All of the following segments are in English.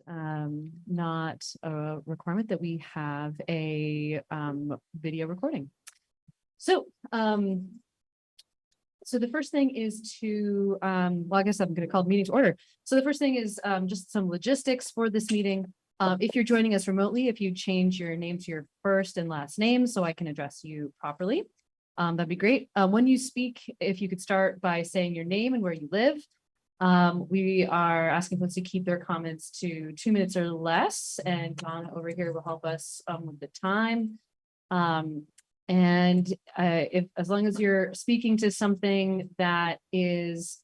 not a requirement that we have a video recording. So, so the first thing is to, well, I guess I'm going to call the meeting to order. So the first thing is just some logistics for this meeting. If you're joining us remotely, if you change your name to your first and last name so I can address you properly, that'd be great. When you speak, if you could start by saying your name and where you live. We are asking folks to keep their comments to 2 minutes or less, and John over here will help us with the time. And if as long as you're speaking to something that is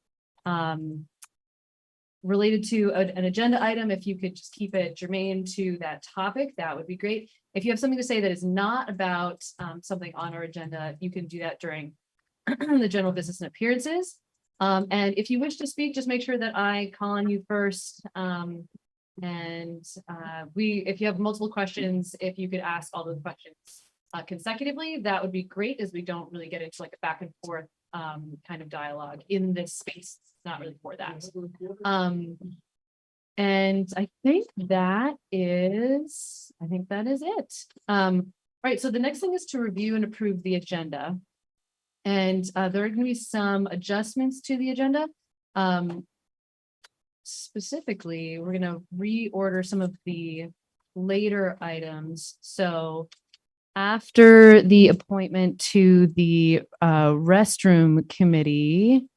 related to an agenda item, if you could just keep it germane to that topic, that would be great. If you have something to say that is not about something on our agenda, you can do that during the general business and appearances. And if you wish to speak, just make sure that I call on you first. If you have multiple questions, if you could ask all those questions consecutively, that would be great, as we don't really get into like a back and forth kind of dialogue in this space. It's not really for that. And I think that is it. Right. So the next thing is to review and approve the agenda. And there are going to be some adjustments to the agenda. Specifically, we're going to reorder some of the later items. So after the appointment to the restroom committee,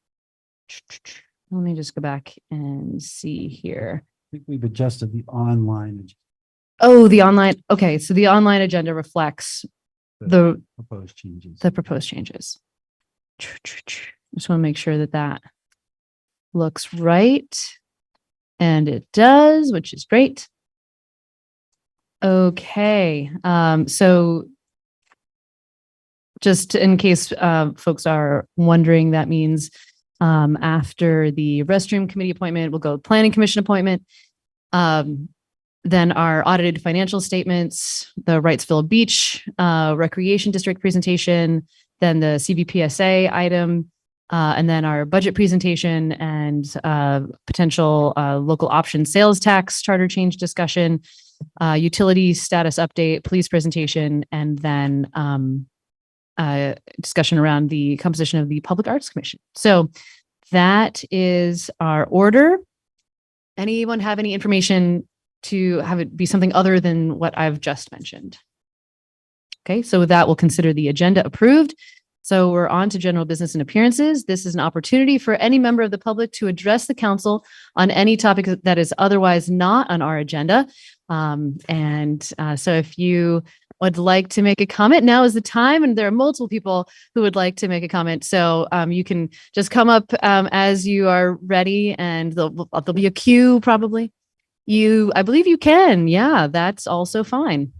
let me just go back and see here. I think we've adjusted the online. Oh, the online. Okay, so the online agenda reflects the proposed changes. Just want to make sure that that looks right. And it does, which is great. Okay. So just in case folks are wondering, that means after the restroom committee appointment, we'll go planning commission appointment. Then our audited financial statements, the Wrightsville Beach Recreation District presentation, then the CVPSA item, and then our budget presentation and potential local option sales tax charter change discussion, utility status update, police presentation, and then discussion around the composition of the Public Arts Commission. So that is our order. Anyone have any information to have it be something other than what I've just mentioned? Okay, so with that, we'll consider the agenda approved. So we're on to general business and appearances. This is an opportunity for any member of the public to address the council on any topic that is otherwise not on our agenda. So if you would like to make a comment, now is the time, and there are multiple people who would like to make a comment. So you can just come up as you are ready, and there'll be a queue probably. I believe you can. Yeah, that's also fine.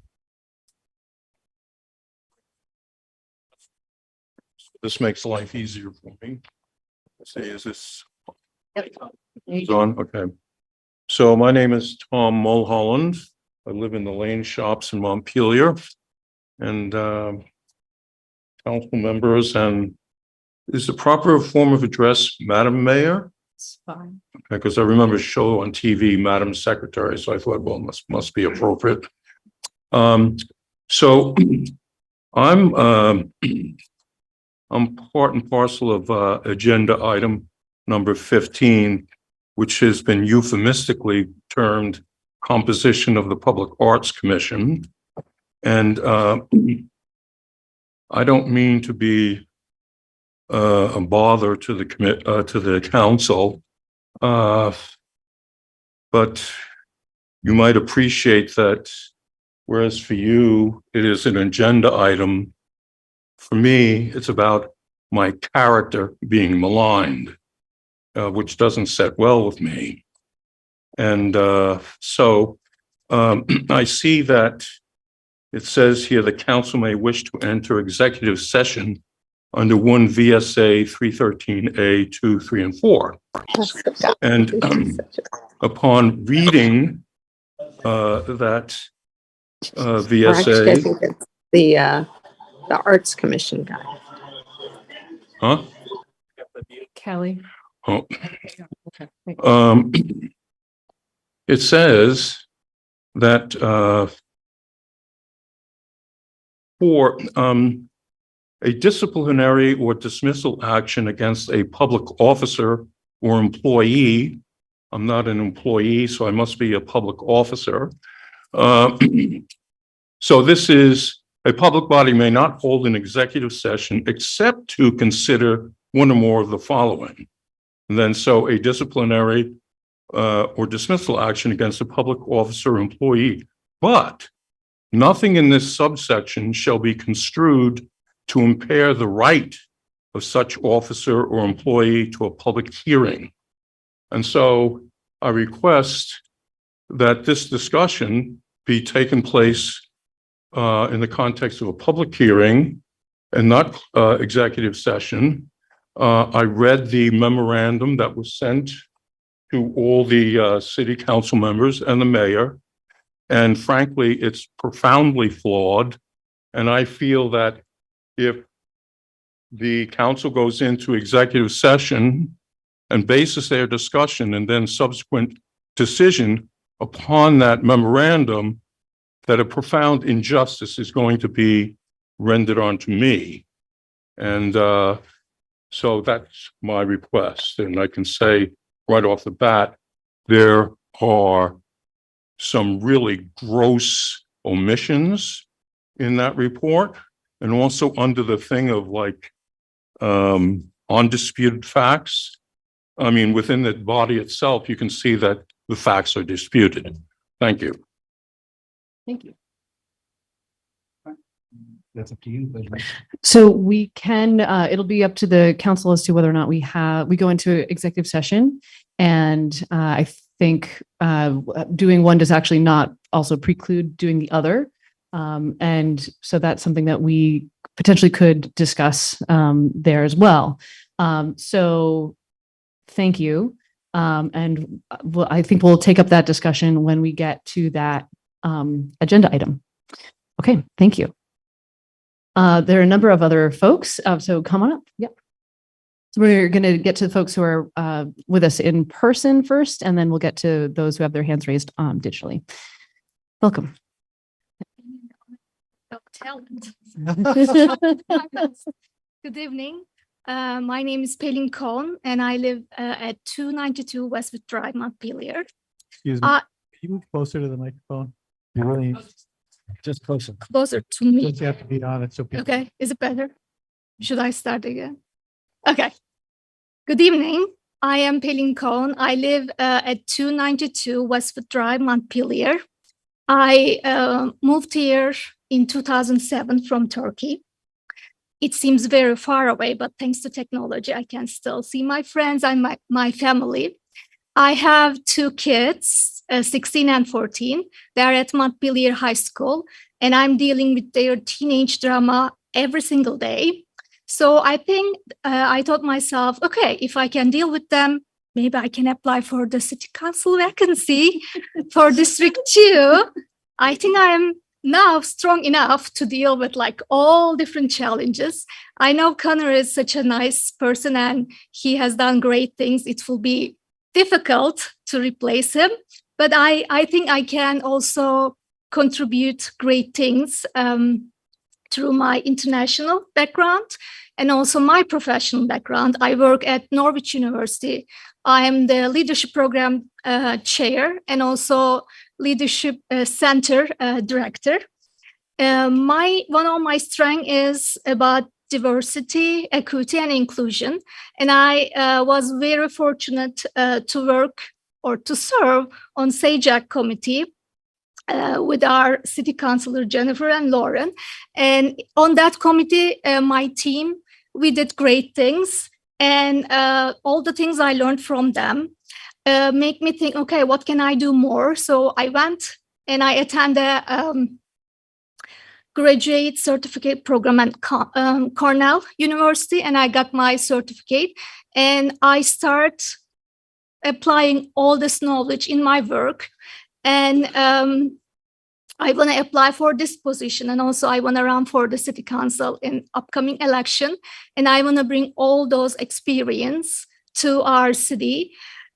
This makes life easier for me. Let's see, is this Yep. on? Okay. So my name is Tom Mulholland. I live in the Lane Shops in Montpelier. And council members, and is the proper form of address Madam Mayor? It's fine. Because I remember a show on TV, Madam Secretary, so I thought, well, must be appropriate. So I'm part and parcel of agenda item number 15, which has been euphemistically termed composition of the Public Arts Commission. And I don't mean to be a bother to the council, but you might appreciate that whereas for you it is an agenda item, for me it's about my character being maligned, which doesn't set well with me. And so I see that it says here the council may wish to enter executive session under 1 VSA 313A 2, 3, and 4. And upon reading that VSA, actually, I think it's the Arts Commission guy. huh? Kelly. Oh. Okay. it says that for a disciplinary or dismissal action against a public officer or employee, I'm not an employee, so I must be a public officer. So this is, a public body may not hold an executive session except to consider one or more of the following. And then so a disciplinary or dismissal action against a public officer or employee, but nothing in this subsection shall be construed to impair the right of such officer or employee to a public hearing. And so I request that this discussion be taken place in the context of a public hearing and not executive session. I read the memorandum that was sent to all the city council members and the mayor. And frankly, it's profoundly flawed. And I feel that if the council goes into executive session and bases their discussion and then subsequent decision upon that memorandum, that a profound injustice is going to be rendered onto me. And so that's my request. And I can say right off the bat, there are some really gross omissions in that report, and also under the thing of like undisputed facts. I mean, within the body itself, you can see that the facts are disputed. Thank you. Thank you. That's up to you. But So we can, it'll be up to the council as to whether or not we go into executive session. And I think doing one does actually not also preclude doing the other. And so that's something that we potentially could discuss there as well. So thank you. And I think we'll take up that discussion when we get to that agenda item. Okay, thank you. There are a number of other folks, so come on up. Yep. So we're going to get to the folks who are with us in person first, and then we'll get to those who have their hands raised digitally. Welcome. Talent. Good evening. My name is Pelin Kohn, and I live at 292 Westwood Drive, Montpelier. excuse me. Can you move closer to the microphone? You really just closer. Closer to me. Just have to be on it so people. Okay, is it better? Should I start again? Okay. Good evening. I am Pelin Kohn. I live at 292 Westwood Drive, Montpelier. I moved here in 2007 from Turkey. It seems very far away, but thanks to technology, I can still see my friends and my family. I have two kids, 16 and 14. They're at Montpelier High School, and I'm dealing with their teenage drama every single day. So I think I thought myself, okay, if I can deal with them, maybe I can apply for the city council vacancy for District 2. I think I am now strong enough to deal with like all different challenges. I know Connor is such a nice person and he has done great things. It will be difficult to replace him, but I think I can also contribute great things through my international background and also my professional background. I work at Norwich University. I am the leadership program chair and also leadership center director. One of my strengths is about diversity, equity, and inclusion. And I was very fortunate to work or to serve on SAJAC committee with our city councilor, Jennifer and Lauren. And on that committee, my team, we did great things. And all the things I learned from them make me think, okay, what can I do more? So I went and I attended a graduate certificate program at Cornell University, and I got my certificate. And I start applying all this knowledge in my work. And I want to apply for this position. And also I want to run for the city council in upcoming election. And I want to bring all those experience to our city.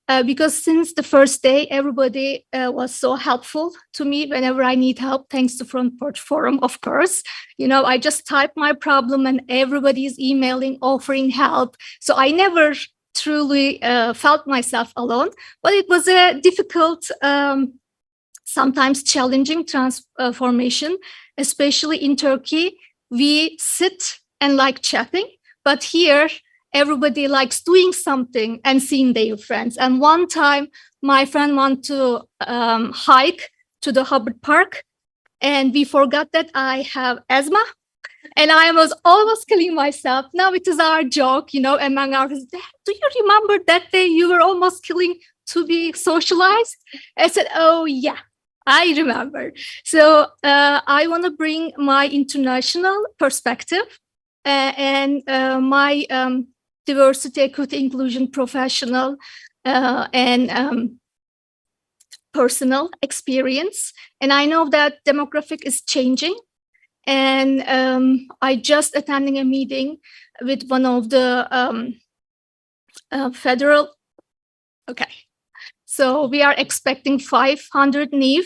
because since the first day, everybody was so helpful to me whenever I need help, thanks to Front Porch Forum, of course. You know, I just type my problem and everybody is emailing, offering help. So I never truly felt myself alone, but it was a difficult, sometimes challenging transformation, especially in Turkey. We sit and like chatting, but here everybody likes doing something and seeing their friends. And one time my friend wanted to hike to the Hubbard Park, and we forgot that I have asthma. And I was almost killing myself. Now it is our joke, you know, among our friends. Do you remember that day you were almost killing to be socialized? I said, oh yeah, I remember. So I want to bring my international perspective and my diversity, equity, inclusion, professional and personal experience. And I know that demographic is changing. And I just attending a meeting with one of the federal. Okay, so we are expecting 500 new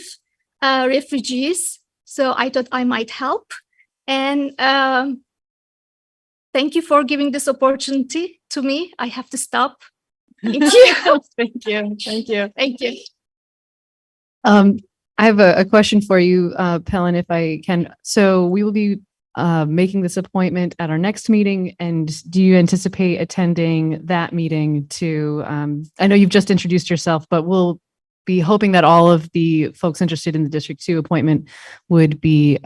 refugees. So I thought I might help. And thank you for giving this opportunity to me. I have to stop. Thank you. Thank you. Thank you. Thank you. I have a question for you, Pelin, if I can. So we will be making this appointment at our next meeting. And do you anticipate attending that meeting to, I know you've just introduced yourself, but we'll be hoping that all of the folks interested in the District 2 appointment would be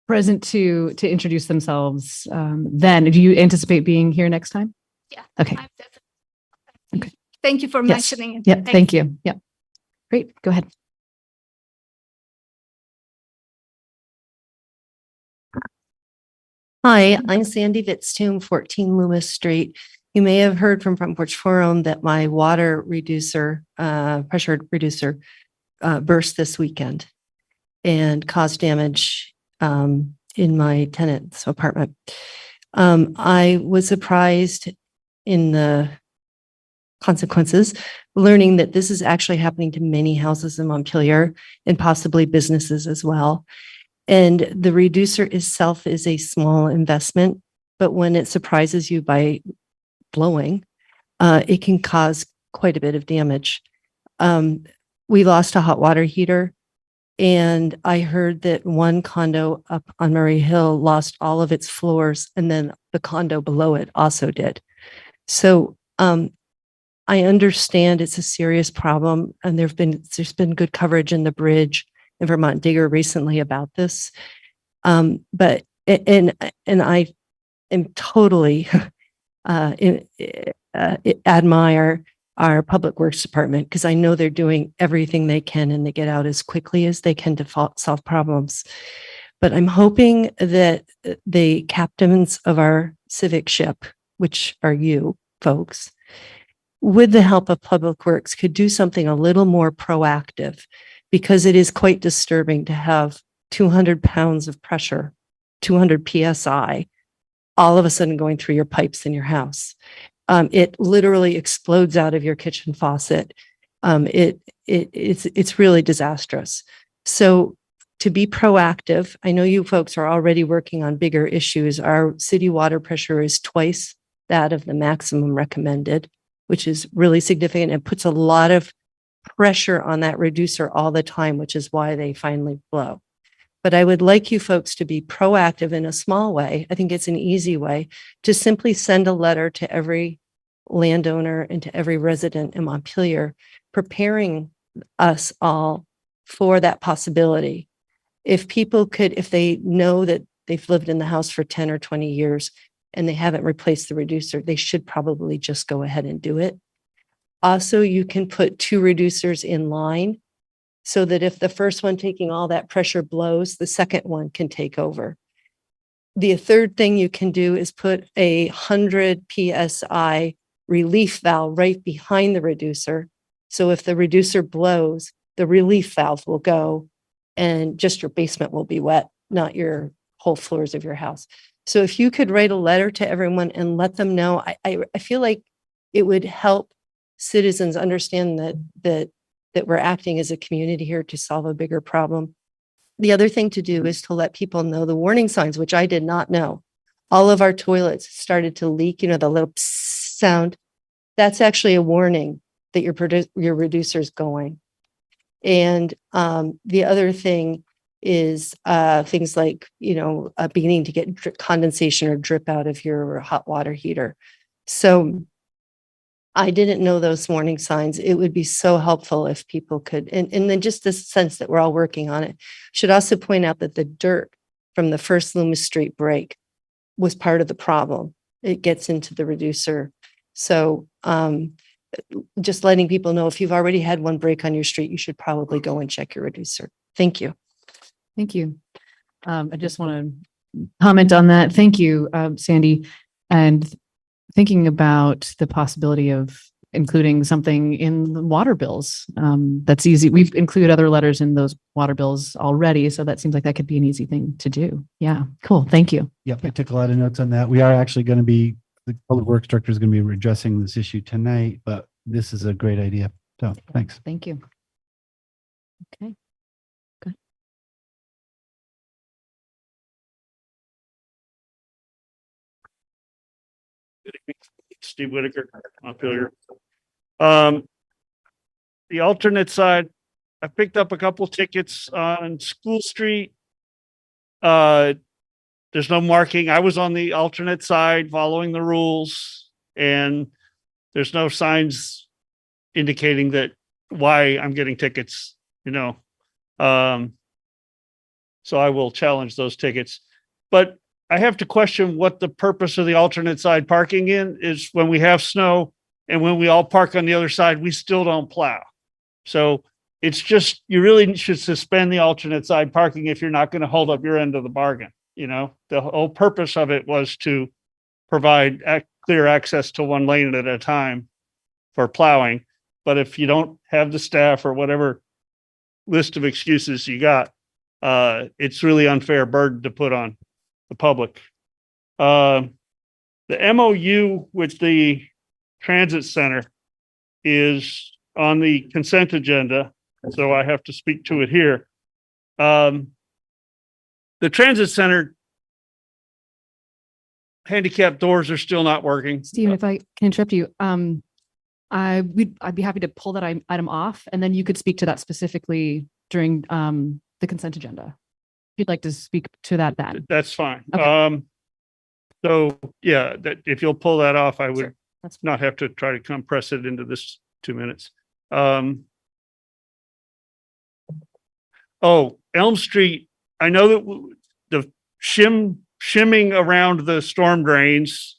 present to introduce themselves then. Do you anticipate being here next time? Yeah. Okay. I'm definitely. Okay. Thank you for Yes. mentioning it. Yep. Thank you. Yep. Great. Go ahead. Hi, I'm Sandy Vitztum, 14 Loomis Street. You may have heard from Front Porch Forum that my water reducer, pressure reducer, burst this weekend and caused damage in my tenant's apartment. I was surprised in the consequences, learning that this is actually happening to many houses in Montpelier and possibly businesses as well. And the reducer itself is a small investment, but when it surprises you by blowing, it can cause quite a bit of damage. We lost a hot water heater, and I heard that one condo up on Murray Hill lost all of its floors, and then the condo below it also did. So I understand it's a serious problem, and there's been good coverage in the Bridge in Vermont Digger recently about this. But I am totally admire our Public Works Department, because I know they're doing everything they can and they get out as quickly as they can to solve problems. But I'm hoping that the captains of our civic ship, which are you folks, with the help of Public Works, could do something a little more proactive, because it is quite disturbing to have 200 pounds of pressure, 200 PSI, all of a sudden going through your pipes in your house. It literally explodes out of your kitchen faucet. It's really disastrous. So to be proactive, I know you folks are already working on bigger issues. Our city water pressure is twice that of the maximum recommended, which is really significant. It puts a lot of pressure on that reducer all the time, which is why they finally blow. But I would like you folks to be proactive in a small way. I think it's an easy way to simply send a letter to every landowner and to every resident in Montpelier, preparing us all for that possibility. If people could, if they know that they've lived in the house for 10 or 20 years and they haven't replaced the reducer, they should probably just go ahead and do it. Also, you can put 2 reducers in line so that if the first one taking all that pressure blows, the second one can take over. The third thing you can do is put a 100 PSI relief valve right behind the reducer. So if the reducer blows, the relief valve will go and just your basement will be wet, not your whole floors of your house. So if you could write a letter to everyone and let them know, I feel like it would help citizens understand that we're acting as a community here to solve a bigger problem. The other thing to do is to let people know the warning signs, which I did not know. All of our toilets started to leak, you know, the little psst sound. That's actually a warning that your reducer's going. And the other thing is things like, you know, beginning to get condensation or drip out of your hot water heater. So I didn't know those warning signs. It would be so helpful if people could, and then just this sense that we're all working on it. Should also point out that the dirt from the first Loomis Street break was part of the problem. It gets into the reducer. So just letting people know, if you've already had one break on your street, you should probably go and check your reducer. Thank you. Thank you. I just want to comment on that. Thank you, Sandy. And thinking about the possibility of including something in the water bills. That's easy. We've included other letters in those water bills already. So that seems like that could be an easy thing to do. Yeah, cool. Thank you. Yep, I took a lot of notes on that. We are actually going to be, the public works director is going to be addressing this issue tonight, but this is a great idea. So thanks. Thank you. Okay. Good. Steve Whitaker, Montpelier. The alternate side, I picked up a couple tickets on School Street. There's no marking. I was on the alternate side following the rules, and there's no signs indicating that why I'm getting tickets, you know. So I will challenge those tickets. But I have to question what the purpose of the alternate side parking in is. When we have snow and when we all park on the other side, we still don't plow. So it's just, you really should suspend the alternate side parking if you're not going to hold up your end of the bargain. You know, the whole purpose of it was to provide clear access to one lane at a time for plowing. But if you don't have the staff or whatever list of excuses you got, it's really unfair burden to put on the public. The MOU with the transit center is on the consent agenda, so I have to speak to it here. The transit center handicap doors are still not working. Stephen, if I can interrupt you, I'd be happy to pull that item off, and then you could speak to that specifically during the consent agenda. If you'd like to speak to that, then That's fine. Okay. So yeah, that if you'll pull that off, I would Sure. That's not have to try to compress it into this 2 minutes. Oh, Elm Street. I know that the shimming around the storm drains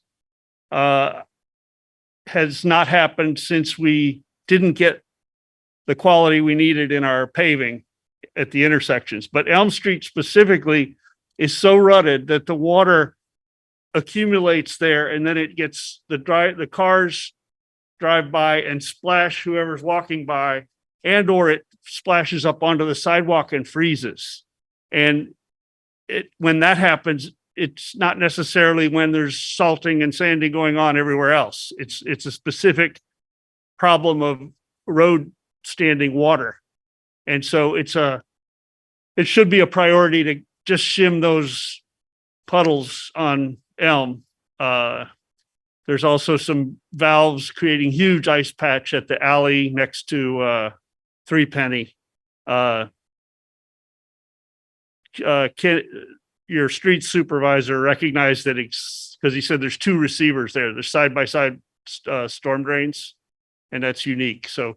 has not happened since we didn't get the quality we needed in our paving at the intersections. But Elm Street specifically is so rutted that the water accumulates there, and then it gets the cars drive by and splash whoever's walking by, and or it splashes up onto the sidewalk and freezes. And when that happens, it's not necessarily when there's salting and sanding going on everywhere else. It's a specific problem of road standing water. And so it should be a priority to just shim those puddles on Elm. There's also some valves creating huge ice patch at the alley next to Three Penny. Your street supervisor recognized that because he said there's two receivers there. There's side by side storm drains, and that's unique. So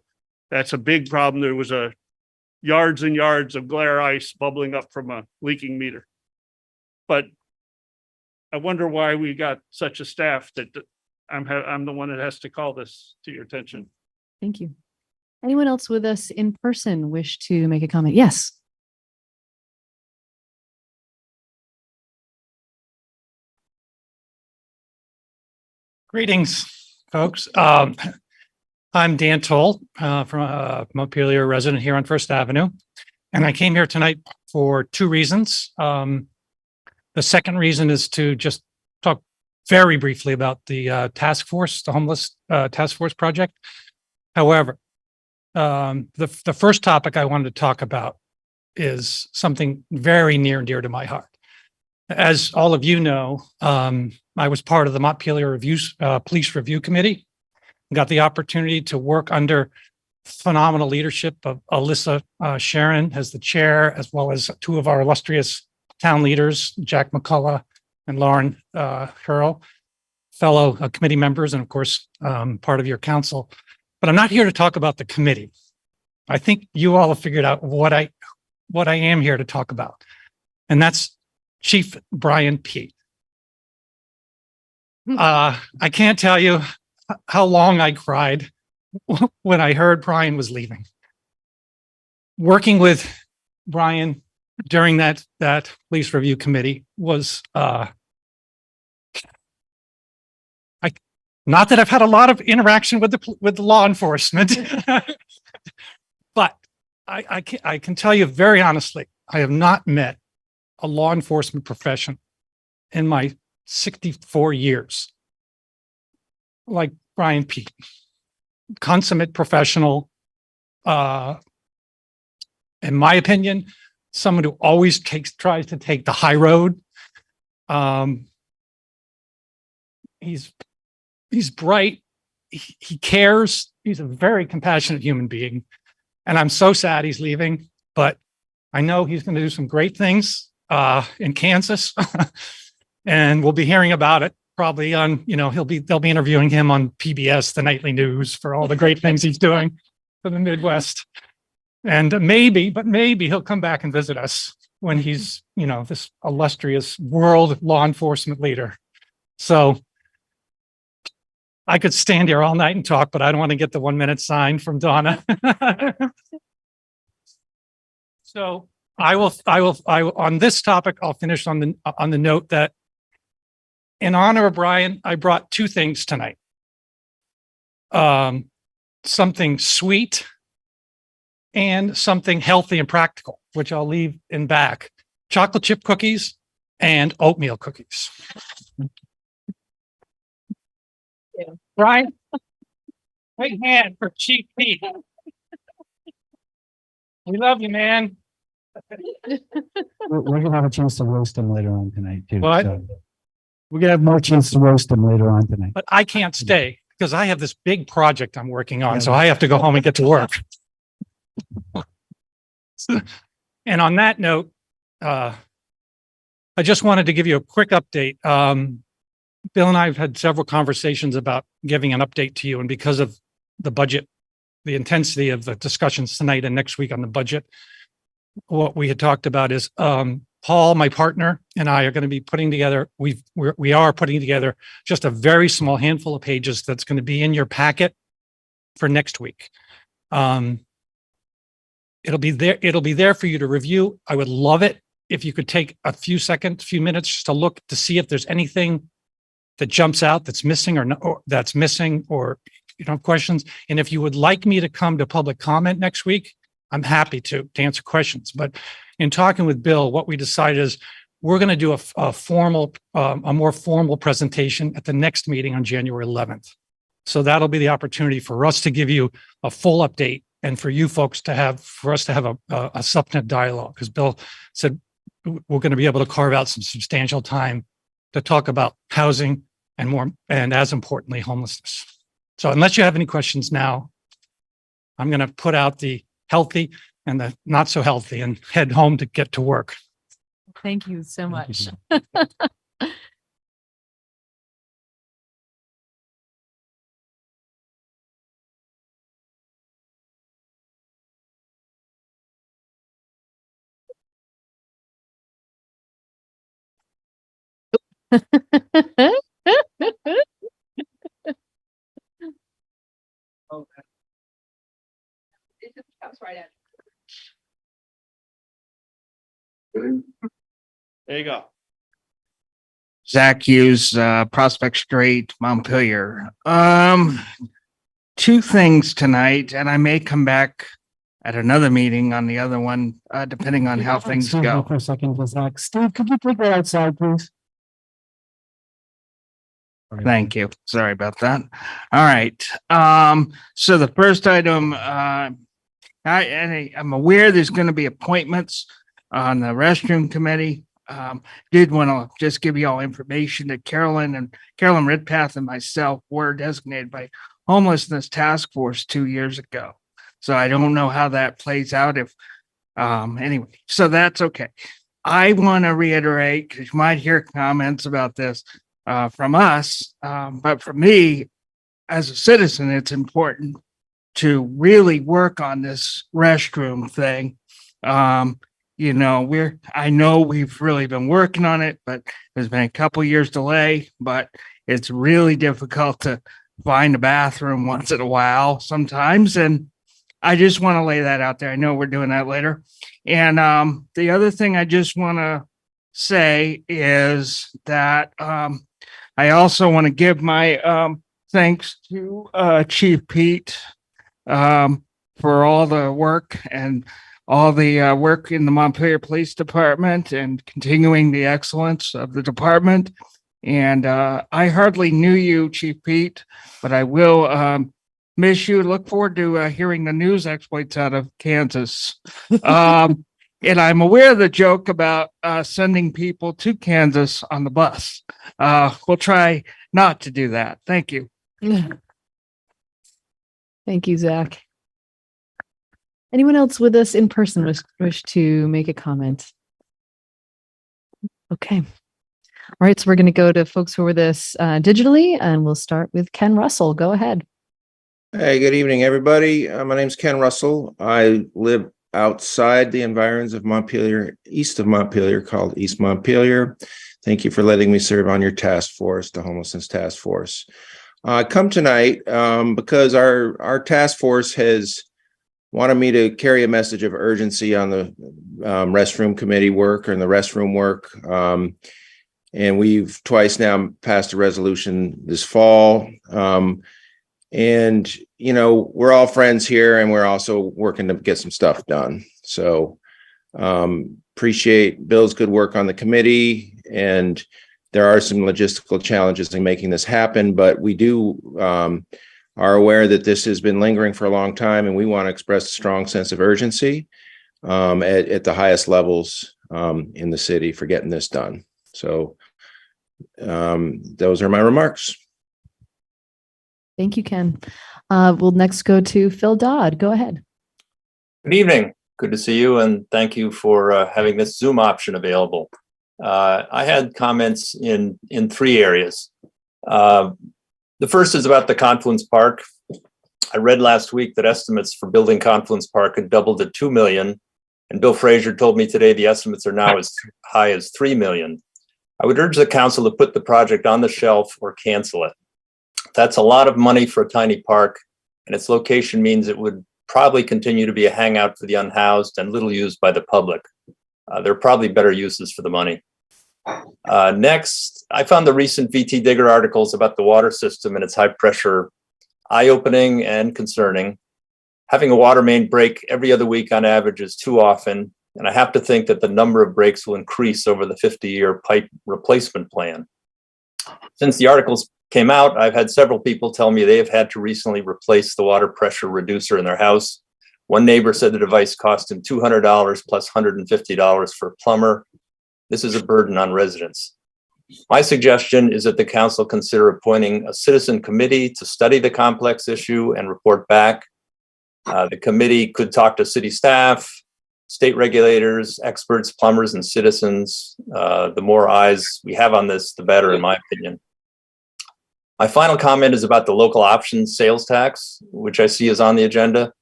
that's a big problem. There was yards and yards of glare ice bubbling up from a leaking meter. But I wonder why we got such a staff that I'm the one that has to call this to your attention. Thank you. Anyone else with us in person wish to make a comment? Yes. Greetings, folks. I'm Dan Toll from Montpelier, resident here on First Avenue. And I came here tonight for two reasons. The second reason is to just talk very briefly about the task force, the homeless task force project. However, the first topic I wanted to talk about is something very near and dear to my heart. As all of you know, I was part of the Montpelier Police Review Committee. Got the opportunity to work under phenomenal leadership of Alyssa Sharon as the chair, as well as two of our illustrious town leaders, Jack McCullough and Lauren Hurl, fellow committee members, and of course, part of your council. But I'm not here to talk about the committee. I think you all have figured out what I am here to talk about, and that's Chief Brian Peet. I can't tell you how long I cried when I heard Brian was leaving. Working with Brian during that police review committee was not that I've had a lot of interaction with the law enforcement, but I can tell you very honestly, I have not met a law enforcement professional in my 64 years like Brian Peet. Consummate professional, in my opinion, someone who always tries to take the high road. He's bright. He cares. He's a very compassionate human being. And I'm so sad he's leaving, but I know he's going to do some great things in Kansas. And we'll be hearing about it probably on, they'll be interviewing him on PBS, the nightly news, for all the great things he's doing for the Midwest. And maybe he'll come back and visit us when he's, this illustrious world law enforcement leader. So I could stand here all night and talk, but I don't want to get the 1 minute sign from Donna. So I will on this topic, I'll finish on the note that in honor of Brian, I brought two things tonight. Something sweet and something healthy and practical, which I'll leave in back. Chocolate chip cookies and oatmeal cookies. Yeah. Brian, big hand for Chief Peet. We love you, man. We're gonna have a chance to roast him later on tonight too. What? So we're gonna have more chance to roast him later on tonight. But I can't stay because I have this big project I'm working on, Yeah. so I have to go home and get to work. And on that note, I just wanted to give you a quick update. Bill and I have had several conversations about giving an update to you, and because of the budget, the intensity of the discussions tonight and next week on the budget, what we had talked about is Paul, my partner, and I are going to be putting together, we are putting together just a very small handful of pages that's going to be in your packet for next week. It'll be there for you to review. I would love it if you could take a few minutes just to look to see if there's anything that jumps out that's missing or questions. And if you would like me to come to public comment next week, I'm happy to answer questions. But in talking with Bill, what we decided is we're going to do a more formal presentation at the next meeting on January 11th. So that'll be the opportunity for us to give you a full update and for you folks for us to have a substantive dialogue. Because Bill said we're going to be able to carve out some substantial time to talk about housing and as importantly, homelessness. So unless you have any questions now, I'm going to put out the healthy and the not so healthy and head home to get to work. Thank you so much. There you go. Zach Hughes, Prospect Street, Montpelier. Two things tonight, and I may come back at another meeting on the other one, depending on how things Excuse me go. for a second, Zach. Steve, could you please go outside, please? Thank you. Sorry about that. All right. So the first item, I'm aware there's going to be appointments on the restroom committee. Did want to just give you all information that Carolyn Redpath and myself were designated by homelessness task force 2 years ago. So I don't know how that plays out anyway, so that's okay. I want to reiterate, because you might hear comments about this from us, but for me, as a citizen, it's important to really work on this restroom thing. I know we've really been working on it, but there's been a couple years delay, but it's really difficult to find a bathroom once in a while sometimes. And I just want to lay that out there. I know we're doing that later. And the other thing I just want to say is that I also want to give my thanks to Chief Pete for all the work and all the work in the Montpelier Police Department and continuing the excellence of the department. And I hardly knew you, Chief Pete, but I will miss you. Look forward to hearing the news exploits out of Kansas. And I'm aware of the joke about sending people to Kansas on the bus. We'll try not to do that. Thank you. Thank you, Zach. Anyone else with us in person wish to make a comment? Okay. All right, so we're going to go to folks who are with us digitally, and we'll start with Ken Russell. Go ahead. Hey, good evening, everybody. My name's Ken Russell. I live outside the environs of Montpelier, east of Montpelier, called East Montpelier. Thank you for letting me serve on your task force, the homelessness task force. I come tonight because our task force has wanted me to carry a message of urgency on the restroom committee work and the restroom work. And we've twice now passed a resolution this fall. And, we're all friends here, and we're also working to get some stuff done. So appreciate Bill's good work on the committee. And there are some logistical challenges in making this happen, but we are aware that this has been lingering for a long time, and we want to express a strong sense of urgency at the highest levels in the city for getting this done. So those are my remarks. Thank you, Ken. We'll next go to Phil Dodd. Go ahead. Good evening. Good to see you, and thank you for having this Zoom option available. I had comments in 3 areas. The first is about the Confluence Park. I read last week that estimates for building Confluence Park had doubled to $2 million, and Bill Frazier told me today the estimates are now as high as $3 million. I would urge the council to put the project on the shelf or cancel it. That's a lot of money for a tiny park, and its location means it would probably continue to be a hangout for the unhoused and little used by the public. There are probably better uses for the money. Next, I found the recent VT Digger articles about the water system and its high pressure eye-opening and concerning. Having a water main break every other week on average is too often, and I have to think that the number of breaks will increase over the 50-year pipe replacement plan. Since the articles came out, I've had several people tell me they have had to recently replace the water pressure reducer in their house. One neighbor said the device cost him $200 plus $150 for a plumber. This is a burden on residents. My suggestion is that the council consider appointing a citizen committee to study the complex issue and report back. The committee could talk to city staff, state regulators, experts, plumbers, and citizens. The more eyes we have on this, the better, in my opinion. My final comment is about the local options sales tax, which I see is on the agenda.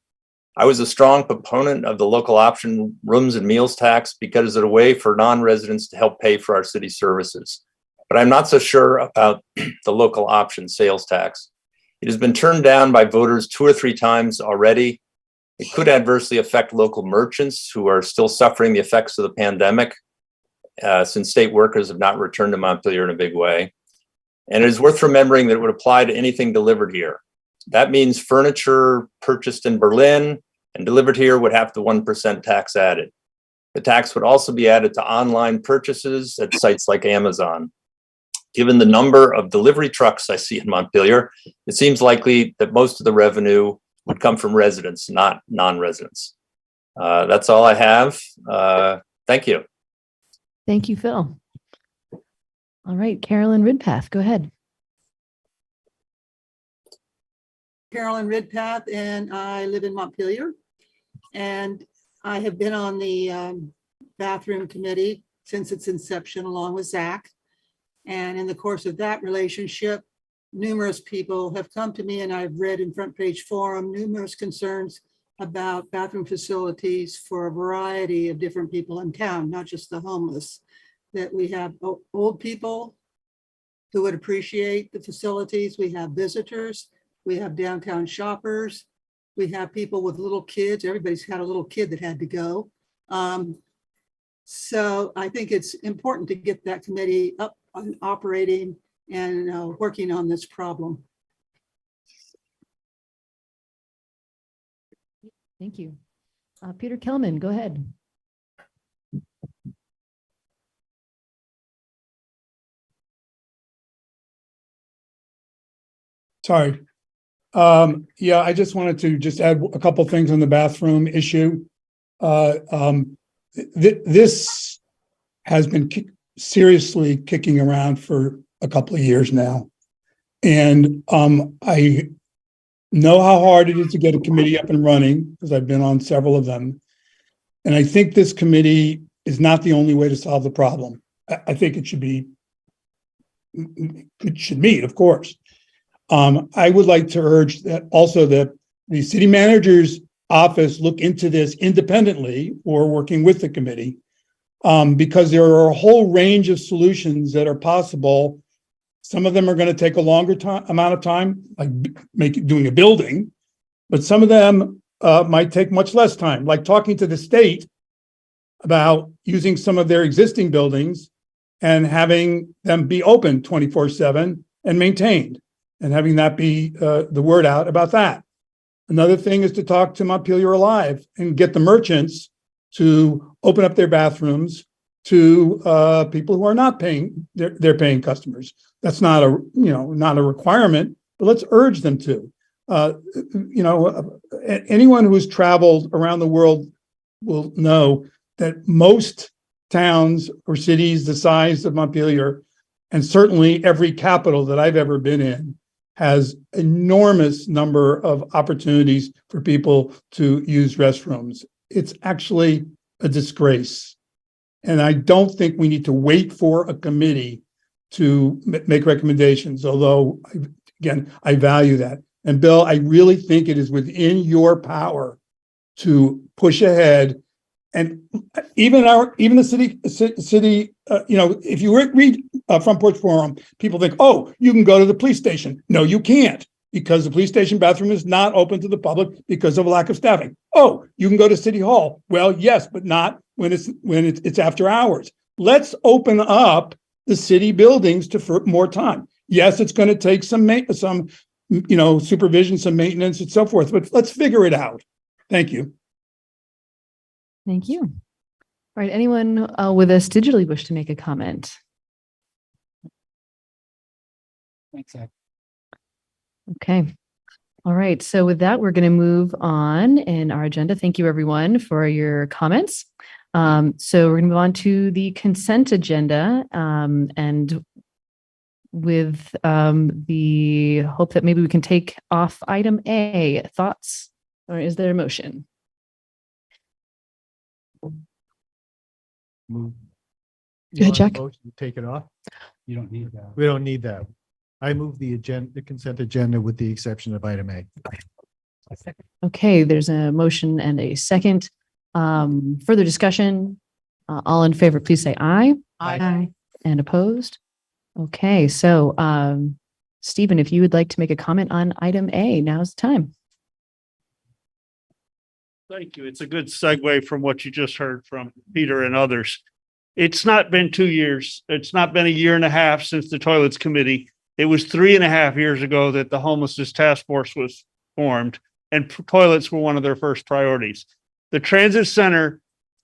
I was a strong proponent of the local option rooms and meals tax because it's a way for non-residents to help pay for our city services. But I'm not so sure about the local option sales tax. It has been turned down by voters 2 or 3 times already. It could adversely affect local merchants who are still suffering the effects of the pandemic, since state workers have not returned to Montpelier in a big way. And it is worth remembering that it would apply to anything delivered here. That means furniture purchased in Berlin and delivered here would have the 1% tax added. The tax would also be added to online purchases at sites like Amazon. given the number of delivery trucks I see in Montpelier, it seems likely that most of the revenue would come from residents, not non-residents. That's all I have. Thank you. Thank you, Phil. All right, Carolyn Ridpath, go ahead. Carolyn Ridpath, and I live in Montpelier. And I have been on the bathroom committee since its inception, along with Zach. And in the course of that relationship, numerous people have come to me, and I've read in Front Page Forum numerous concerns about bathroom facilities for a variety of different people in town, not just the homeless. That we have old people who would appreciate the facilities. We have visitors. We have downtown shoppers. We have people with little kids. Everybody's had a little kid that had to go. So I think it's important to get that committee up and operating and working on this problem. Thank you. Peter Kelman, go ahead. Sorry. Yeah, I just wanted to just add a couple things on the bathroom issue. This has been seriously kicking around for a couple of years now. And I know how hard it is to get a committee up and running because I've been on several of them. And I think this committee is not the only way to solve the problem. I think it should meet, of course. I would like to urge that also that the city manager's office look into this independently or working with the committee, because there are a whole range of solutions that are possible. Some of them are going to take a longer amount of time, like doing a building, but some of them might take much less time, like talking to the state about using some of their existing buildings and having them be open 24/7 and maintained, and having that be the word out about that. Another thing is to talk to Montpelier Alive and get the merchants to open up their bathrooms to people who are not paying their paying customers. That's not a requirement, but let's urge them to. Anyone who has traveled around the world will know that most towns or cities the size of Montpelier, and certainly every capital that I've ever been in, has enormous number of opportunities for people to use restrooms. It's actually a disgrace. And I don't think we need to wait for a committee to make recommendations, although, again, I value that. And Bill, I really think it is within your power to push ahead. And even the city, if you read Front Porch Forum, people think, oh, you can go to the police station. No, you can't, because the police station bathroom is not open to the public because of a lack of staffing. Oh, you can go to City Hall. Well, yes, but not when it's after hours. Let's open up the city buildings for more time. Yes, it's going to take some supervision, some maintenance, and so forth, but let's figure it out. Thank you. Thank you. All right, anyone with us digitally wish to make a comment? Thanks, Zach. Okay. All right. So with that, we're going to move on in our agenda. Thank you, everyone, for your comments. So we're going to move on to the consent agenda, and with the hope that maybe we can take off item A. Thoughts, or is there a motion? Move. Go ahead, Jack. Take it off. You don't need that. We don't need that. I move the consent agenda with the exception of item A. Okay, there's a motion and a second. Further discussion? All in favor, please say aye. Aye. And opposed? Okay, so Stephen, if you would like to make a comment on item A, now's the time. Thank you. It's a good segue from what you just heard from Peter and others. It's not been 2 years. It's not been a year and a half since the toilets committee. It was 3.5 years ago that the homelessness task force was formed, and toilets were one of their first priorities. The transit center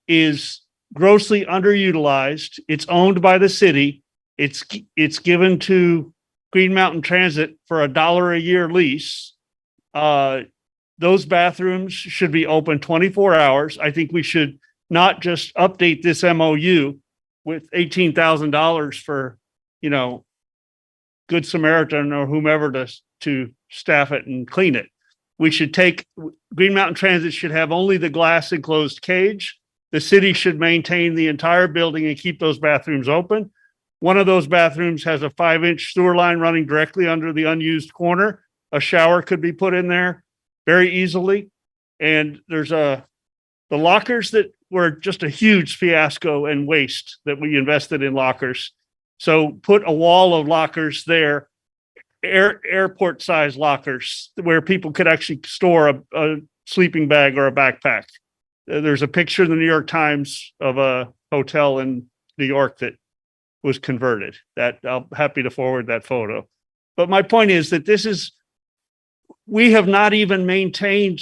is grossly underutilized. It's owned by the city. It's given to Green Mountain Transit for $1 a year lease. Those bathrooms should be open 24 hours. I think we should not just update this MOU with $18,000 for, Good Samaritan or whomever to staff it and clean it. We should Green Mountain Transit should have only the glass enclosed cage. The city should maintain the entire building and keep those bathrooms open. One of those bathrooms has a 5-inch sewer line running directly under the unused corner. A shower could be put in there very easily. And there's the lockers that were just a huge fiasco and waste that we invested in lockers. So put a wall of lockers there, airport size lockers where people could actually store a sleeping bag or a backpack. There's a picture in the New York Times of a hotel in New York that was converted. That I'm happy to forward that photo. But my point is that we have not even maintained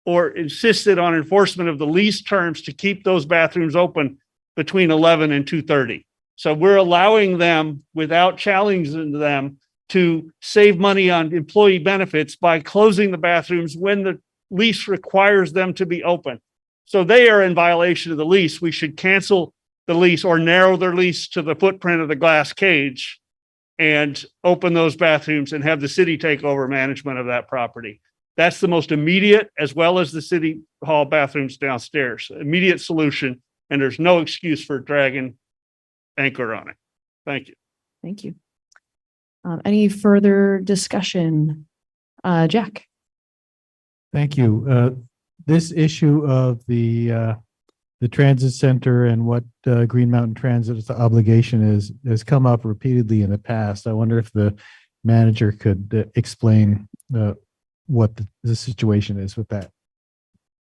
or insisted on enforcement of the lease terms to keep those bathrooms open between 11 and 2:30. So we're allowing them without challenging them to save money on employee benefits by closing the bathrooms when the lease requires them to be open. So they are in violation of the lease. We should cancel the lease or narrow their lease to the footprint of the glass cage and open those bathrooms and have the city take over management of that property. That's the most immediate, as well as the city hall bathrooms downstairs. Immediate solution, and there's no excuse for dragging anchor on it. Thank you. Thank you. Any further discussion? Jack? Thank you. This issue of the transit center and what Green Mountain Transit's obligation is has come up repeatedly in the past. I wonder if the manager could explain what the situation is with that.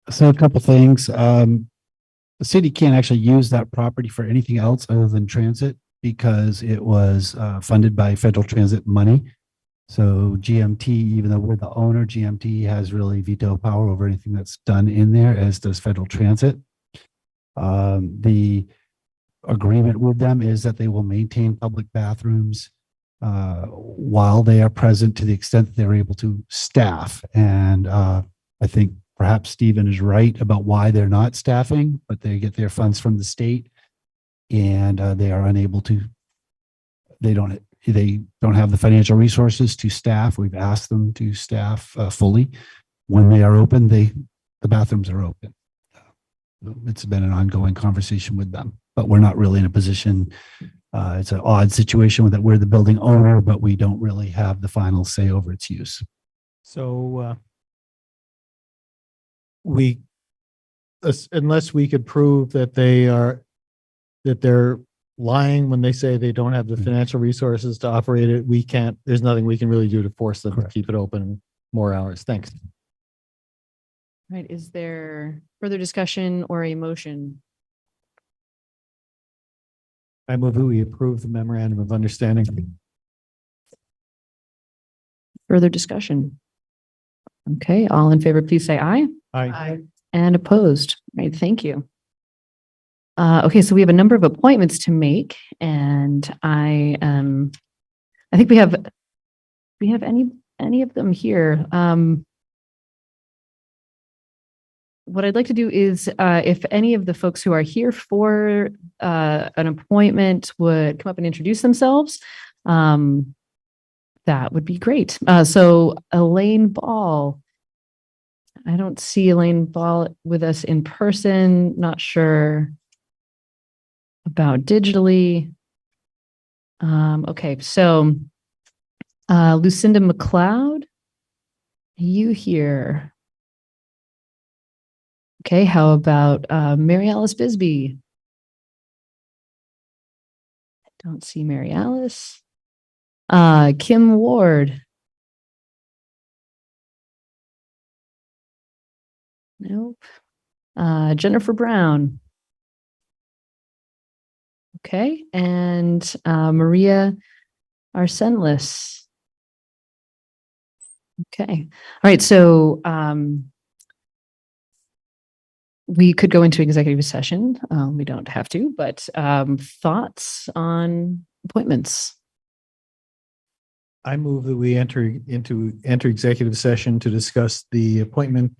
So a couple things. The city can't actually use that property for anything else other than transit because it was funded by federal transit money. So GMT, even though we're the owner, GMT has really veto power over anything that's done in there, as does federal transit. The agreement with them is that they will maintain public bathrooms while they are present to the extent that they're able to staff. And I think perhaps Stephen is right about why they're not staffing, but they get their funds from the state and they are unable to, they don't have the financial resources to staff. We've asked them to staff fully. When they are open, the bathrooms are open. It's been an ongoing conversation with them, but we're not really in a position. It's an odd situation that we're the building owner, but we don't really have the final say over its use. So unless we could prove that they're lying when they say they don't have the financial resources to operate it, there's nothing we can really do to force them to keep it open more hours. Thanks. Right. Is there further discussion or a motion? I move that we approve the memorandum of understanding. Further discussion? Okay, all in favor, please say aye. Aye. And opposed. Right, thank you. Okay, so we have a number of appointments to make, and I think we have any of them here. What I'd like to do is, if any of the folks who are here for an appointment would come up and introduce themselves, that would be great. So Elaine Ball. I don't see Elaine Ball with us in person. Not sure about digitally. Okay, so Lucinda McLeod, you here? Okay, how about Mary Alice Bisbee? I don't see Mary Alice. Kim Ward. Nope. Jennifer Brown. Okay, and Maria Arsenlis. Okay, all right, so we could go into executive session. We don't have to, but thoughts on appointments. I move that we enter executive session to discuss the appointment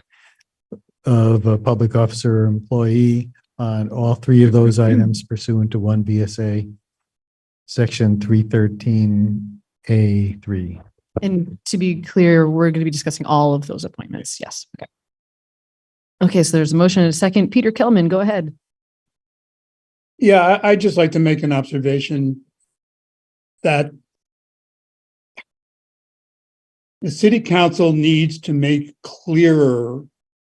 of a public officer or employee on all three of those items pursuant to 1 VSA section 313A3. And to be clear, we're going to be discussing all of those appointments. Yes. Okay. Okay, so there's a motion and a second. Peter Kelman, go ahead. Yeah, I'd just like to make an observation that the city council needs to make clearer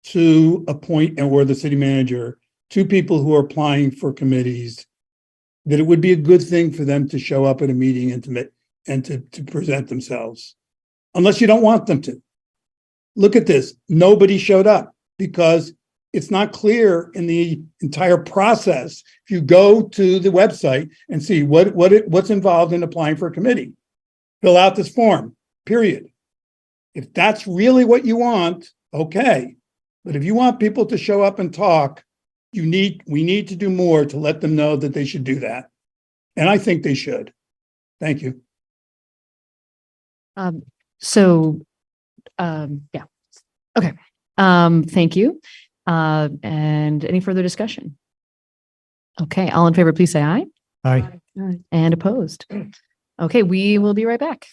to appoint or the city manager to people who are applying for committees that it would be a good thing for them to show up at a meeting and to present themselves, unless you don't want them to. Look at this. Nobody showed up because it's not clear in the entire process. If you go to the website and see what's involved in applying for a committee, fill out this form, period. If that's really what you want, okay. But if you want people to show up and talk, we need to do more to let them know that they should do that. And I think they should. Thank you. Yeah. Okay. Thank you. And any further discussion? Okay. All in favor, please say aye. Aye. And opposed. Okay. We will be right back.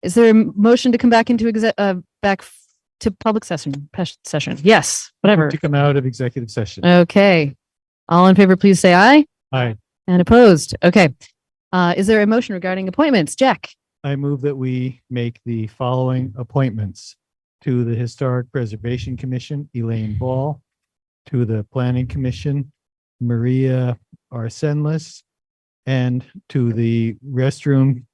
Is there a motion to come back into public session? Yes, whatever. To come out of executive session. Okay. All in favor, please say aye. Aye. And opposed. Okay. Is there a motion regarding appointments? Jack? I move that we make the following appointments: to the Historic Preservation Commission, Elaine Ball; to the Planning Commission, Maria Arsenlis; and to the Restroom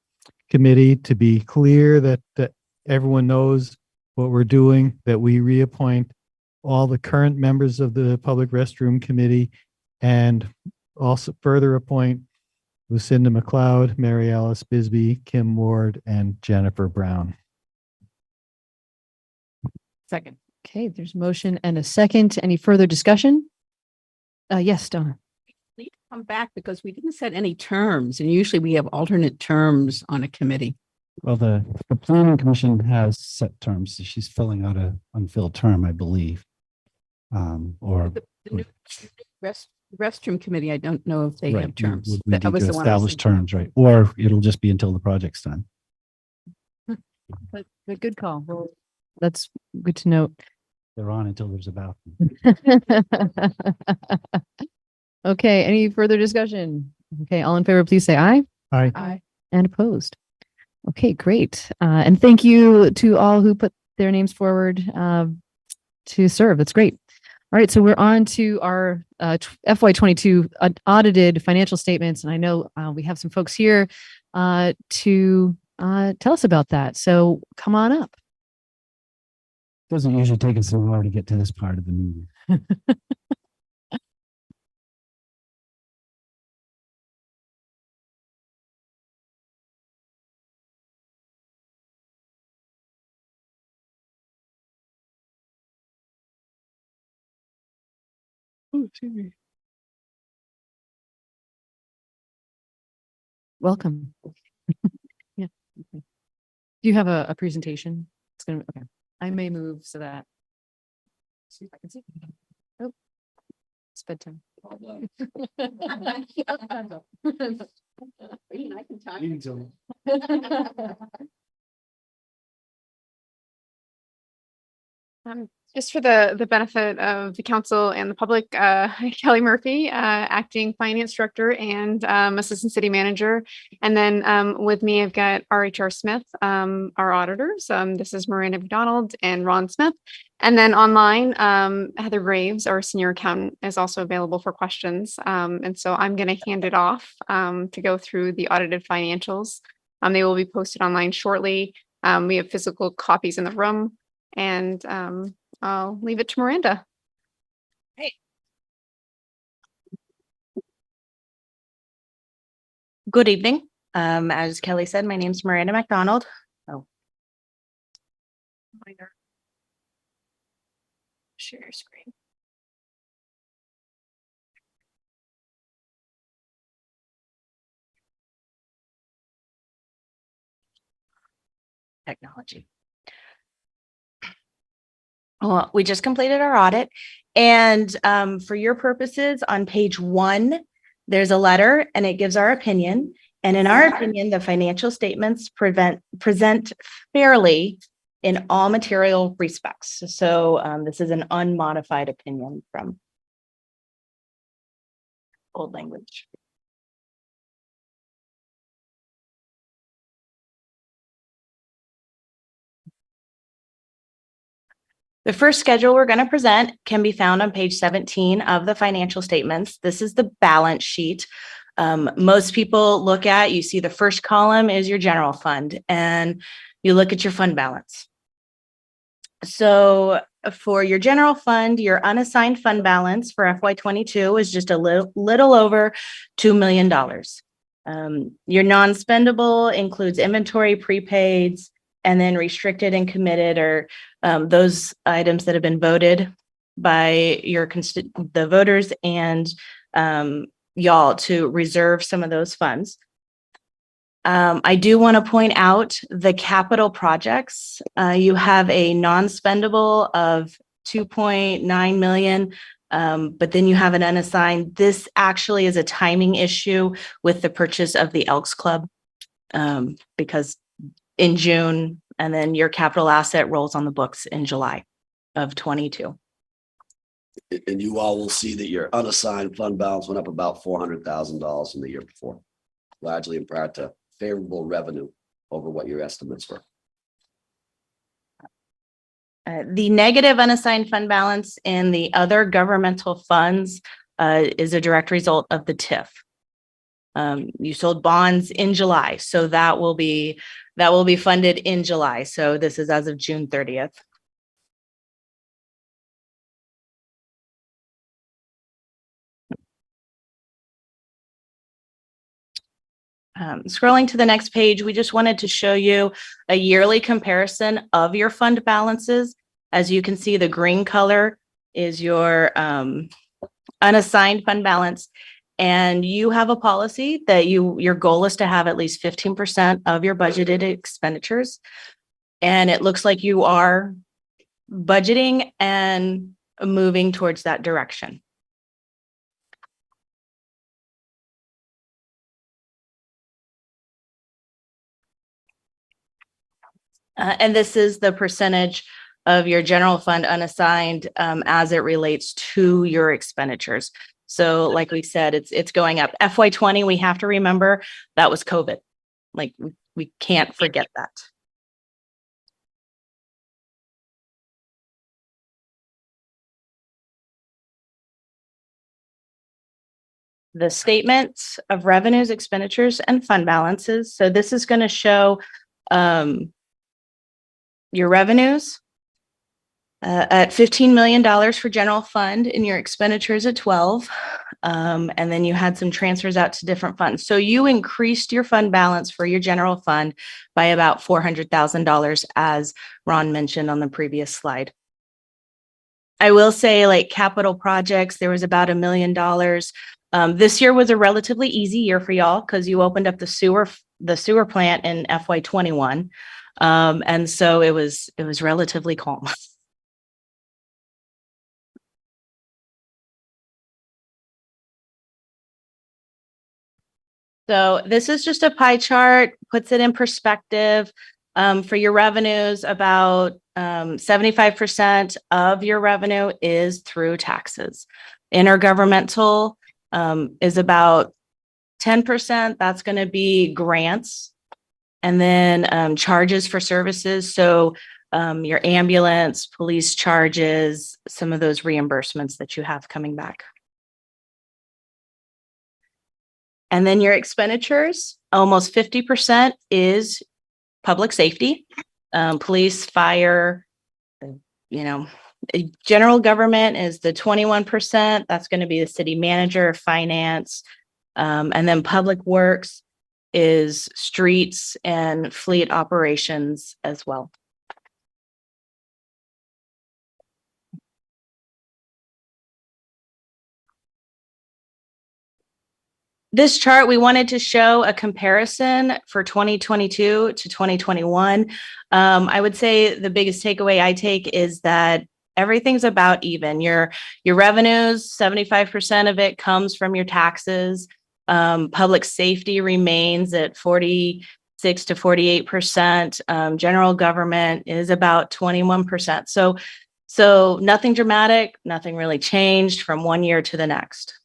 committee to be clear that everyone knows what we're doing, that we reappoint all the current members of the Public Restroom Committee and also further appoint Lucinda McLeod, Mary Alice Bisbee, Kim Ward, and Jennifer Brown. Second. Okay, there's motion and a second. Any further discussion? Yes, Donna. Need to come back because we didn't set any terms, and usually we have alternate terms on a committee. Well, the planning commission has set terms. She's filling out a unfilled term, I believe. Or The new restroom committee, I don't know if they right, have terms. we That need was to the one I was establish thinking. terms, right? Or it'll just be until the project's done. But good call. Well, that's good to note. They're on until there's a bathroom. Okay, any further discussion? Okay, all in favor, please say aye. Aye. Aye. And opposed. Okay, great. And thank you to all who put their names forward to serve. That's great. All right, so we're on to our FY22 audited financial statements. And I know we have some folks here to tell us about that. So come on up. Doesn't usually take us so long to get to this part of the meeting. Oh, excuse me. Welcome. Yeah. Okay. Do you have a presentation? It's gonna, okay. I may move so that. See if I can see. Oh, it's bedtime. I can talk. Just for the benefit of the council and the public, Kelly Murphy, acting finance director and assistant city manager. And then with me, I've got RHR Smith, our auditors. This is Miranda McDonald and Ron Smith. And then online, Heather Graves, our senior accountant, is also available for questions. And so I'm going to hand it off to go through the audited financials. They will be posted online shortly. We have physical copies in the room. And I'll leave it to Miranda. Hey. Good evening. As Kelly said, my name is Miranda McDonald. Oh. Share your screen. Technology. Well, we just completed our audit, and for your purposes, on page 1, there's a letter and it gives our opinion. And in our opinion, the financial statements present fairly in all material respects. So this is an unmodified opinion from old language. The first schedule we're going to present can be found on page 17 of the financial statements. This is the balance sheet. Most people look at, you see the first column is your general fund, and you look at your fund balance. So for your general fund, your unassigned fund balance for FY22 is just a little over $2 million. Your non-spendable includes inventory, prepaids, and then restricted and committed are those items that have been voted by the voters and y'all to reserve some of those funds. I do want to point out the capital projects. You have a non-spendable of 2.9 million, but then you have an unassigned. This actually is a timing issue with the purchase of the Elks Club because in June, and then your capital asset rolls on the books in July of 22. And you all will see that your unassigned fund balance went up about $400,000 from the year before, largely in part to favorable revenue over what your estimates were. The negative unassigned fund balance in the other governmental funds is a direct result of the TIF. You sold bonds in July, so that will be funded in July. So this is as of June 30th. Scrolling to the next page, we just wanted to show you a yearly comparison of your fund balances. As you can see, the green color is your unassigned fund balance. And you have a policy that your goal is to have at least 15% of your budgeted expenditures. And it looks like you are budgeting and moving towards that direction. And this is the percentage of your general fund unassigned as it relates to your expenditures. So like we said, it's going up. FY20, we have to remember that was COVID. Like we can't forget that. The statements of revenues, expenditures, and fund balances. So this is going to show your revenues at $15 million for general fund and your expenditures at 12. And then you had some transfers out to different funds. So you increased your fund balance for your general fund by about $400,000, as Ron mentioned on the previous slide. I will say, like capital projects, there was about $1 million. This year was a relatively easy year for y'all because you opened up the sewer plant in FY21. And so it was relatively calm. So this is just a pie chart, puts it in perspective. For your revenues, about 75% of your revenue is through taxes. Intergovernmental is about 10%. That's going to be grants. And then charges for services. So your ambulance, police charges, some of those reimbursements that you have coming back. And then your expenditures, almost 50% is public safety, police, fire, general government is the 21%. That's going to be the city manager, finance, and then public works is streets and fleet operations as well. This chart, we wanted to show a comparison for 2022 to 2021. I would say the biggest takeaway I take is that everything's about even. Your revenues, 75% of it comes from your taxes. Public safety remains at 46 to 48%. General government is about 21%. So nothing dramatic, nothing really changed from one year to the next.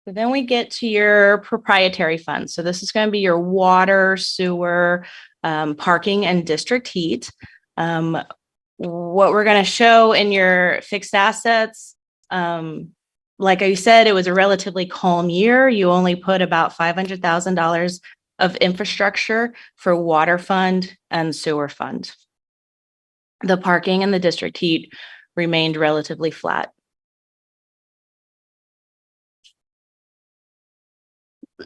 So then we get to your proprietary funds. So this is going to be your water, sewer, parking, and district heat. What we're going to show in your fixed assets, like I said, it was a relatively calm year. You only put about $500,000 of infrastructure for water fund and sewer fund. The parking and the district heat remained relatively flat.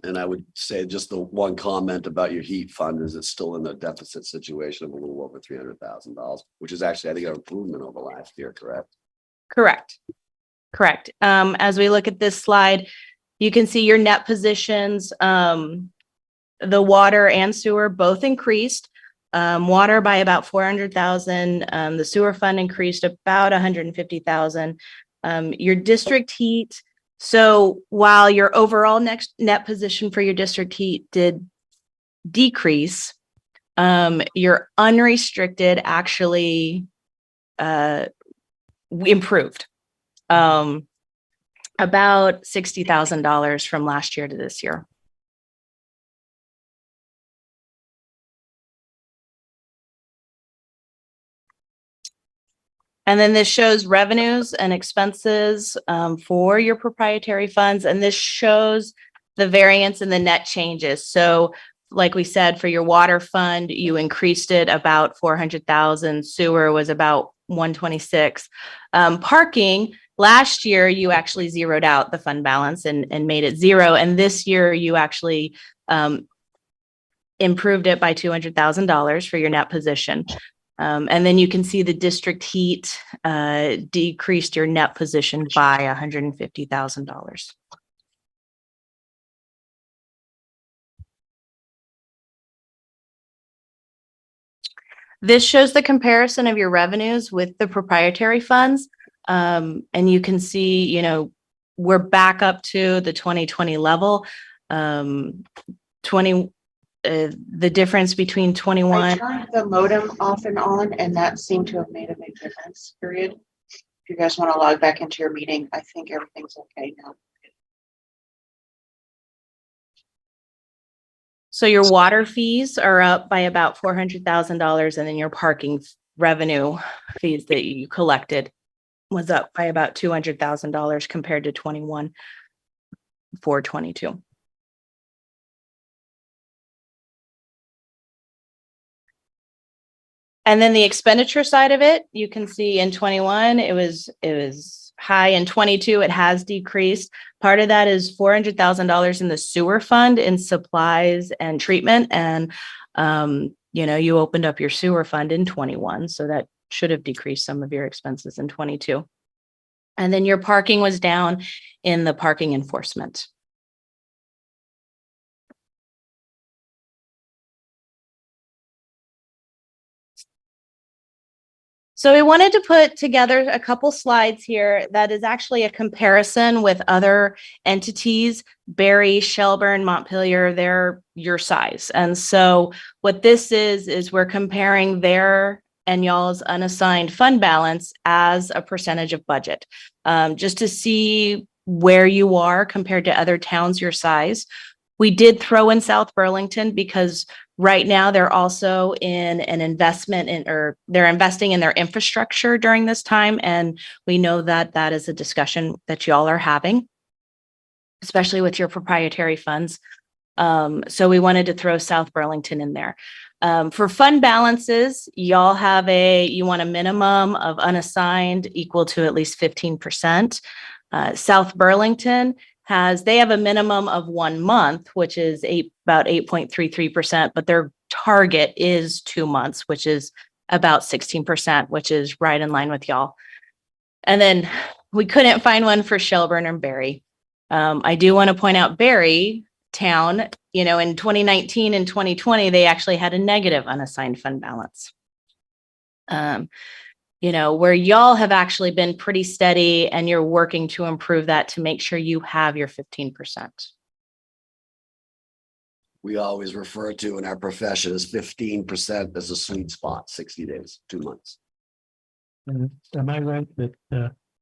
And I would say just the one comment about your heat fund is it's still in a deficit situation of a little over $300,000, which is actually, I think, an improvement over last year, correct? Correct. As we look at this slide, you can see your net positions. The water and sewer both increased. Water by about 400,000. The sewer fund increased about 150,000. Your district heat. So while your overall net position for your district heat did decrease, your unrestricted actually improved about $60,000 from last year to this year. And then this shows revenues and expenses for your proprietary funds. And this shows the variance and the net changes. So like we said, for your water fund, you increased it about 400,000. Sewer was about 126. Parking, last year, you actually zeroed out the fund balance and made it zero. And this year you actually improved it by $200,000 for your net position. And then you can see the district heat decreased your net position by $150,000. This shows the comparison of your revenues with the proprietary funds. And you can see, you know, we're back up to the 2020 level. The difference between 21. I turned the modem off and on, and that seemed to have made a big difference, period. If you guys want to log back into your meeting, I think everything's okay now. So your water fees are up by about $400,000, and then your parking revenue fees that you collected was up by about $200,000 compared to 21 for 22. And then the expenditure side of it, you can see in 21, it was high. In 22, it has decreased. Part of that is $400,000 in the sewer fund in supplies and treatment. And, you know, you opened up your sewer fund in 21, so that should have decreased some of your expenses in 22. And then your parking was down in the parking enforcement. So we wanted to put together a couple slides here that is actually a comparison with other entities, Barry, Shelburne, Montpelier, they're your size. And so what this is we're comparing their and y'all's unassigned fund balance as a percentage of budget, just to see where you are compared to other towns your size. We did throw in South Burlington because right now they're also in an investment in, or they're investing in their infrastructure during this time. And we know that that is a discussion that y'all are having, especially with your proprietary funds. So we wanted to throw South Burlington in there. For fund balances, y'all have you want a minimum of unassigned equal to at least 15%. South Burlington they have a minimum of 1 month, which is about 8.33%, but their target is 2 months, which is about 16%, which is right in line with y'all. And then we couldn't find one for Shelburne or Barry. I do want to point out Barry Town, you know, in 2019 and 2020, they actually had a negative unassigned fund balance. You know, where y'all have actually been pretty steady and you're working to improve that to make sure you have your 15%. We always refer to in our profession as 15% as a sweet spot, 60 days, 2 months. Am I right that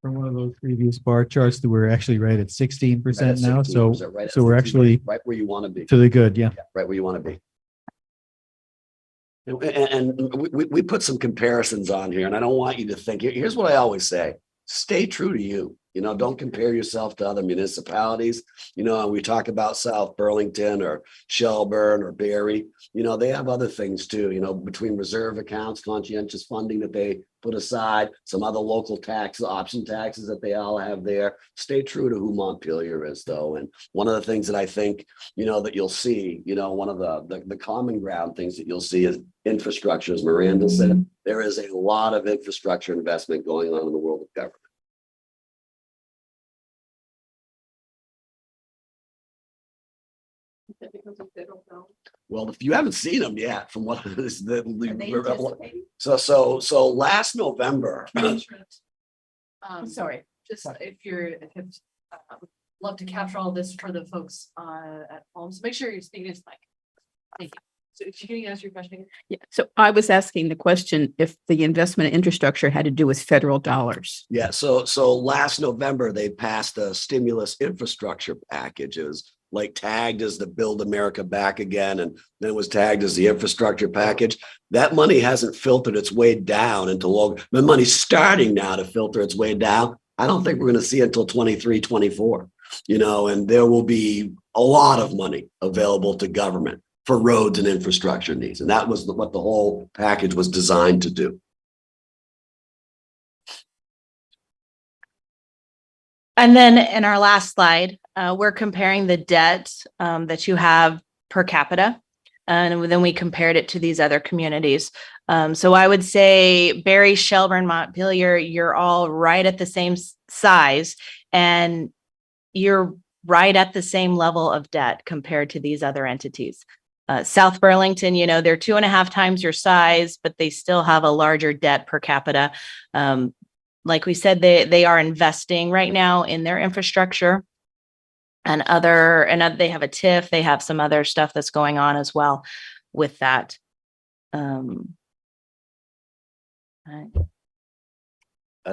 from one of those previous bar charts that we're actually right at 16% now? So we're actually right where you want to be. to the good, yeah. Right where you want to be. And we put some comparisons on here, and I don't want you to think, here's what I always say, stay true to you. You know, don't compare yourself to other municipalities. You know, we talk about South Burlington or Shelburne or Barry. You know, they have other things too, you know, between reserve accounts, conscientious funding that they put aside, some other local tax, option taxes that they all have there. Stay true to who Montpelier is, though. And one of the things that I think, you know, that you'll see, you know, one of the common ground things that you'll see is infrastructure, as Miranda said. There is a lot of infrastructure investment going on in the world of government. Well, if you haven't seen them yet, from what is so last November. Sorry, just love to capture all this for the folks at home. So make sure you're speaking to Mike. Thank you. So if you can ask your question again. Yeah. So I was asking the question if the investment in infrastructure had to do with federal dollars. Yeah. So last November they passed a stimulus infrastructure package. It was like tagged as the Build America Back Again, and then it was tagged as the infrastructure package. That money hasn't filtered its way down into the money's starting now to filter its way down. I don't think we're going to see it until 23, 24, and there will be a lot of money available to government for roads and infrastructure needs. And that was what the whole package was designed to do. And then in our last slide, we're comparing the debt that you have per capita. And then we compared it to these other communities. So I would say Barry, Shelburne, Montpelier, you're all right at the same size, and you're right at the same level of debt compared to these other entities. South Burlington, they're 2.5 times your size, but they still have a larger debt per capita. Like we said, they are investing right now in their infrastructure and they have a TIF. They have some other stuff that's going on as well with that. That's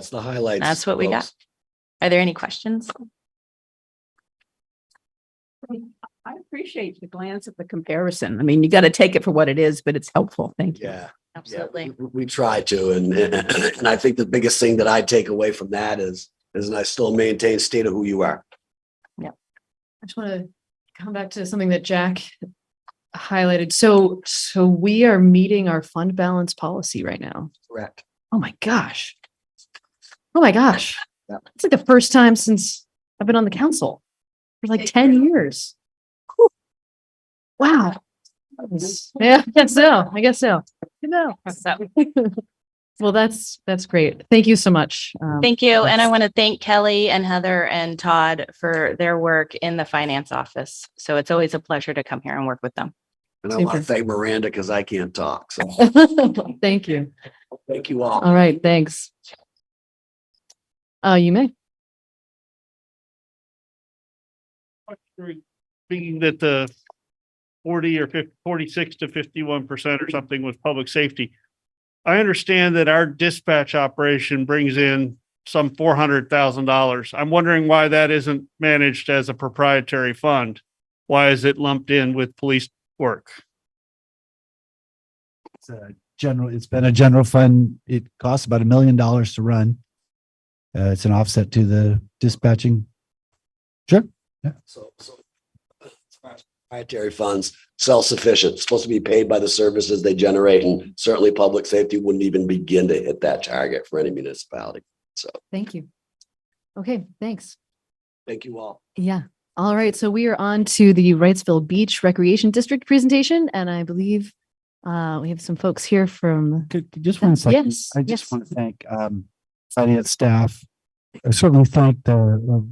the highlights. That's what we got. Are there any questions? I appreciate the glance at the comparison. I mean, you got to take it for what it is, but it's helpful. Thank you. Yeah. Absolutely. Yeah, we try to. And I think the biggest thing that I take away from that is I still maintain state of who you are. I just want to come back to something that Jack highlighted. So we are meeting our fund balance policy right now. Correct. Oh my gosh. It's like the first time since I've been on the council for like 10 years. Whew. Wow. Yeah, I guess so. Well, that's great. Thank you so much. Thank you. And I want to thank Kelly and Heather and Todd for their work in the finance office. So it's always a pleasure to come here and work with them. And I want to thank Miranda because I can't talk. So Thank you. thank you all. All right. Thanks. You may. Thinking that the 40 or 50, 46 to 51% or something was public safety. I understand that our dispatch operation brings in some $400,000. I'm wondering why that isn't managed as a proprietary fund. Why is it lumped in with police work? It's been a general fund. It costs about $1 million to run. It's an offset to the dispatching. Sure. Yeah. So proprietary funds, self-sufficient, supposed to be paid by the services they generate, and certainly public safety wouldn't even begin to hit that target for any municipality. So Thank you. Okay, thanks. thank you all. Yeah. All right. So we are on to the Wrightsville Beach Recreation District presentation, and I believe we have some folks here from. Just one second. Yes. I just want to thank finance staff. I certainly thank the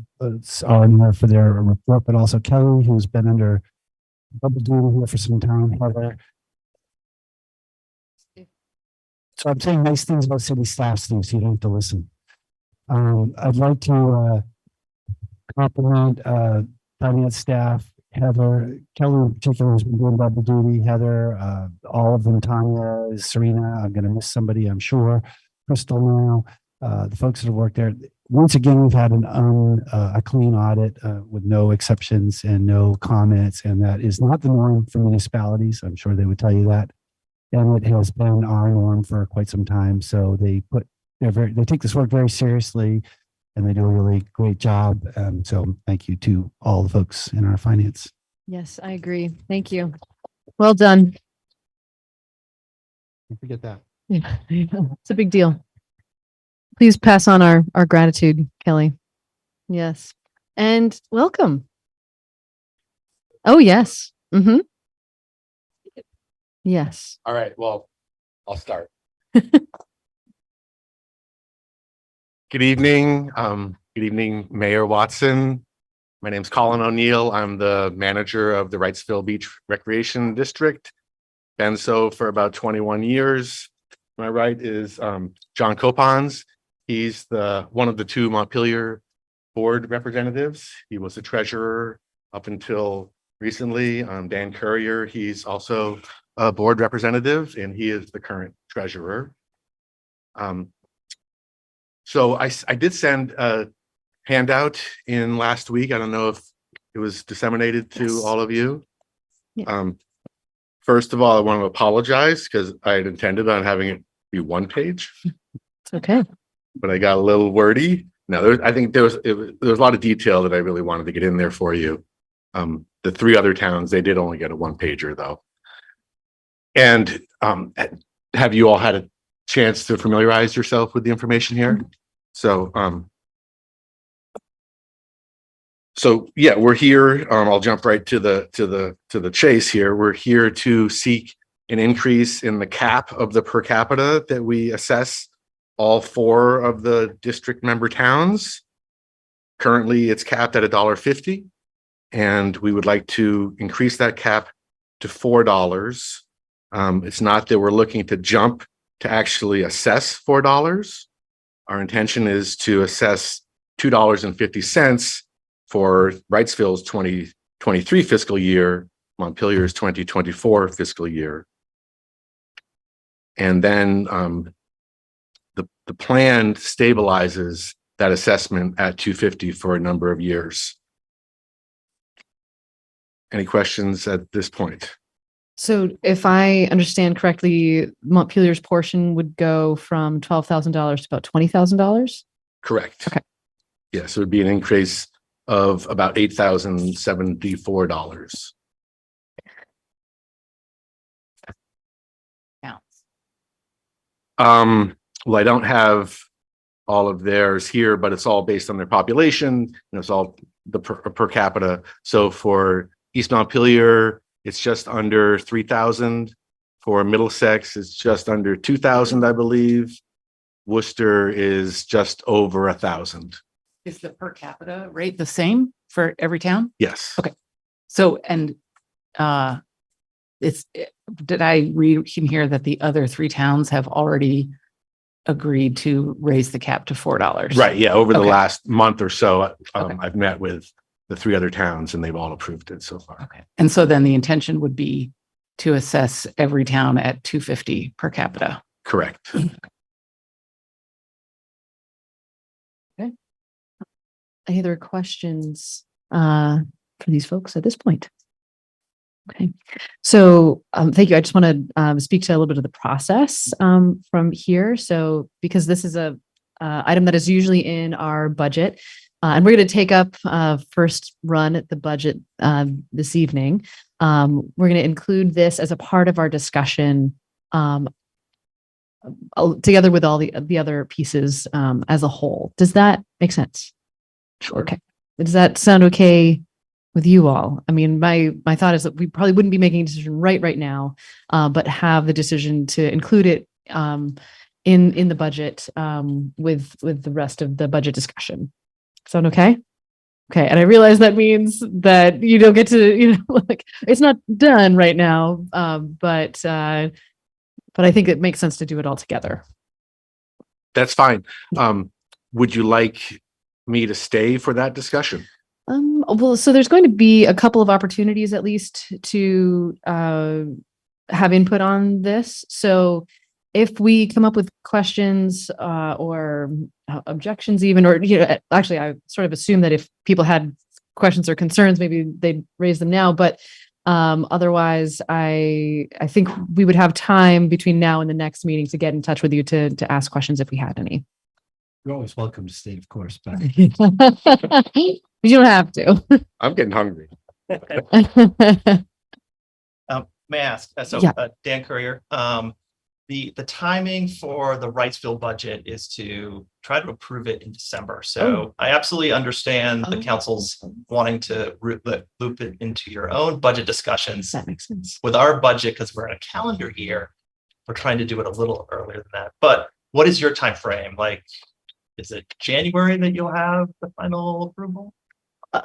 R&R for their report, but also Kelly, who's been under double duty here for some time. Heather. So I'm saying nice things about city staff, Steve, so you don't have to listen. I'd like to compliment finance staff, Heather, Kelly in particular has been doing double duty, Heather, all of them, Tanya, Serena, I'm going to miss somebody, I'm sure, Crystal now, the folks that have worked there. Once again, we've had a clean audit with no exceptions and no comments, and that is not the norm for municipalities. I'm sure they would tell you that. And it has been our norm for quite some time. So they take this work very seriously, and they do a really great job. So thank you to all the folks in our finance. Yes, I agree. Thank you. Well done. Don't forget that. Yeah, it's a big deal. Please pass on our gratitude, Kelly. Yes. And welcome. Oh, yes. Mm-hmm. Yes. All right. Well, I'll start. Good evening. Good evening, Mayor Watson. My name's Colin O'Neill. I'm the manager of the Wrightsville Beach Recreation District. Been so for about 21 years. To my right is John Copons. He's one of the two Montpelier board representatives. He was the treasurer up until recently. Dan Courier, he's also a board representative, and he is the current treasurer. So I did send a handout in last week. I don't know if It was disseminated to Yes. all of you. Yeah. First of all, I want to apologize because I had intended on having it be one page, It's okay. but I got a little wordy. No, I think there was a lot of detail that I really wanted to get in there for you. The three other towns, they did only get a one pager though. And have you all had a chance to familiarize yourself with the information here? So yeah, we're here. I'll jump right to the chase here. We're here to seek an increase in the cap of the per capita that we assess all 4 of the district member towns. Currently, it's capped at $1.50, and we would like to increase that cap to $4. It's not that we're looking to jump to actually assess $4. Our intention is to assess $2.50 for Wrightsville's 2023 fiscal year, Montpelier's 2024 fiscal year. And then the plan stabilizes that assessment at $2.50 for a number of years. Any questions at this point? So if I understand correctly, Montpelier's portion would go from $12,000 to about $20,000? Correct. Okay. Yes, it would be an increase of about $8,074. Well, I don't have all of theirs here, but it's all based on their population, and it's all the per capita. So for East Montpelier, it's just under 3,000. For Middlesex, it's just under 2,000, I believe. Worcester is just over 1,000. Is the per capita rate the same for every town? Yes. Okay. So, and did I read in here that the other 3 towns have already agreed to raise the cap to $4? Right. Yeah. Over the Okay. last month or so, Okay. I've met with the 3 other towns and they've all approved it so far. Okay. And so then the intention would be to assess every town at $2.50 per capita. Correct. Okay. Any other questions for these folks at this point? Okay, so thank you. I just want to speak to a little bit of the process from here. So because this is a item that is usually in our budget, and we're going to take up first run at the budget this evening. We're going to include this as a part of our discussion together with all the other pieces as a whole. Does that make sense? Sure. Okay. Does that sound okay with you all? I mean, my thought is that we probably wouldn't be making a decision right now, but have the decision to include it in the budget with the rest of the budget discussion. Sound okay? Okay, and I realize that means that you don't get to, like it's not done right now, but I think it makes sense to do it all together. That's fine. Would you like me to stay for that discussion? Well, so there's going to be a couple of opportunities at least to have input on this. So if we come up with questions or objections even, or, actually I sort of assume that if people had questions or concerns, maybe they'd raise them now. But otherwise, I think we would have time between now and the next meeting to get in touch with you to ask questions if we had any. You're always welcome to stay, of course, but You don't have to. I'm getting hungry. May I ask? Yeah. Dan Courier, the timing for the Wrightsville budget is to try to approve it in December. So I absolutely understand the council's wanting to loop it into your own budget discussions. That makes sense. With our budget, because we're in a calendar year, we're trying to do it a little earlier than that. But what is your time frame? Like, is it January that you'll have the final approval?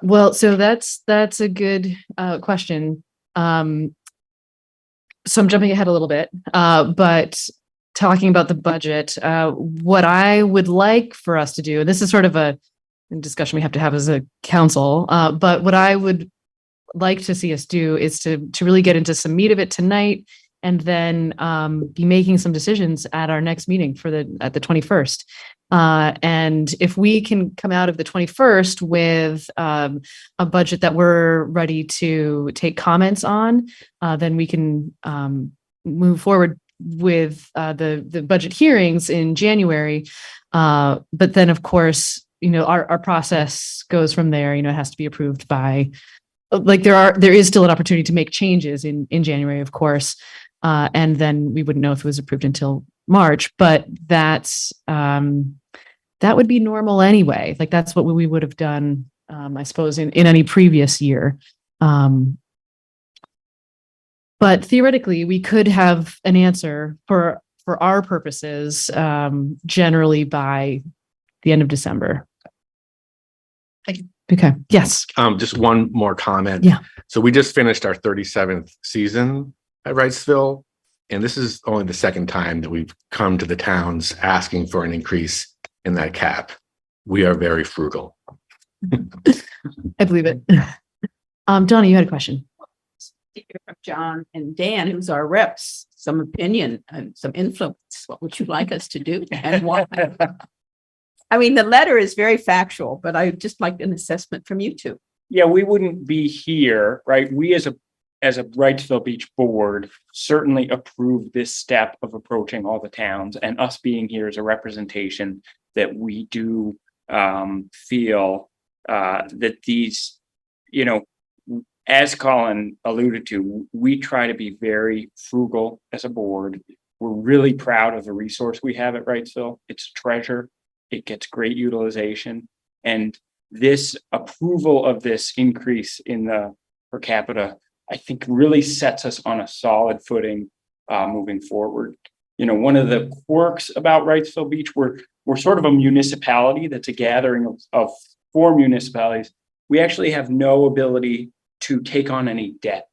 Well, so that's a good question. So I'm jumping ahead a little bit, but talking about the budget, what I would like for us to do, and this is sort of a discussion we have to have as a council, but what I would like to see us do is to really get into some meat of it tonight and then be making some decisions at our next meeting at the 21st. And if we can come out of the 21st with a budget that we're ready to take comments on, then we can move forward with the budget hearings in January. But then, of course, our process goes from there. It has to be approved by, like, there is still an opportunity to make changes in January, of course. And then we wouldn't know if it was approved until March, but that would be normal anyway. Like, that's what we would have done, I suppose, in any previous year. But theoretically, we could have an answer for our purposes, generally by the end of December. Thank you. Okay. Yes. Just one more comment. Yeah. So we just finished our 37th season at Wrightsville, and this is only the second time that we've come to the towns asking for an increase in that cap. We are very frugal. I believe it. Donna, you had a question. From John and Dan, who's our reps, some opinion and some influence. What would you like us to do and why? I mean, the letter is very factual, but I would just like an assessment from you two. Yeah, we wouldn't be here, right? We as a Wrightsville Beach board certainly approve this step of approaching all the towns, and us being here is a representation that we do feel that these, as Colin alluded to, we try to be very frugal as a board. We're really proud of the resource we have at Wrightsville. It's a treasure. It gets great utilization. And this approval of this increase in the per capita, I think, really sets us on a solid footing moving forward. One of the quirks about Wrightsville Beach, we're sort of a municipality that's a gathering of 4 municipalities. We actually have no ability to take on any debt.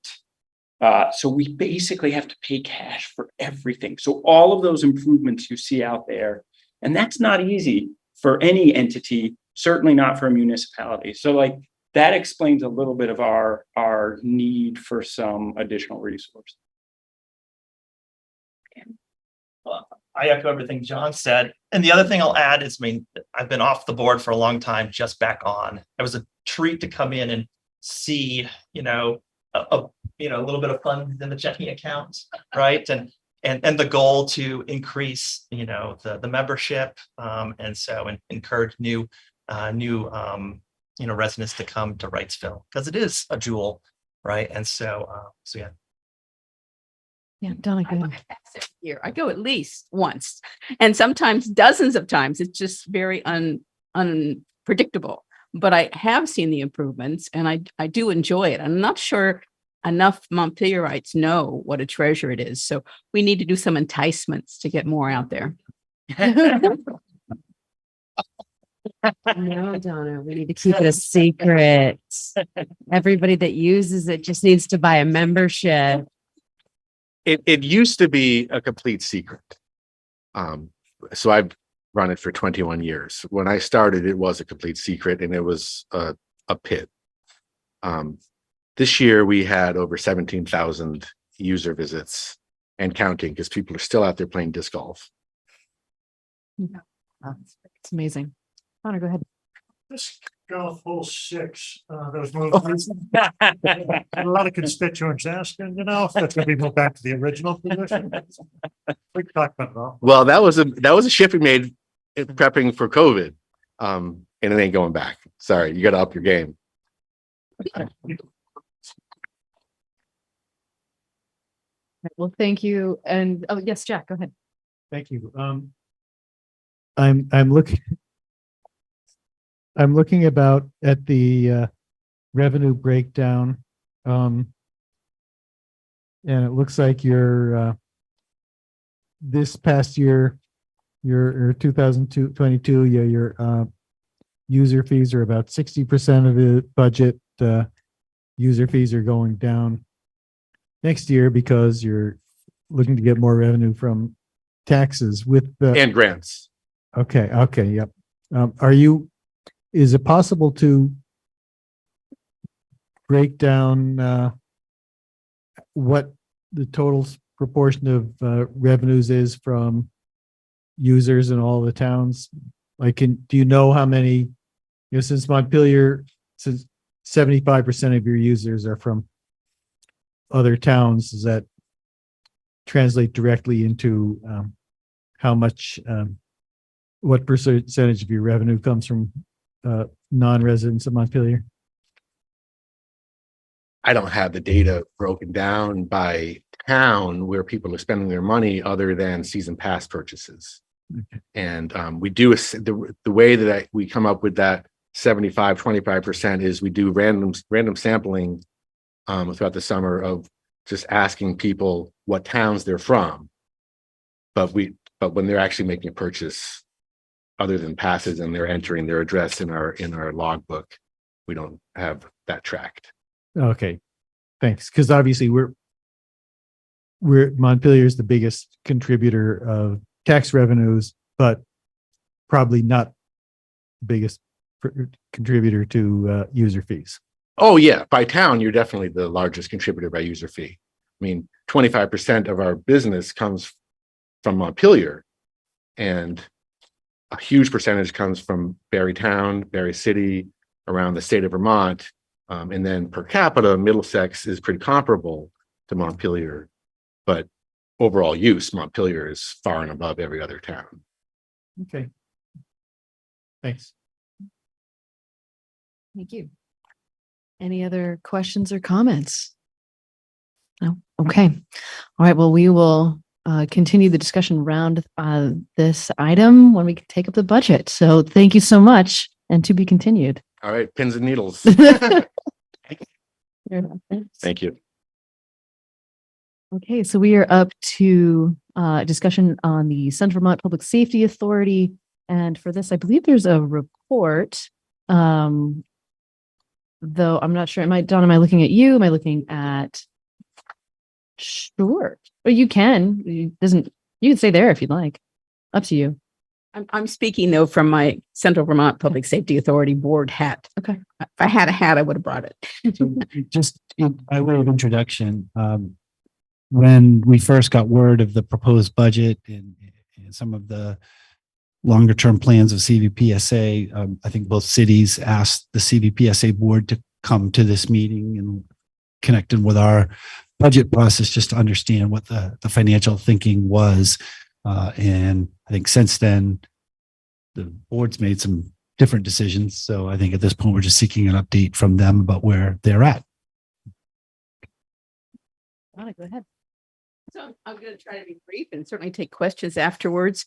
So we basically have to pay cash for everything. So all of those improvements you see out there, and that's not easy for any entity, certainly not for a municipality. So that explains a little bit of our need for some additional resources. Well, I echo everything John said. And the other thing I'll add is, I've been off the board for a long time, just back on. It was a treat to come in and see, a little bit of funds in the checking accounts, right? And the goal to increase, the membership, and encourage new residents to come to Wrightsville, because it is a jewel, right? And so yeah. Yeah, Donna, go ahead. Here, I go at least once, and sometimes dozens of times. It's just very unpredictable. But I have seen the improvements, and I do enjoy it. I'm not sure enough Montpelierites know what a treasure it is. So we need to do some enticements to get more out there. No, Donna, we need to keep it a secret. Everybody that uses it just needs to buy a membership. It used to be a complete secret. So I've run it for 21 years. When I started, it was a complete secret, and it was a pit. This year we had over 17,000 user visits and counting, because people are still out there playing disc golf. Yeah. It's amazing. Connor, go ahead. This golf hole 6, those movements. A lot of constituents asking, if that's going to be moved back to the original position. We can talk about that. Well, that was a shift we made prepping for COVID, and it ain't going back. Sorry, you got to up your game. Well, thank you. And yes, Jack, go ahead. Thank you. I'm looking at the revenue breakdown, and it looks like this past year, your 2022, your user fees are about 60% of the budget. User fees are going down next year because you're looking to get more revenue from taxes and grants. Okay. Yep. Is it possible to break down what the total proportion of revenues is from users in all the towns? Like, do you know how many, since Montpelier, since 75% of your users are from other towns, does that translate directly into how much, what percentage of your revenue comes from non-residents of Montpelier? I don't have the data broken down by town where people are spending their money other than season pass purchases. Okay. And we do the way that we come up with that 75-25% is we do random sampling throughout the summer of just asking people what towns they're from. But when they're actually making a purchase other than passes and they're entering their address in our logbook, we don't have that tracked. Okay, thanks. Because obviously Montpelier is the biggest contributor of tax revenues, but probably not the biggest contributor to user fees. Oh yeah, by town, you're definitely the largest contributor by user fee. I mean, 25% of our business comes from Montpelier, and a huge percentage comes from Barry Town, Barry City, around the state of Vermont. And then per capita, Middlesex is pretty comparable to Montpelier, but overall use, Montpelier is far and above every other town. Okay. Thanks. Thank you. Any other questions or comments? No? Okay. All right. Well, we will continue the discussion around this item when we take up the budget. So thank you so much, and to be continued. All right, pins and needles. Thank you. Okay, so we are up to discussion on the Central Vermont Public Safety Authority. And for this, I believe there's a report. Though I'm not sure. Don, am I looking at you? Am I looking at? Sure. Or you can. You can stay there if you'd like. Up to you. I'm speaking though from my Central Vermont Public Safety Authority board hat. Okay. If I had a hat, I would have brought it. So just by way of introduction, when we first got word of the proposed budget and some of the longer term plans of CVPSA, I think both cities asked the CVPSA board to come to this meeting and connected with our budget process just to understand what the financial thinking was. And I think since then, the board's made some different decisions. So I think at this point, we're just seeking an update from them about where they're at. Go ahead. So I'm going to try to be brief and certainly take questions afterwards.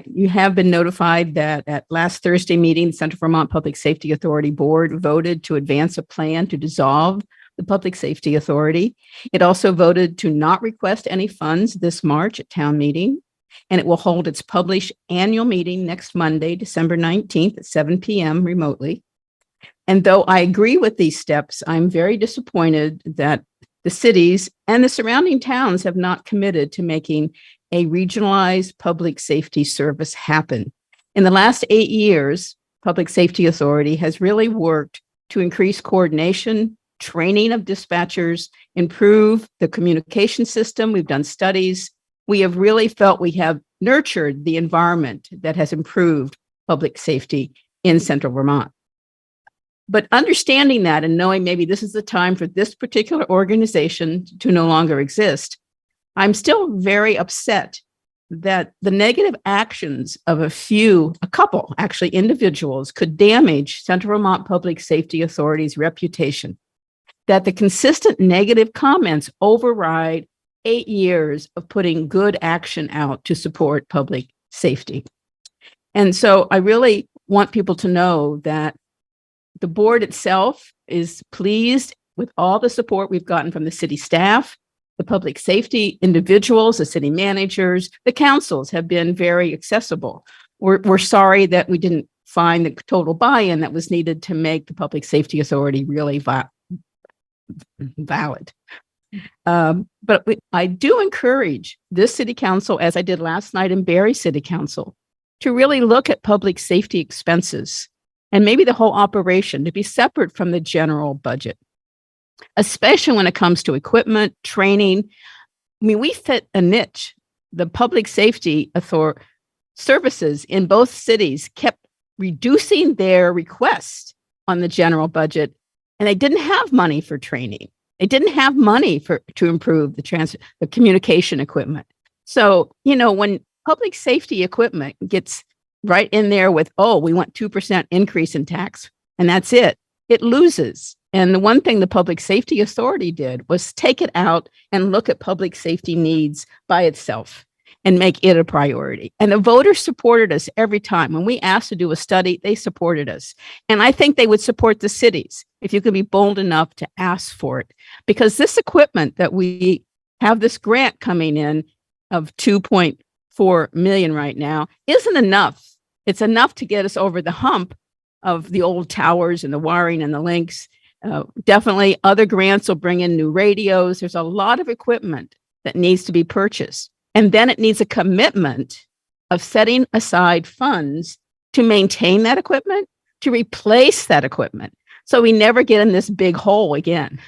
You have been notified that at last Thursday meeting, the Central Vermont Public Safety Authority Board voted to advance a plan to dissolve the Public Safety Authority. It also voted to not request any funds this March at town meeting, and it will hold its published annual meeting next Monday, December 19th at 7 p.m. remotely. And though I agree with these steps, I'm very disappointed that the cities and the surrounding towns have not committed to making a regionalized public safety service happen. In the last 8 years, Public Safety Authority has really worked to increase coordination, training of dispatchers, improve the communication system. We've done studies. We have really felt we have nurtured the environment that has improved public safety in Central Vermont. But understanding that and knowing maybe this is the time for this particular organization to no longer exist, I'm still very upset that the negative actions of a couple actually individuals could damage Central Vermont Public Safety Authority's reputation, that the consistent negative comments override 8 years of putting good action out to support public safety. And so I really want people to know that the board itself is pleased with all the support we've gotten from the city staff, the public safety individuals, the city managers, the councils have been very accessible. We're sorry that we didn't find the total buy-in that was needed to make the Public Safety Authority really valid. But I do encourage this city council, as I did last night in Barry City Council, to really look at public safety expenses and maybe the whole operation to be separate from the general budget, especially when it comes to equipment, training. I mean, we fit a niche. The public safety services in both cities kept reducing their requests on the general budget, and they didn't have money for training. They didn't have money to improve the communication equipment. So, when public safety equipment gets right in there with, oh, we want 2% increase in tax, and that's it loses. And the one thing the Public Safety Authority did was take it out and look at public safety needs by itself and make it a priority. And the voters supported us every time. When we asked to do a study, they supported us. And I think they would support the cities if you could be bold enough to ask for it. Because this equipment that we have, this grant coming in of 2.4 million right now, isn't enough. It's enough to get us over the hump of the old towers and the wiring and the links. Definitely other grants will bring in new radios. There's a lot of equipment that needs to be purchased. And then it needs a commitment of setting aside funds to maintain that equipment, to replace that equipment, so we never get in this big hole again.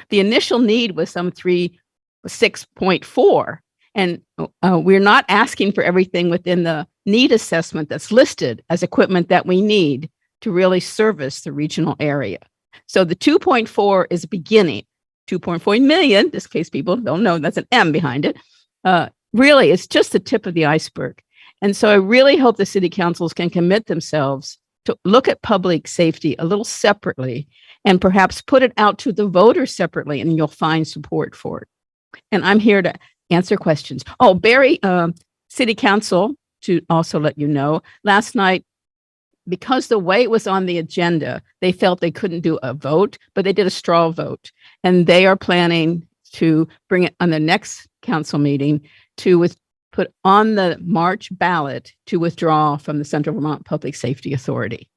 The initial need was some 6.4, and we're not asking for everything within the need assessment that's listed as equipment that we need to really service the regional area. So the 2.4 is a beginning. 2.4 million, in this case, people don't know that's an M behind it. Really, it's just the tip of the iceberg. And so I really hope the city councils can commit themselves to look at public safety a little separately and perhaps put it out to the voters separately, and you'll find support for it. And I'm here to answer questions. Oh, Barry, City Council, to also let you know, last night, because the way it was on the agenda, they felt they couldn't do a vote, but they did a straw vote. And they are planning to bring it on the next council meeting to put on the March ballot to withdraw from the Central Vermont Public Safety Authority.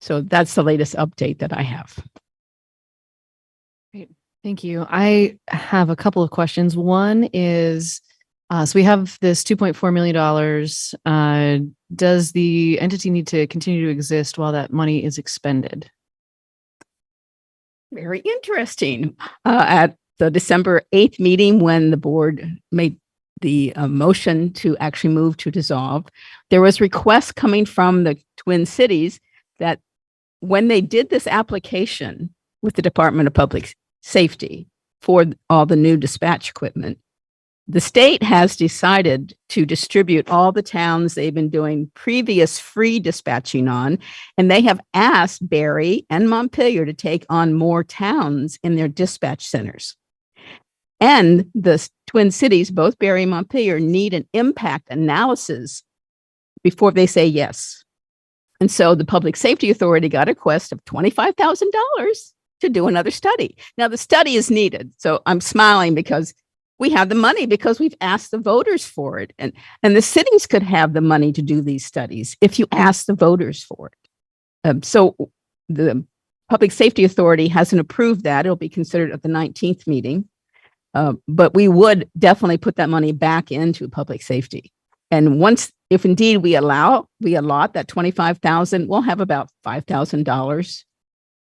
So that's the latest update that I have. Great. Thank you. I have a couple of questions. One is, so we have this $2.4 million. Does the entity need to continue to exist while that money is expended? Very interesting. At the December 8th meeting, when the board made the motion to actually move to dissolve, there was requests coming from the Twin Cities that when they did this application with the Department of Public Safety for all the new dispatch equipment, the state has decided to distribute all the towns they've been doing previous free dispatching on, and they have asked Barrie and Montpelier to take on more towns in their dispatch centers. And the Twin Cities, both Barrie and Montpelier, need an impact analysis before they say yes. And so the Public Safety Authority got a request of $25,000 to do another study. Now, the study is needed. So I'm smiling because we have the money, because we've asked the voters for it. And the cities could have the money to do these studies if you ask the voters for it. So the Public Safety Authority hasn't approved that. It'll be considered at the 19th meeting. But we would definitely put that money back into public safety. And once, if indeed we allot that $25,000, we'll have about $5,000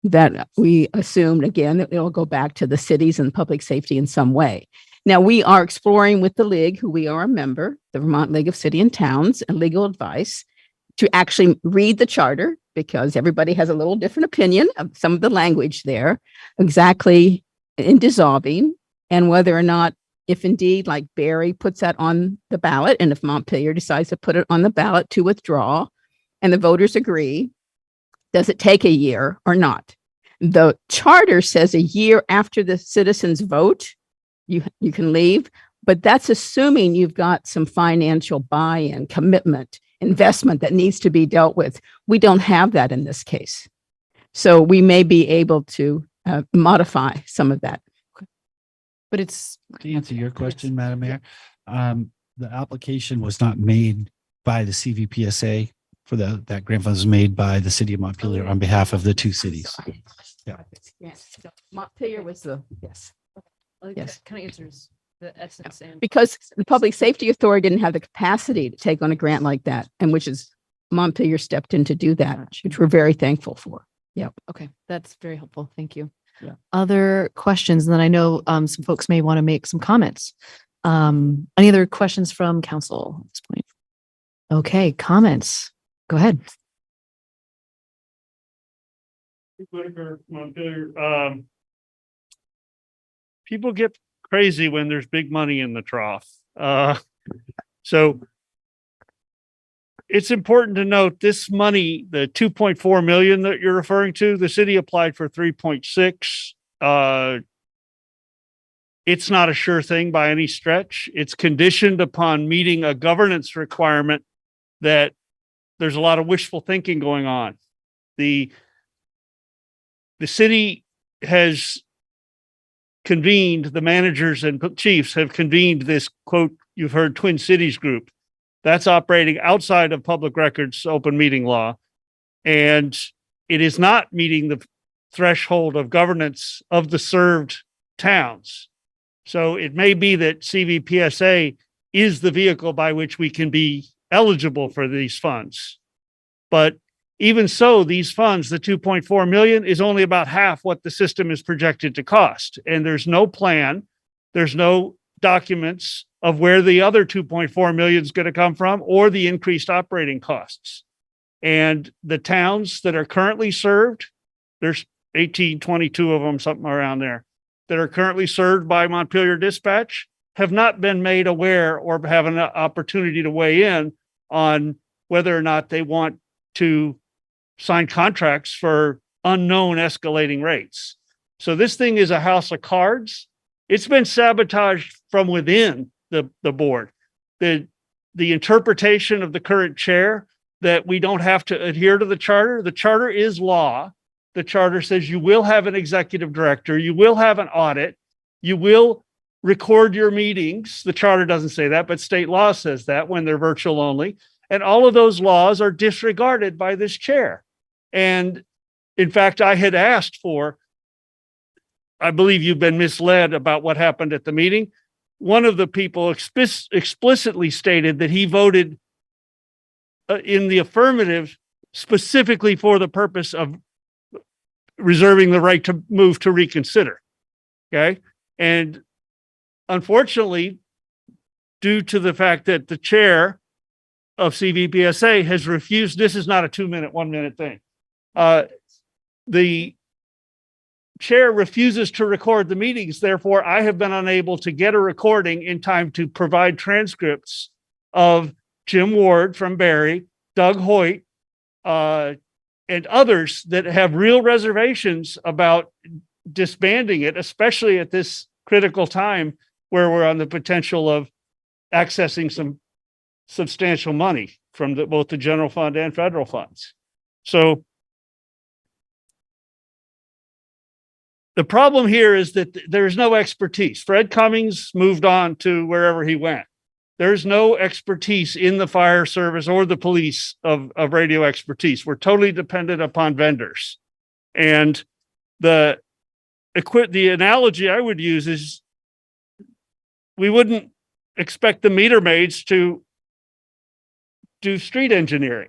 that we assumed, again, that it'll go back to the cities and public safety in some way. Now, we are exploring with the League, who we are a member, the Vermont League of City and Towns, and legal advice to actually read the charter, because everybody has a little different opinion of some of the language there, exactly in dissolving, and whether or not, if indeed, like Barrie puts that on the ballot, and if Montpelier decides to put it on the ballot to withdraw, and the voters agree, does it take a year or not? The charter says a year after the citizens vote, you can leave, but that's assuming you've got some financial buy-in, commitment, investment that needs to be dealt with. We don't have that in this case. So we may be able to modify some of that. But it's To answer your question, Madam Mayor, the application was not made by the CVPSA for that grant fund was made by the city of Montpelier on behalf of the two cities. Yeah. Yes. So Montpelier was yes. Yes. Kind of answers the essence. And Because the Public Safety Authority didn't have the capacity to take on a grant like that, and which is Montpelier stepped in to do that, which we're very thankful for. Yep. okay, that's very helpful. Thank you. Yeah. Other questions? And then I know some folks may want to make some comments. Any other questions from council at this point? Okay, comments. Go ahead. People get crazy when there's big money in the trough. So it's important to note this money, the 2.4 million that you're referring to, the city applied for 3.6. It's not a sure thing by any stretch. It's conditioned upon meeting a governance requirement that there's a lot of wishful thinking going on. The city has convened, the managers and chiefs have convened this quote, you've heard Twin Cities group. That's operating outside of public records, open meeting law. And it is not meeting the threshold of governance of the served towns. So it may be that CVPSA is the vehicle by which we can be eligible for these funds. But even so, these funds, the 2.4 million, is only about half what the system is projected to cost. And there's no plan, there's no documents of where the other 2.4 million is going to come from or the increased operating costs. And the towns that are currently served, there's 18, 22 of them, something around there, that are currently served by Montpelier Dispatch have not been made aware or have an opportunity to weigh in on whether or not they want to sign contracts for unknown escalating rates. So this thing is a house of cards. It's been sabotaged from within the board. The interpretation of the current chair that we don't have to adhere to the charter. The charter is law. The charter says you will have an executive director, you will have an audit, you will record your meetings. The charter doesn't say that, but state law says that when they're virtual only. And all of those laws are disregarded by this chair. And in fact, I had asked for, I believe you've been misled about what happened at the meeting. One of the people explicitly stated that he voted in the affirmative specifically for the purpose of reserving the right to move to reconsider. Okay. And unfortunately, due to the fact that the chair of CVPSA has refused, this is not a 2-minute, 1-minute thing. The chair refuses to record the meetings. Therefore, I have been unable to get a recording in time to provide transcripts of Jim Ward from Barry, Doug Hoyt, and others that have real reservations about disbanding it, especially at this critical time where we're on the potential of accessing some substantial money from both the general fund and federal funds. So the problem here is that there's no expertise. Fred Cummings moved on to wherever he went. There's no expertise in the fire service or the police of radio expertise. We're totally dependent upon vendors. And the analogy I would use is we wouldn't expect the meter maids to do street engineering,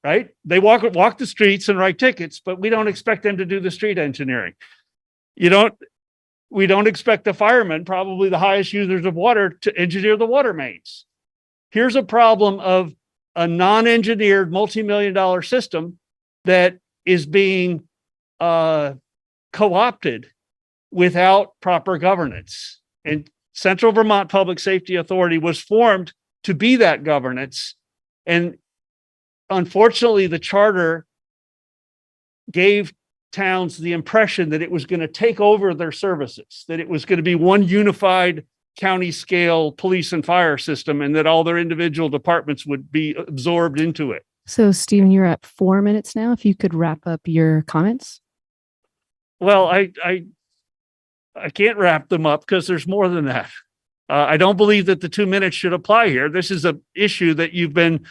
right? They walk the streets and write tickets, but we don't expect them to do the street engineering. We don't expect the firemen, probably the highest users of water, to engineer the water mains. Here's a problem of a non-engineered multi-million-dollar system that is being co-opted without proper governance. And Central Vermont Public Safety Authority was formed to be that governance. And unfortunately, the charter gave towns the impression that it was going to take over their services, that it was going to be one unified county scale police and fire system, and that all their individual departments would be absorbed into it. So Stephen, you're at 4 minutes now. If you could wrap up your comments. Well, I can't wrap them up because there's more than that. I don't believe that the 2 minutes should apply here. This is an issue that you've been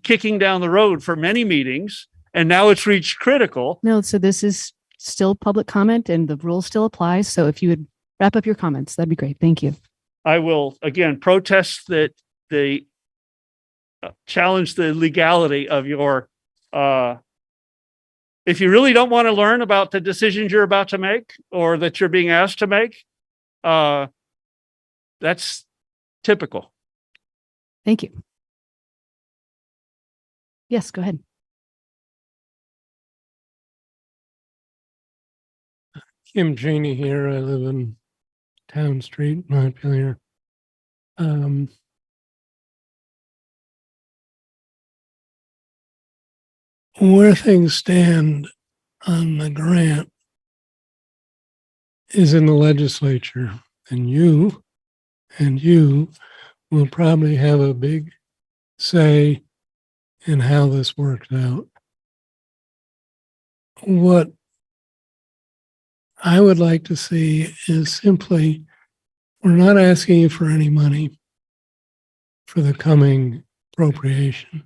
kicking down the road for many meetings, and now it's reached critical. No, so this is still public comment and the rule still applies. So if you would wrap up your comments, that'd be great. Thank you. I will again protest that the challenge the legality of your, if you really don't want to learn about the decisions you're about to make or that you're being asked to make, that's typical. Thank you. Yes, go ahead. Kim Cheney here. I live in Town Street, Montpelier. Where things stand on the grant is in the legislature, and you will probably have a big say in how this works out. What I would like to see is simply, we're not asking you for any money for the coming appropriation.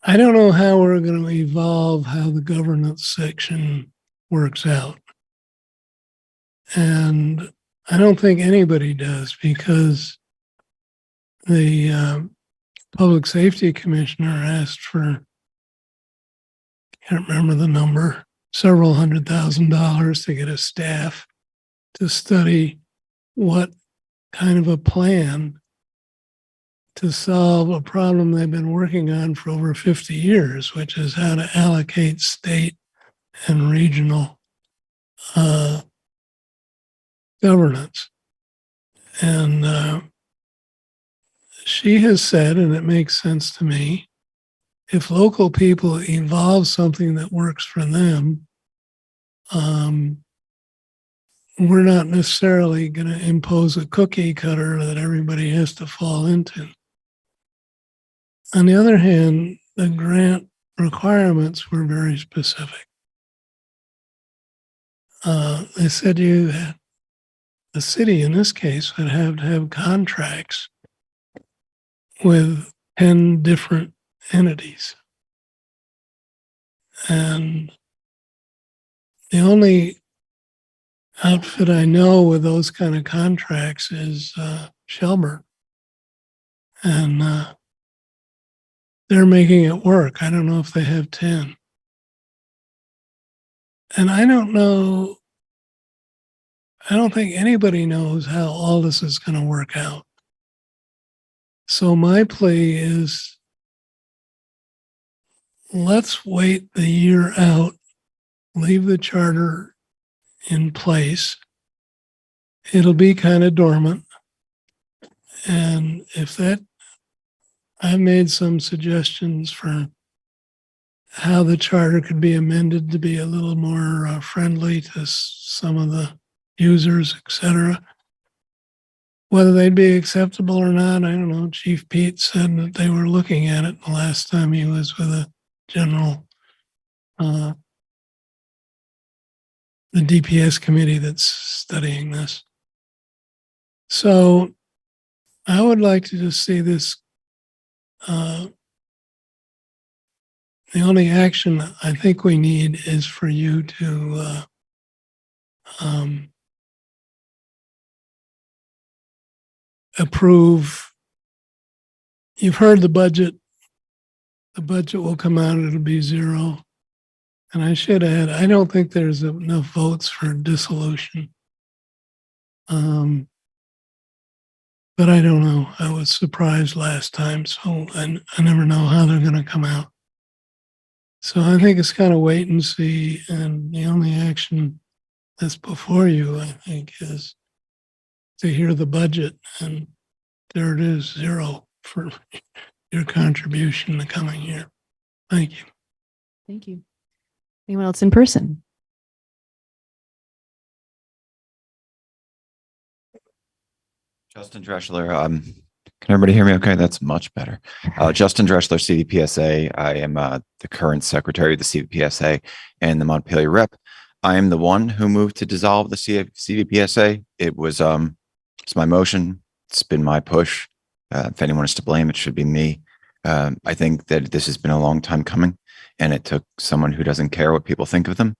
I don't know how we're going to evolve how the governance section works out. And I don't think anybody does, because the public safety commissioner asked for, can't remember the number, several $100,000 to get a staff to study what kind of a plan to solve a problem they've been working on for over 50 years, which is how to allocate state and regional governance. And she has said, and it makes sense to me, if local people evolve something that works for them, we're not necessarily going to impose a cookie cutter that everybody has to fall into. On the other hand, the grant requirements were very specific. They said the city in this case would have to have contracts with 10 different entities. And the only outfit I know with those kind of contracts is Shelburne. And they're making it work. I don't know if they have 10. And I don't think anybody knows how all this is going to work out. So my plea is, let's wait the year out, leave the charter in place. It'll be kind of dormant. And if that, I made some suggestions for how the charter could be amended to be a little more friendly to some of the users, etc. Whether they'd be acceptable or not, I don't know. Chief Pete said that they were looking at it the last time he was with a general, the DPS committee that's studying this. So I would like to just see this. The only action I think we need is for you to approve. You've heard the budget. The budget will come out, it'll be zero. And I should add, I don't think there's enough votes for dissolution. But I don't know. I was surprised last time, so I never know how they're going to come out. So I think it's kind of wait and see. And the only action that's before you, I think, is to hear the budget. And there it is, zero for your contribution the coming year. Thank you. Thank you. Anyone else in person? Justin Dreschler. Can everybody hear me okay? That's much better. Justin Dreschler, CVPSA. I am the current secretary of the CVPSA and the Montpelier rep. I am the one who moved to dissolve the CVPSA. It was it's my motion. It's been my push. If anyone is to blame, it should be me. I think that this has been a long time coming, and it took someone who doesn't care what people think of them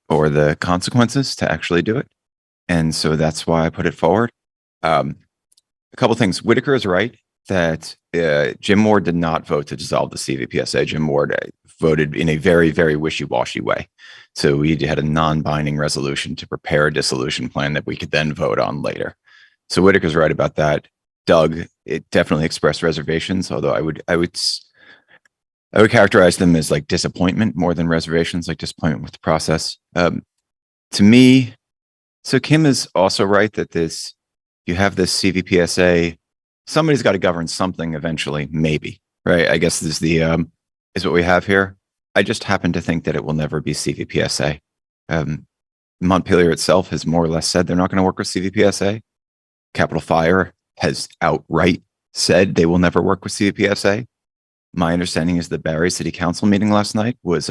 or the consequences to actually do it. And so that's why I put it forward. A couple things. Whitaker is right that Jim Ward did not vote to dissolve the CVPSA. Jim Ward voted in a very, very wishy-washy way. So we had a non-binding resolution to prepare a dissolution plan that we could then vote on later. So Whitaker's right about that. Doug, it definitely expressed reservations, although I would characterize them as like disappointment more than reservations, like disappointment with the process. To me, so Kim is also right that you have this CVPSA, somebody's got to govern something eventually, maybe, right? I guess this is what we have here. I just happen to think that it will never be CVPSA. Montpelier itself has more or less said they're not going to work with CVPSA. Capital Fire has outright said they will never work with CVPSA. My understanding is the Barry City Council meeting last night was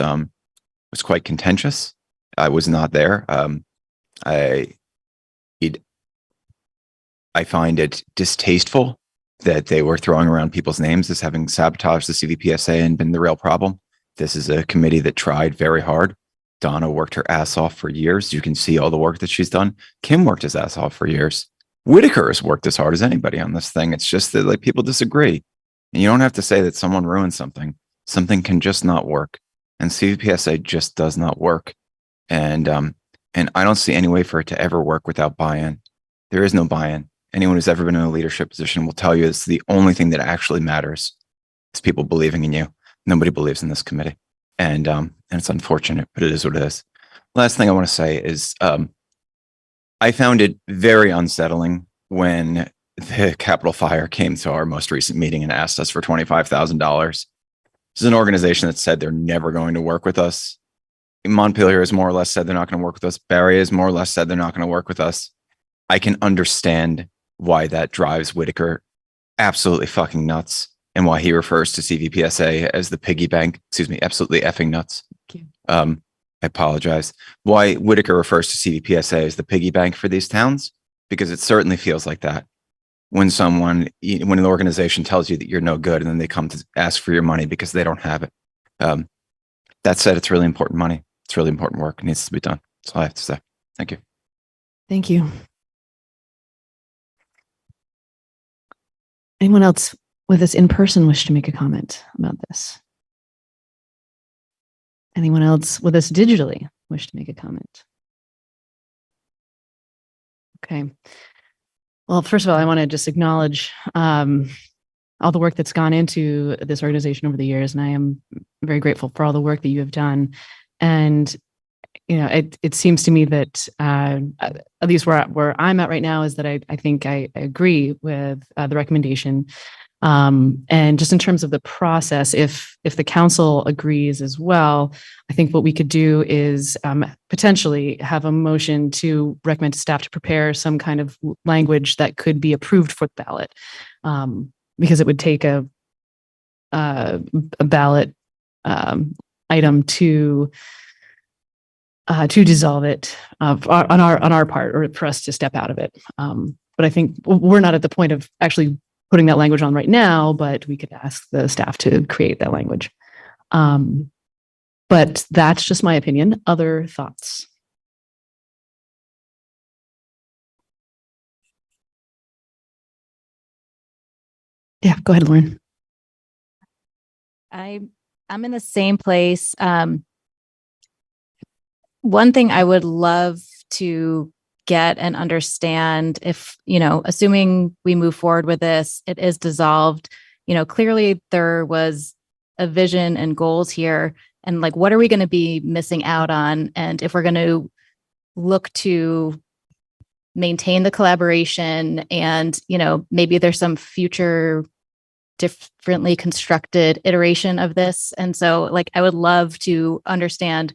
quite contentious. I was not there. I find it distasteful that they were throwing around people's names as having sabotaged the CVPSA and been the real problem. This is a committee that tried very hard. Donna worked her ass off for years. You can see all the work that she's done. Kim worked his ass off for years. Whitaker has worked as hard as anybody on this thing. It's just that like people disagree. And you don't have to say that someone ruined something. Something can just not work. And CVPSA just does not work. And I don't see any way for it to ever work without buy-in. There is no buy-in. Anyone who's ever been in a leadership position will tell you it's the only thing that actually matters is people believing in you. Nobody believes in this committee. And it's unfortunate, but it is what it is. Last thing I want to say is I found it very unsettling when the Capitol Fire came to our most recent meeting and asked us for $25,000. This is an organization that said they're never going to work with us. Montpelier has more or less said they're not going to work with us. Barry has more or less said they're not going to work with us. I can understand why that drives Whitaker absolutely fucking nuts and why he refers to CVPSA as the piggy bank. Excuse me, absolutely effing nuts. I apologize. Why Whitaker refers to CVPSA as the piggy bank for these towns? Because it certainly feels like that. When an organization tells you that you're no good and then they come to ask for your money because they don't have it. That said, it's really important money. It's really important work. It needs to be done. That's all I have to say. Thank you. Thank you. Anyone else with us in person wish to make a comment about this? Anyone else with us digitally wish to make a comment? Okay. Well, first of all, I want to just acknowledge all the work that's gone into this organization over the years, and I am very grateful for all the work that you have done. And it seems to me that at least where I'm at right now is that I think I agree with the recommendation. And just in terms of the process, if the council agrees as well, I think what we could do is potentially have a motion to recommend to staff to prepare some kind of language that could be approved for the ballot, because it would take a ballot item to dissolve it on our part, or for us to step out of it. But I think we're not at the point of actually putting that language on right now, but we could ask the staff to create that language. But that's just my opinion. Other thoughts? Yeah, go ahead, Lauren. I'm in the same place. One thing I would love to get and understand, if, assuming we move forward with this, it is dissolved, clearly there was a vision and goals here, and like, what are we going to be missing out on? And if we're going to look to maintain the collaboration and, maybe there's some future differently constructed iteration of this. And so like, I would love to understand,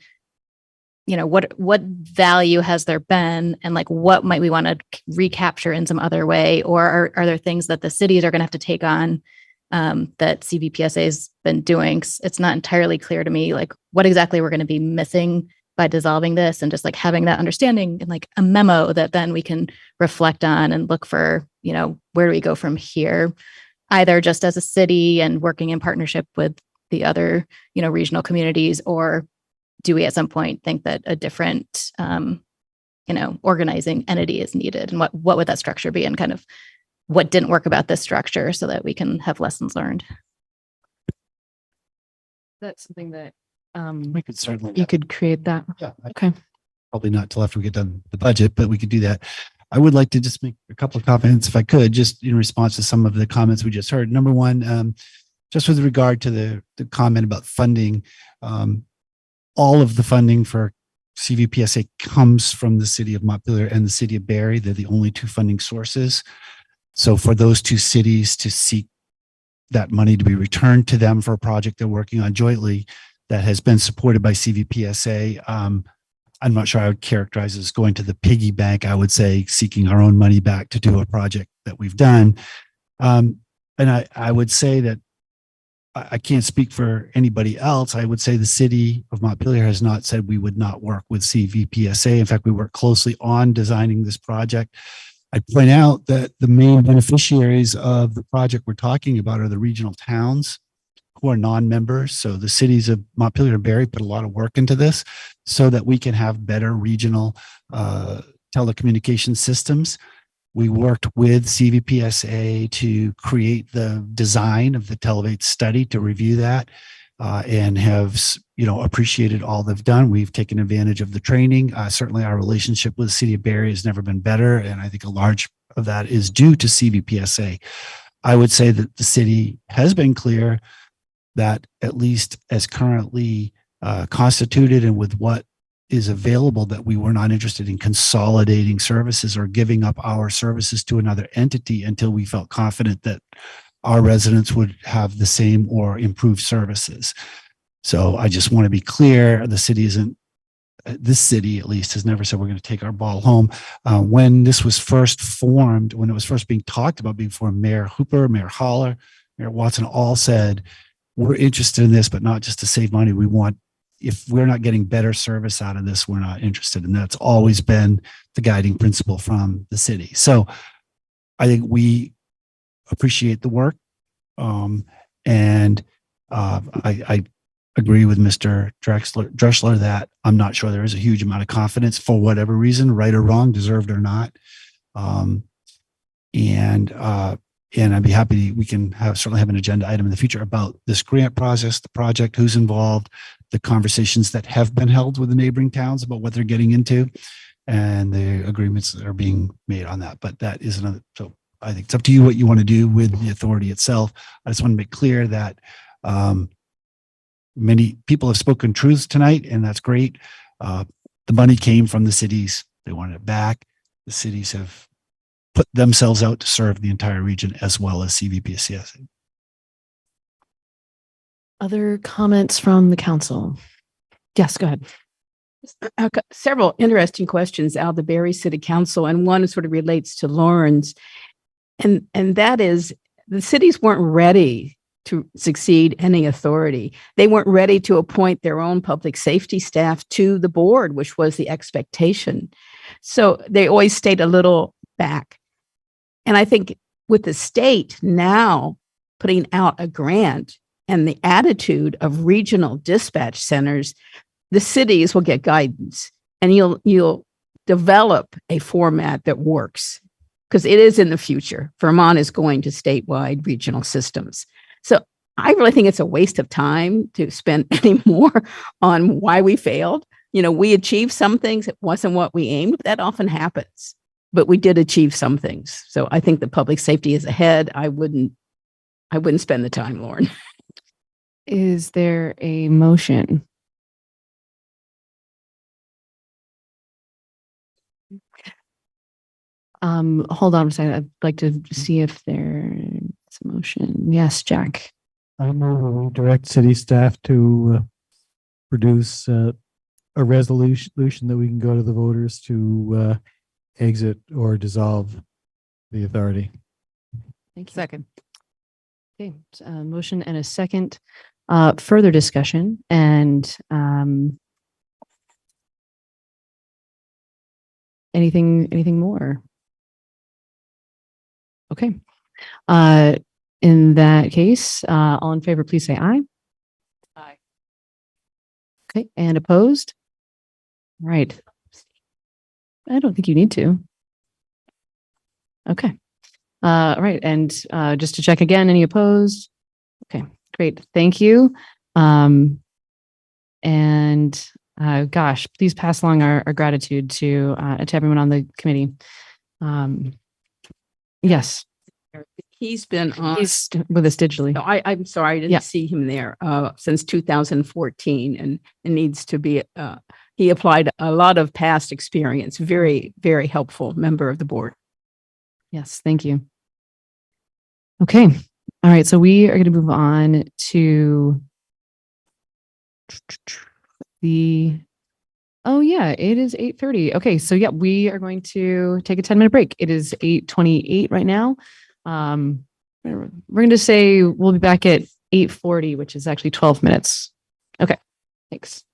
what value has there been, and like, what might we want to recapture in some other way? Or are there things that the cities are going to have to take on that CVPSA has been doing? It's not entirely clear to me, like, what exactly we're going to be missing by dissolving this, and just like having that understanding and like a memo that then we can reflect on and look for, where do we go from here? Either just as a city and working in partnership with the other, regional communities, or do we at some point think that a different, organizing entity is needed? And what would that structure be, and kind of what didn't work about this structure, so that we can have lessons learned? That's something that we could certainly you could create that. Yeah. Okay. Probably not till after we get done the budget, but we could do that. I would like to just make a couple of comments, if I could, just in response to some of the comments we just heard. Number one, just with regard to the comment about funding, all of the funding for CVPSA comes from the city of Montpelier and the city of Barrie. They're the only two funding sources. So for those two cities to seek that money to be returned to them for a project they're working on jointly that has been supported by CVPSA, I'm not sure I would characterize it as going to the piggy bank. I would say seeking our own money back to do a project that we've done. And I would say that I can't speak for anybody else. I would say the city of Montpelier has not said we would not work with CVPSA. In fact, we work closely on designing this project. I point out that the main beneficiaries of the project we're talking about are the regional towns who are non-members. So the cities of Montpelier and Barrie put a lot of work into this so that we can have better regional telecommunication systems. We worked with CVPSA to create the design of the Televate study to review that and have, appreciated all they've done. We've taken advantage of the training. Certainly our relationship with the city of Barrie has never been better. And I think a large of that is due to CVPSA. I would say that the city has been clear that at least as currently constituted and with what is available, that we were not interested in consolidating services or giving up our services to another entity until we felt confident that our residents would have the same or improved services. So I just want to be clear, this city at least has never said we're going to take our ball home. When this was first formed, when it was first being talked about being formed, Mayor Hooper, Mayor Holler, Mayor Watson all said, we're interested in this, but not just to save money. If we're not getting better service out of this, we're not interested. And that's always been the guiding principle from the city. So I think we appreciate the work. I agree with Mr. Drexler that I'm not sure there is a huge amount of confidence for whatever reason, right or wrong, deserved or not. And I'd be happy, we can certainly have an agenda item in the future about this grant process, the project, who's involved, the conversations that have been held with the neighboring towns about what they're getting into, and the agreements that are being made on that. But that is another, so I think it's up to you what you want to do with the authority itself. I just want to make clear that many people have spoken truths tonight, and that's great. The money came from the cities. They wanted it back. The cities have put themselves out to serve the entire region as well as CVPSA. Other comments from the council? Yes, go ahead. I've got several interesting questions out of the Barrie City Council, and one sort of relates to Lauren's. And that is, the cities weren't ready to succeed any authority. They weren't ready to appoint their own public safety staff to the board, which was the expectation. So they always stayed a little back. And I think with the state now putting out a grant and the attitude of regional dispatch centers, the cities will get guidance, and you'll develop a format that works, because it is in the future. Vermont is going to statewide regional systems. So I really think it's a waste of time to spend any more on why we failed. We achieved some things. It wasn't what we aimed. That often happens, but we did achieve some things. So I think the public safety is ahead. I wouldn't spend the time, Lauren. Is there a motion? Hold on a second. I'd like to see if there's a motion. Yes, Jack. I move we direct city staff to produce a resolution that we can go to the voters to exit or dissolve the authority. Thank you. Second. Okay, motion and a second. Further discussion and anything more? Okay. In that case, all in favor, please say aye. Aye. Okay, and opposed? Right. I don't think you need to. Okay. All right, and just to check again, any opposed? Okay, great, thank you. Gosh, please pass along our gratitude to everyone on the committee. Yes, He's been on. he's with us digitally. No, I'm sorry, I Yeah. didn't see him there since 2014 and it needs to be, he applied a lot of past experience, very, very helpful member of the board. Yes, thank you. Okay. All right. So we are going to move on to oh yeah, it is 8:30. Okay. So yeah, we are going to take a 10-minute break. It is 8:28 right now. We're going to say we'll be back at 8:40, which is actually 12 minutes. Okay. Thanks.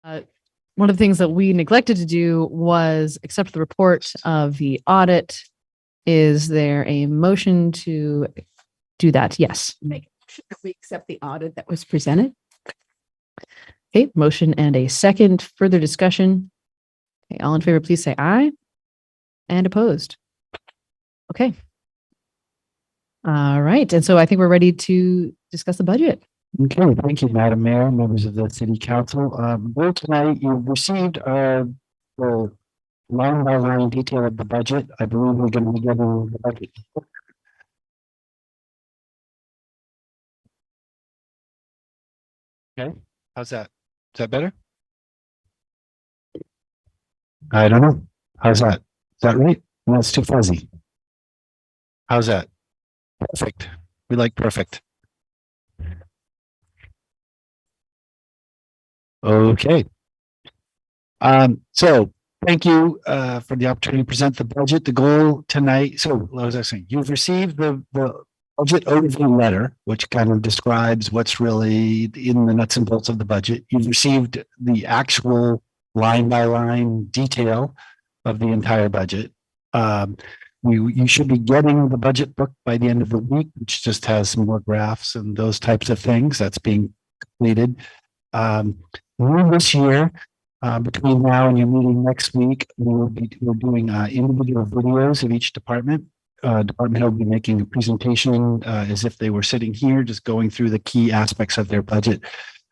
One of the things that we neglected to do was accept the report of the audit. Is there a motion to do that? Yes. Make sure that we accept the audit that was presented. Okay, motion and a second. Further discussion? Okay, all in favor, please say aye. And opposed? Okay. All right, and so I think we're ready to discuss the budget. Okay, thank you, Madam Mayor, members of the City Council. Well, tonight you've received the line by line detail of the budget. I believe we're going to be getting the budget. Okay, how's that? Is that better? I don't know. How's that? Is that right? No, it's too fuzzy. How's that? Perfect. We like perfect. Okay. So thank you for the opportunity to present the budget. The goal tonight, so what was I saying? You've received the budget overview letter, which kind of describes what's really in the nuts and bolts of the budget. You've received the actual line by line detail of the entire budget. You should be getting the budget book by the end of the week, which just has some more graphs and those types of things. That's being completed. This year, between now and your meeting next week, we're doing individual videos of each department. Department head will be making a presentation as if they were sitting here, just going through the key aspects of their budget.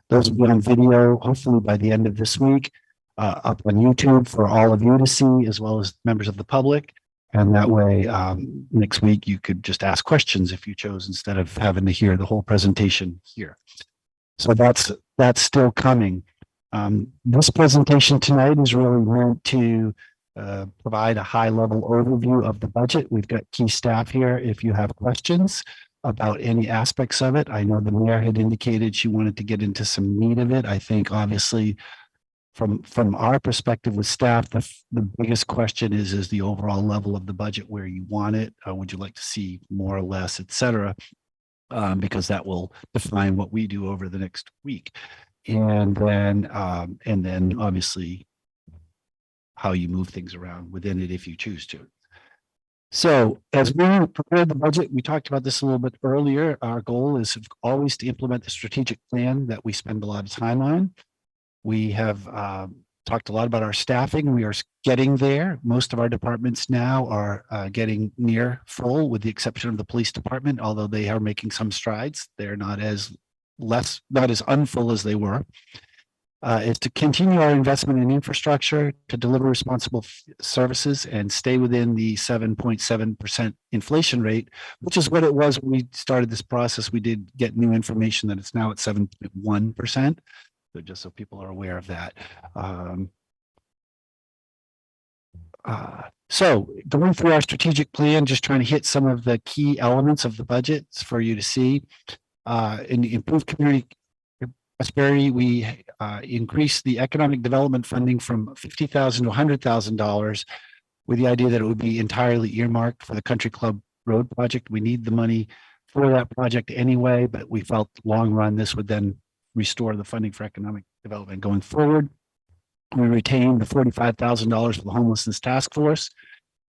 Those will be on video, hopefully by the end of this week, up on YouTube for all of you to see, as well as members of the public. And that way, next week, you could just ask questions if you chose, instead of having to hear the whole presentation here. So that's still coming. This presentation tonight is really meant to provide a high level overview of the budget. We've got key staff here if you have questions about any aspects of it. I know the mayor had indicated she wanted to get into some meat of it. I think obviously from our perspective with staff, the biggest question is the overall level of the budget where you want it. Would you like to see more or less, et cetera? Because that will define what we do over the next week. And then obviously how you move things around within it if you choose to. So as we prepare the budget, we talked about this a little bit earlier. Our goal is always to implement the strategic plan that we spend a lot of time on. We have talked a lot about our staffing. We are getting there. Most of our departments now are getting near full, with the exception of the police department, although they are making some strides. They're not as unfull as they were. Is to continue our investment in infrastructure to deliver responsible services and stay within the 7.7% inflation rate, which is what it was when we started this process. We did get new information that it's now at 7.1%. So just so people are aware of that. So going through our strategic plan, just trying to hit some of the key elements of the budget for you to see. In the improved community prosperity, we increased the economic development funding from $50,000 to $100,000 with the idea that it would be entirely earmarked for the Country Club Road project. We need the money for that project anyway, but we felt long run this would then restore the funding for economic development going forward. We retained the $45,000 for the homelessness task force.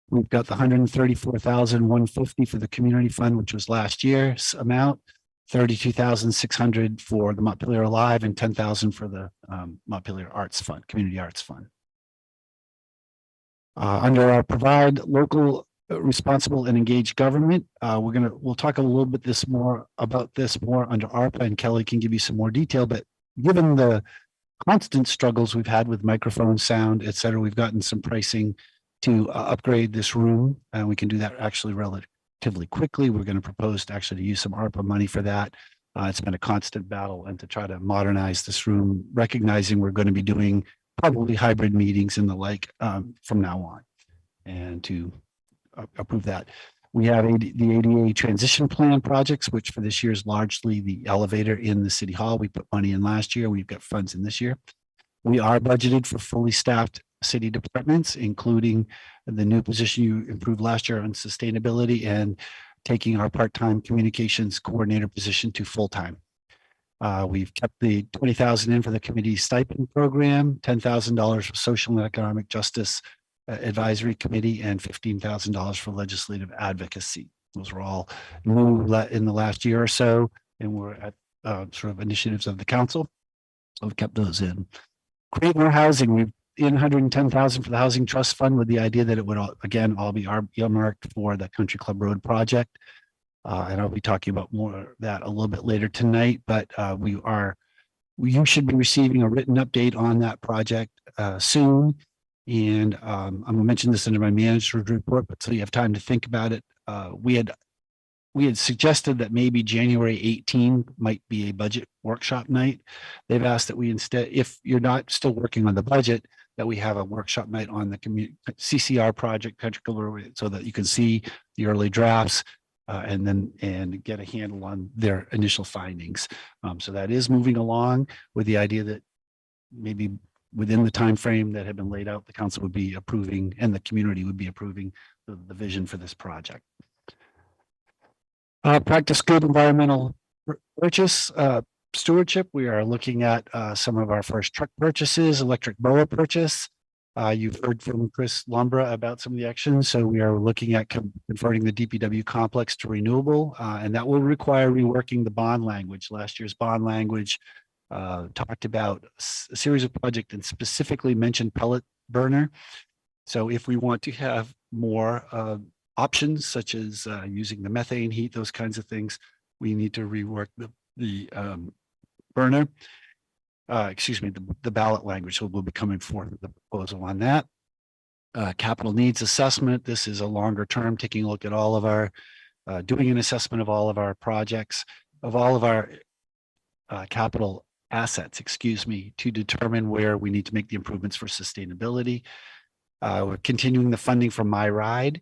We've got the $134,150 for the community fund, which was last year's amount, $32,600 for the Montpelier Alive, and $10,000 for the Montpelier Arts Fund, Community Arts Fund. Under our provide local responsible and engaged government, we'll talk a little bit about this more under ARPA, and Kelly can give you some more detail. But given the constant struggles we've had with microphone sound, et cetera, we've gotten some pricing to upgrade this room, and we can do that actually relatively quickly. We're going to propose to actually use some ARPA money for that. It's been a constant battle, and to try to modernize this room, recognizing we're going to be doing probably hybrid meetings and the like from now on, and to approve that. We have the ADA transition plan projects, which for this year is largely the elevator in the city hall. We put money in last year. We've got funds in this year. We are budgeted for fully staffed city departments, including the new position you improved last year on sustainability and taking our part-time communications coordinator position to full-time. We've kept the 20,000 in for the committee stipend program, $10,000 for social and economic justice advisory committee, and $15,000 for legislative advocacy. Those were all new in the last year or so, and we're at sort of initiatives of the council. So we've kept those in. Create more housing. We've in 110,000 for the housing trust fund with the idea that it would again all be earmarked for the Country Club Road project. And I'll be talking about more of that a little bit later tonight, but you should be receiving a written update on that project soon. And I'm gonna mention this under my manager's report, but so you have time to think about it. We had suggested that maybe January 18 might be a budget workshop night. They've asked that we instead, if you're not still working on the budget, that we have a workshop night on the CCR project, Country Club Road, so that you can see the early drafts and get a handle on their initial findings. So that is moving along with the idea that maybe within the time frame that had been laid out, the council would be approving and the community would be approving the vision for this project. Practice good environmental purchase stewardship. We are looking at some of our first truck purchases, electric mower purchase. You've heard from Chris Lumbra about some of the actions. So we are looking at converting the DPW complex to renewable, and that will require reworking the bond language. Last year's bond language talked about a series of projects and specifically mentioned pellet burner. So if we want to have more options, such as using the methane heat, those kinds of things, we need to rework the burner. The ballot language. So we'll be coming forth with the proposal on that. Capital needs assessment. This is a longer term, taking a look at all of our, doing an assessment of all of our projects, of all of our capital assets, to determine where we need to make the improvements for sustainability. We're continuing the funding for My Ride.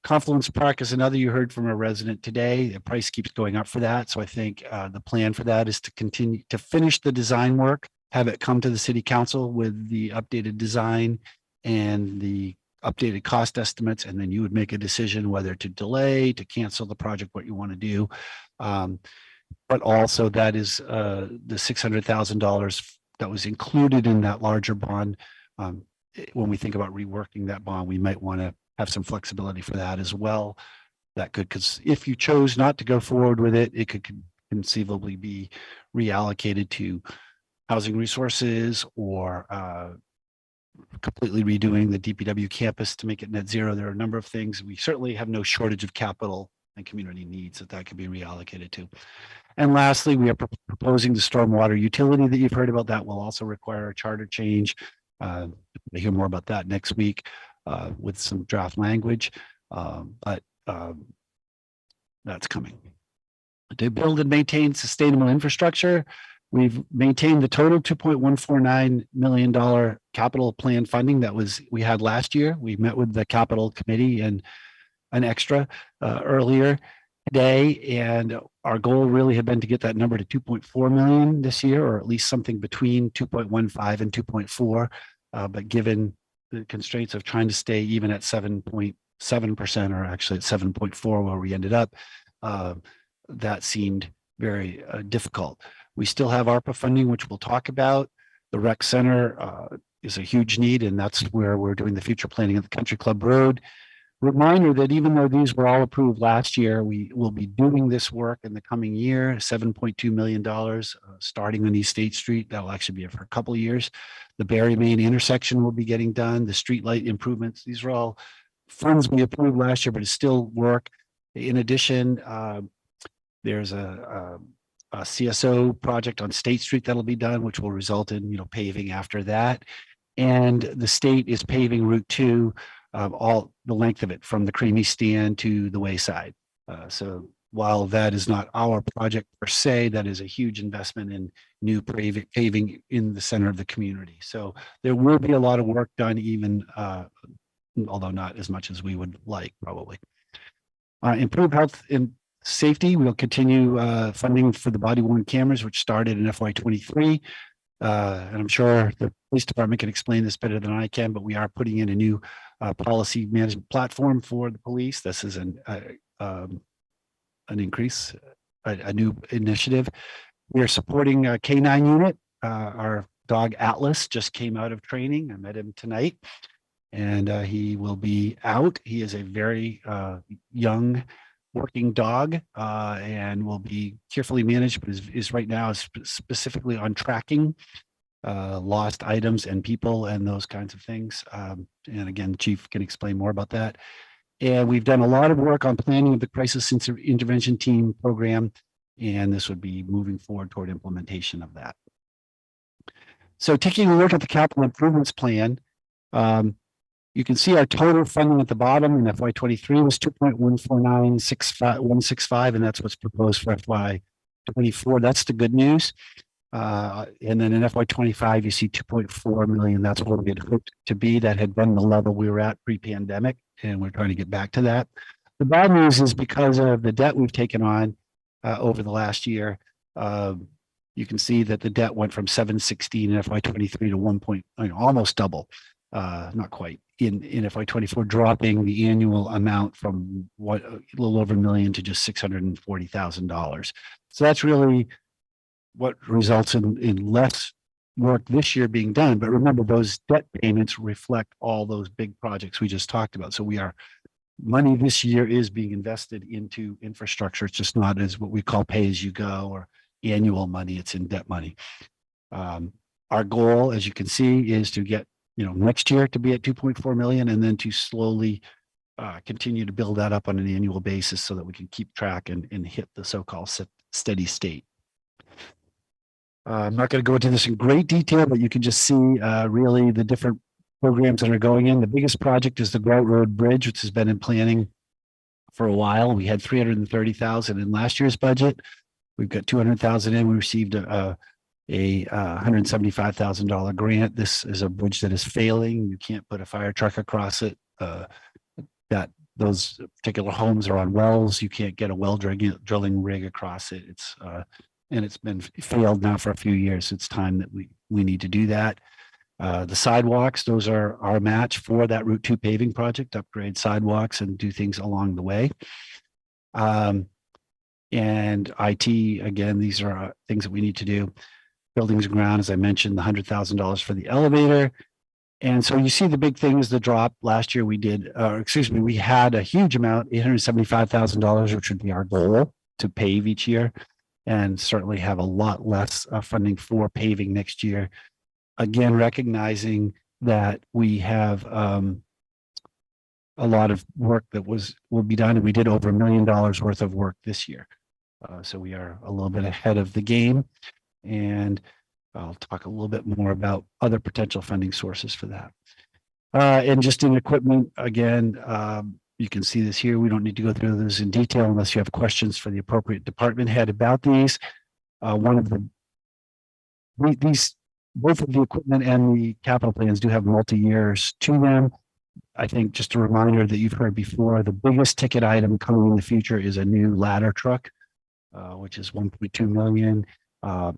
Confluence Park is another you heard from a resident today. The price keeps going up for that. So I think the plan for that is to continue to finish the design work, have it come to the city council with the updated design and the updated cost estimates, and then you would make a decision whether to delay, to cancel the project, what you want to do. But also that is the $600,000 that was included in that larger bond. When we think about reworking that bond, we might want to have some flexibility for that as well. That could, because if you chose not to go forward with it, it could conceivably be reallocated to housing resources or completely redoing the DPW campus to make it net zero. There are a number of things. We certainly have no shortage of capital and community needs that could be reallocated to. And lastly, we are proposing the stormwater utility that you've heard about. That will also require a charter change. We'll hear more about that next week with some draft language, but that's coming. To build and maintain sustainable infrastructure, we've maintained the total $2.149 million capital plan funding that we had last year. We met with the capital committee and an extra earlier today, and our goal really had been to get that number to 2.4 million this year, or at least something between 2.15 and 2.4. But given the constraints of trying to stay even at 7.7%, or actually at 7.4 where we ended up, that seemed very difficult. We still have ARPA funding, which we'll talk about. The rec center is a huge need, and that's where we're doing the future planning of the Country Club Road. Reminder that even though these were all approved last year, we will be doing this work in the coming year, $7.2 million, starting on East State Street. That will actually be for a couple of years. The Barry Main intersection will be getting done. The street light improvements. These are all funds we approved last year, but it's still work. In addition, there's a CSO project on State Street that'll be done, which will result in paving after that. And the state is paving Route 2. All the length of it from the Creamy Stand to the Wayside. So while that is not our project per se, that is a huge investment in new paving in the center of the community. So there will be a lot of work done, even although not as much as we would like, probably. Improve health and safety. We'll continue funding for the body-worn cameras, which started in FY23. And I'm sure the police department can explain this better than I can, but we are putting in a new policy management platform for the police. This is an increase, a new initiative. We are supporting a K9 unit. Our dog Atlas just came out of training. I met him tonight, and he will be out. He is a very young working dog and will be carefully managed, but is right now specifically on tracking lost items and people and those kinds of things. And again, the chief can explain more about that. And we've done a lot of work on planning of the crisis intervention team program, and this would be moving forward toward implementation of that. So taking a look at the capital improvements plan, you can see our total funding at the bottom in FY23 was 2.14965165, and that's what's proposed for FY24. That's the good news. And then in FY25, you see 2.4 million. That's what we had hoped to be. That had been the level we were at pre-pandemic, and we're trying to get back to that. The bad news is because of the debt we've taken on over the last year, you can see that the debt went from 716 in FY23 to almost double, not quite, in FY24, dropping the annual amount from a little over $1 million to just $640,000. So that's really what results in less work this year being done. But remember, those debt payments reflect all those big projects we just talked about. So money this year is being invested into infrastructure. It's just not as what we call pay as you go or annual money. It's in debt money. Our goal, as you can see, is to get next year to be at 2.4 million, and then to slowly continue to build that up on an annual basis so that we can keep track and hit the so-called steady state. I'm not going to go into this in great detail, but you can just see really the different programs that are going in. The biggest project is the Grout Road Bridge, which has been in planning for a while. We had 330,000 in last year's budget. We've got 200,000 in. We received a $175,000 grant. This is a bridge that is failing. You can't put a fire truck across it. Those particular homes are on wells. You can't get a well drilling rig across it. And it's been failed now for a few years. It's time that we need to do that. The sidewalks, those are our match for that Route 2 paving project, upgrade sidewalks and do things along the way. And IT, again, these are things that we need to do. Buildings and ground, as I mentioned, the $100,000 for the elevator. And so you see the big thing is the drop. Last year we had a huge amount, $875,000, which would be our goal to pave each year, and certainly have a lot less funding for paving next year. Again, recognizing that we have a lot of work that will be done, and we did over $1 million worth of work this year. So we are a little bit ahead of the game, and I'll talk a little bit more about other potential funding sources for that. And just in equipment, again, you can see this here. We don't need to go through this in detail unless you have questions for the appropriate department head about these. Both of the equipment and the capital plans do have multi-years to them. I think just a reminder that you've heard before, the biggest ticket item coming in the future is a new ladder truck, which is 1.2 million.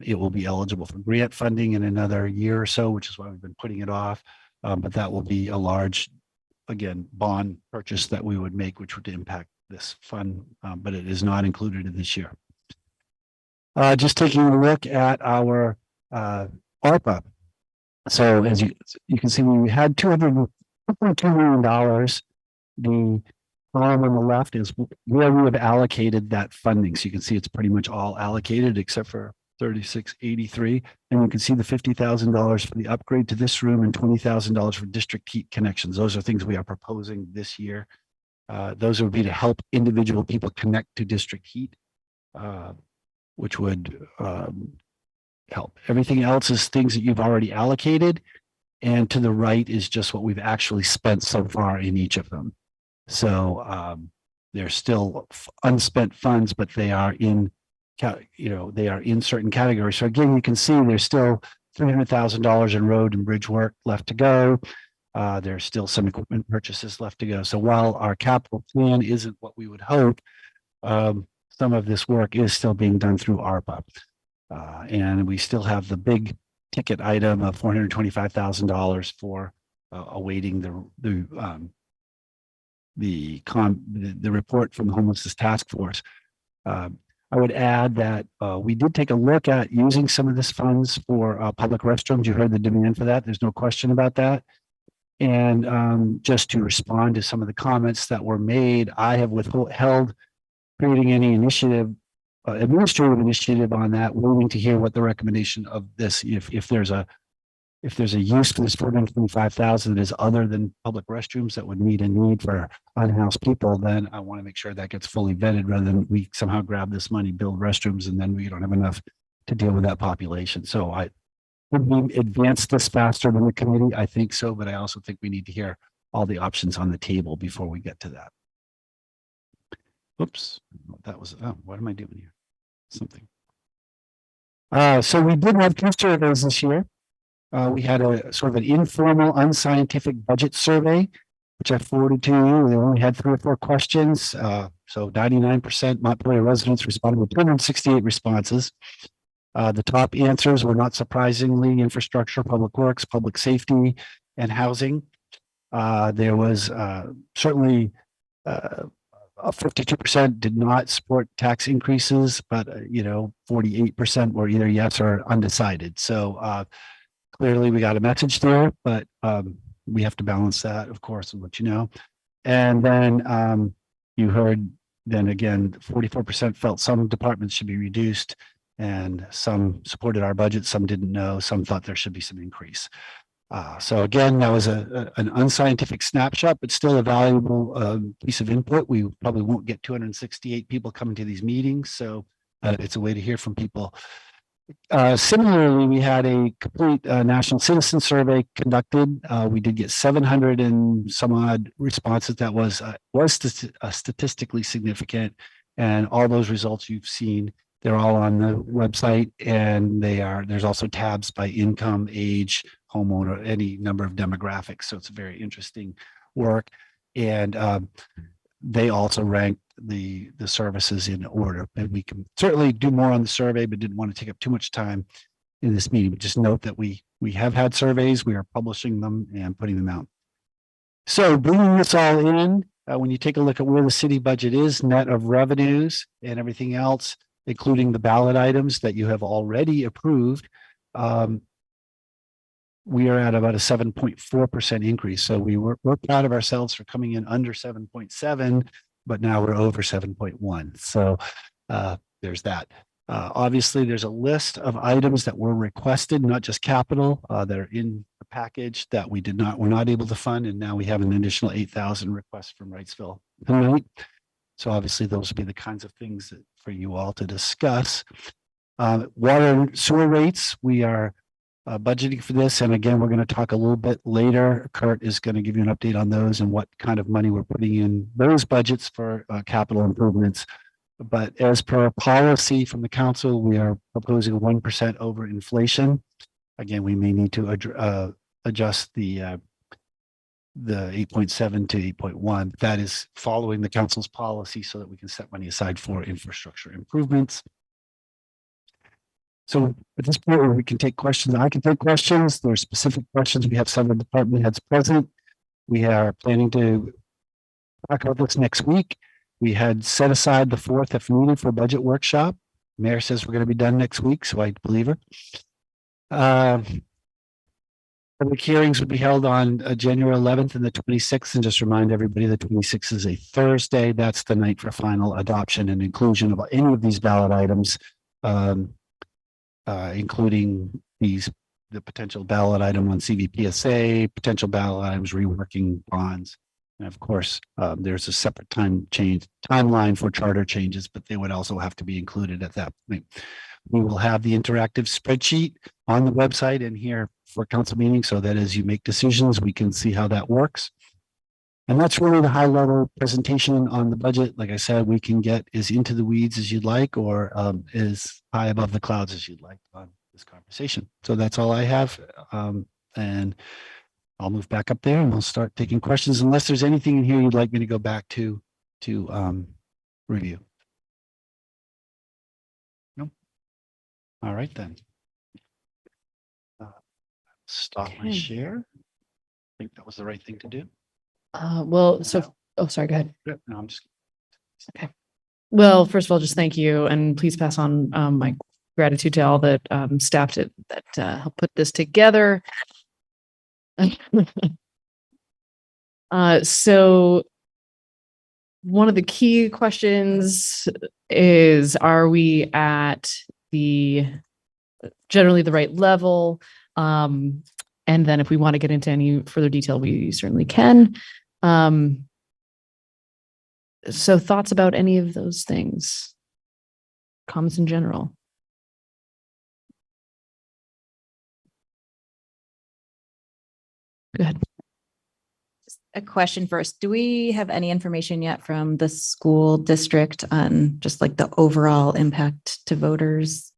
It will be eligible for grant funding in another year or so, which is why we've been putting it off. But that will be a large, again, bond purchase that we would make, which would impact this fund, but it is not included in this year. Just taking a look at our ARPA. So as you can see, we had $2.2 million. The column on the left is where we have allocated that funding. So you can see it's pretty much all allocated except for 3683. And you can see the $50,000 for the upgrade to this room and $20,000 for district heat connections. Those are things we are proposing this year. Those would be to help individual people connect to district heat, which would help. Everything else is things that you've already allocated. And to the right is just what we've actually spent so far in each of them. So they're still unspent funds, but they are in certain categories. So again, you can see there's still $300,000 in road and bridge work left to go. There's still some equipment purchases left to go. So while our capital plan isn't what we would hope, some of this work is still being done through ARPA. And we still have the big ticket item of $425,000 for awaiting the report from the Homelessness Task Force. I would add that we did take a look at using some of this funds for public restrooms. You heard the demand for that. There's no question about that. And just to respond to some of the comments that were made, I have withheld creating any initiative, administrative initiative on that, waiting to hear what the recommendation of this, if there's a use for this 425,000 that is other than public restrooms that would meet a need for unhoused people, then I want to make sure that gets fully vetted rather than we somehow grab this money, build restrooms, and then we don't have enough to deal with that population. So would we advance this faster than the committee? I think so, but I also think we need to hear all the options on the table before we get to that. Oops, that was, oh, what am I doing here? Something. So we did have 2 surveys this year. We had a sort of an informal, unscientific budget survey, which I forwarded to you. We only had 3 or 4 questions. So 99% Montpelier residents responded with 268 responses. The top answers were, not surprisingly, infrastructure, public works, public safety, and housing. There was certainly 52% did not support tax increases, but 48% were either yes or undecided. So clearly we got a message there, but we have to balance that, of course, and let you know. And then you heard, then again, 44% felt some departments should be reduced, and some supported our budget, some didn't know, some thought there should be some increase. So again, that was an unscientific snapshot, but still a valuable piece of input. We probably won't get 268 people coming to these meetings, so it's a way to hear from people. Similarly, we had a complete national citizen survey conducted. We did get 700 and some odd responses. That was statistically significant, and all those results you've seen, they're all on the website, and there's also tabs by income, age, homeowner, any number of demographics. So it's a very interesting work. And they also ranked the services in order. And we can certainly do more on the survey, but didn't want to take up too much time in this meeting. But just note that we have had surveys, we are publishing them and putting them out. So bringing this all in, when you take a look at where the city budget is, net of revenues and everything else, including the ballot items that you have already approved, we are at about a 7.4% increase. So we're proud of ourselves for coming in under 7.7, but now we're over 7.1. So there's that. Obviously, there's a list of items that were requested, not just capital, that are in the package that we're not able to fund, and now we have an additional 8,000 requests from Wrightsville tonight. So obviously, those would be the kinds of things for you all to discuss. Water and sewer rates, we are budgeting for this. And again, we're going to talk a little bit later. Kurt is going to give you an update on those and what kind of money we're putting in those budgets for capital improvements. But as per policy from the council, we are proposing 1% over inflation. Again, we may need to adjust the 8.7 to 8.1. That is following the council's policy so that we can set money aside for infrastructure improvements. So at this point, we can take questions. I can take questions. There are specific questions. We have several department heads present. We are planning to talk about this next week. We had set aside the 4th if needed for a budget workshop. Mayor says we're going to be done next week, so I believe her. Public hearings would be held on January 11th and the 26th. And just remind everybody, the 26th is a Thursday. That's the night for final adoption and inclusion of any of these ballot items, including the potential ballot item on CVPSA, potential ballot items, reworking bonds. And of course, there's a separate timeline for charter changes, but they would also have to be included at that point. We will have the interactive spreadsheet on the website and here for council meetings so that as you make decisions, we can see how that works. And that's really the high level presentation on the budget. Like I said, we can get as into the weeds as you'd like, or as high above the clouds as you'd like on this conversation. So that's all I have. And I'll move back up there and we'll start taking questions unless there's anything in here you'd like me to go back to review. No. All right then. Stop my share. I think that was the right thing to do. Well, so, oh, sorry, go ahead. No, I'm just. Okay. Well, first of all, just thank you, and please pass on my gratitude to all that staff that helped put this together. So one of the key questions is, are we at generally the right level? And then if we want to get into any further detail, we certainly can. So thoughts about any of those things? Comments in general? Go ahead. A question first. Do we have any information yet from the school district on just like the overall impact to voters?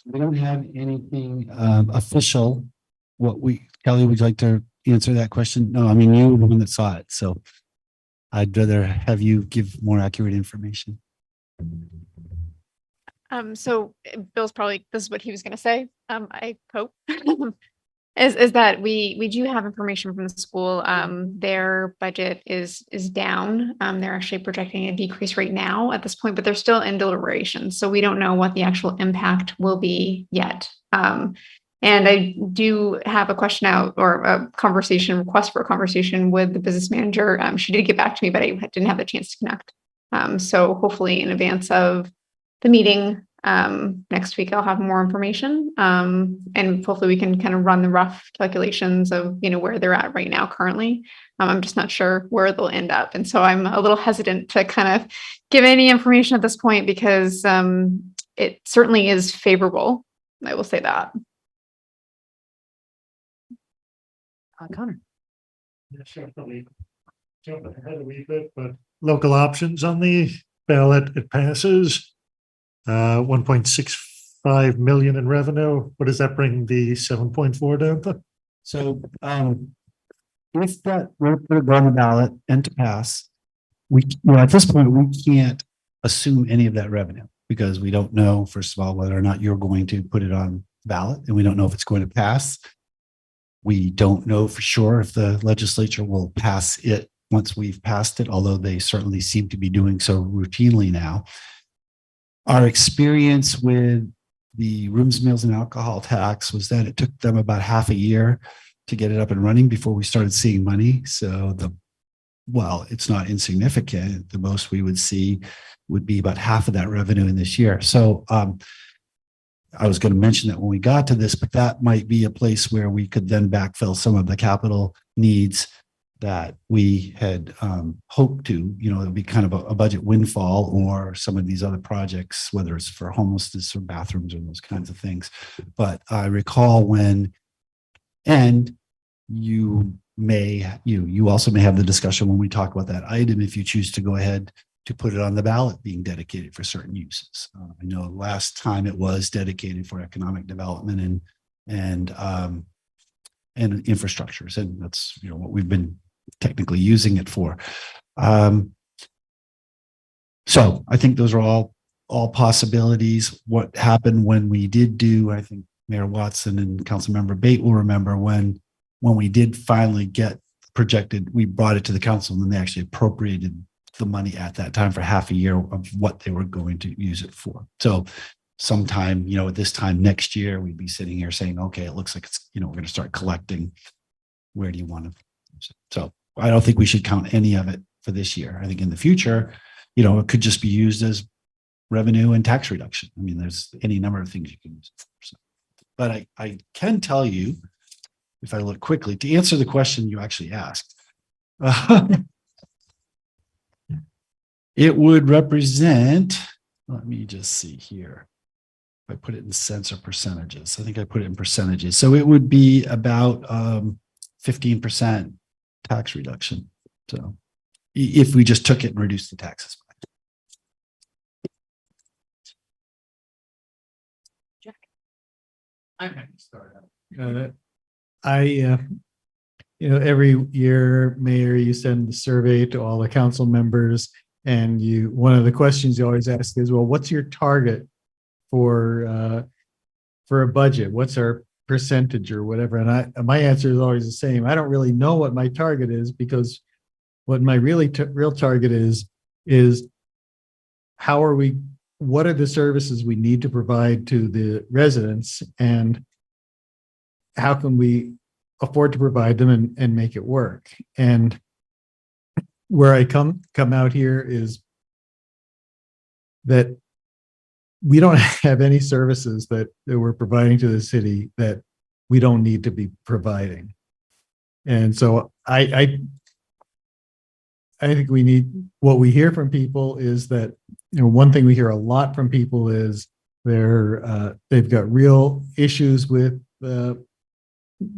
We don't have anything official. Kelly, would you like to answer that question? No, I mean, you were the one that saw it, so I'd rather have you give more accurate information. So Bill's probably, this is what he was gonna say, I hope. Is that we do have information from the school. Their budget is down. They're actually projecting a decrease right now at this point, but they're still in deliberation. So we don't know what the actual impact will be yet. And I do have a question out, or a request for a conversation with the business manager. She did get back to me, but I didn't have the chance to connect. So hopefully in advance of the meeting next week, I'll have more information. And hopefully we can kind of run the rough calculations of, where they're at right now currently. I'm just not sure where they'll end up. And so I'm a little hesitant to kind of give any information at this point, because it certainly is favorable. I will say that. Connor. Yeah, sure, probably jump ahead a wee bit, but local options on the ballot, it passes. 1.65 million in revenue. What does that bring the 7.4 down to? So if that were to go on the ballot and to pass, at this point, we can't assume any of that revenue, because we don't know, first of all, whether or not you're going to put it on ballot, and we don't know if it's going to pass. We don't know for sure if the legislature will pass it once we've passed it, although they certainly seem to be doing so routinely now. Our experience with the rooms, meals, and alcohol tax was that it took them about half a year to get it up and running before we started seeing money. So it's not insignificant. The most we would see would be about half of that revenue in this year. So I was going to mention that when we got to this, but that might be a place where we could then backfill some of the capital needs that we had hoped to. It would be kind of a budget windfall, or some of these other projects, whether it's for homelessness or bathrooms or those kinds of things. But I recall you also may have the discussion when we talk about that item, if you choose to go ahead to put it on the ballot, being dedicated for certain uses. I know last time it was dedicated for economic development and infrastructures, and that's what we've been technically using it for. So I think those are all possibilities. What happened when we did I think Mayor Watson and Councilmember Bate will remember when we did finally get projected, we brought it to the council, and then they actually appropriated the money at that time for half a year of what they were going to use it for. So sometime, at this time next year, we'd be sitting here saying, okay, it looks like it's, we're going to start collecting. Where do you want to? So I don't think we should count any of it for this year. I think in the future, it could just be used as revenue and tax reduction. I mean, there's any number of things you can use it for. So, but I can tell you, if I look quickly, to answer the question you actually asked, it would represent, let me just see here. If I put it in cents or percentages, I think I put it in percentages. So it would be about 15% tax reduction. So if we just took it and reduced the taxes. I'm happy to start out. Every year, Mayor, you send the survey to all the council members, and one of the questions you always ask is, well, what's your target for a budget? What's our percentage or whatever? And my answer is always the same. I don't really know what my target is, because what my real target is is what are the services we need to provide to the residents, and how can we afford to provide them and make it work? And where I come out here is that we don't have any services that we're providing to the city that we don't need to be providing. And so I think we need, what we hear from people is that, one thing we hear a lot from people is they've got real issues with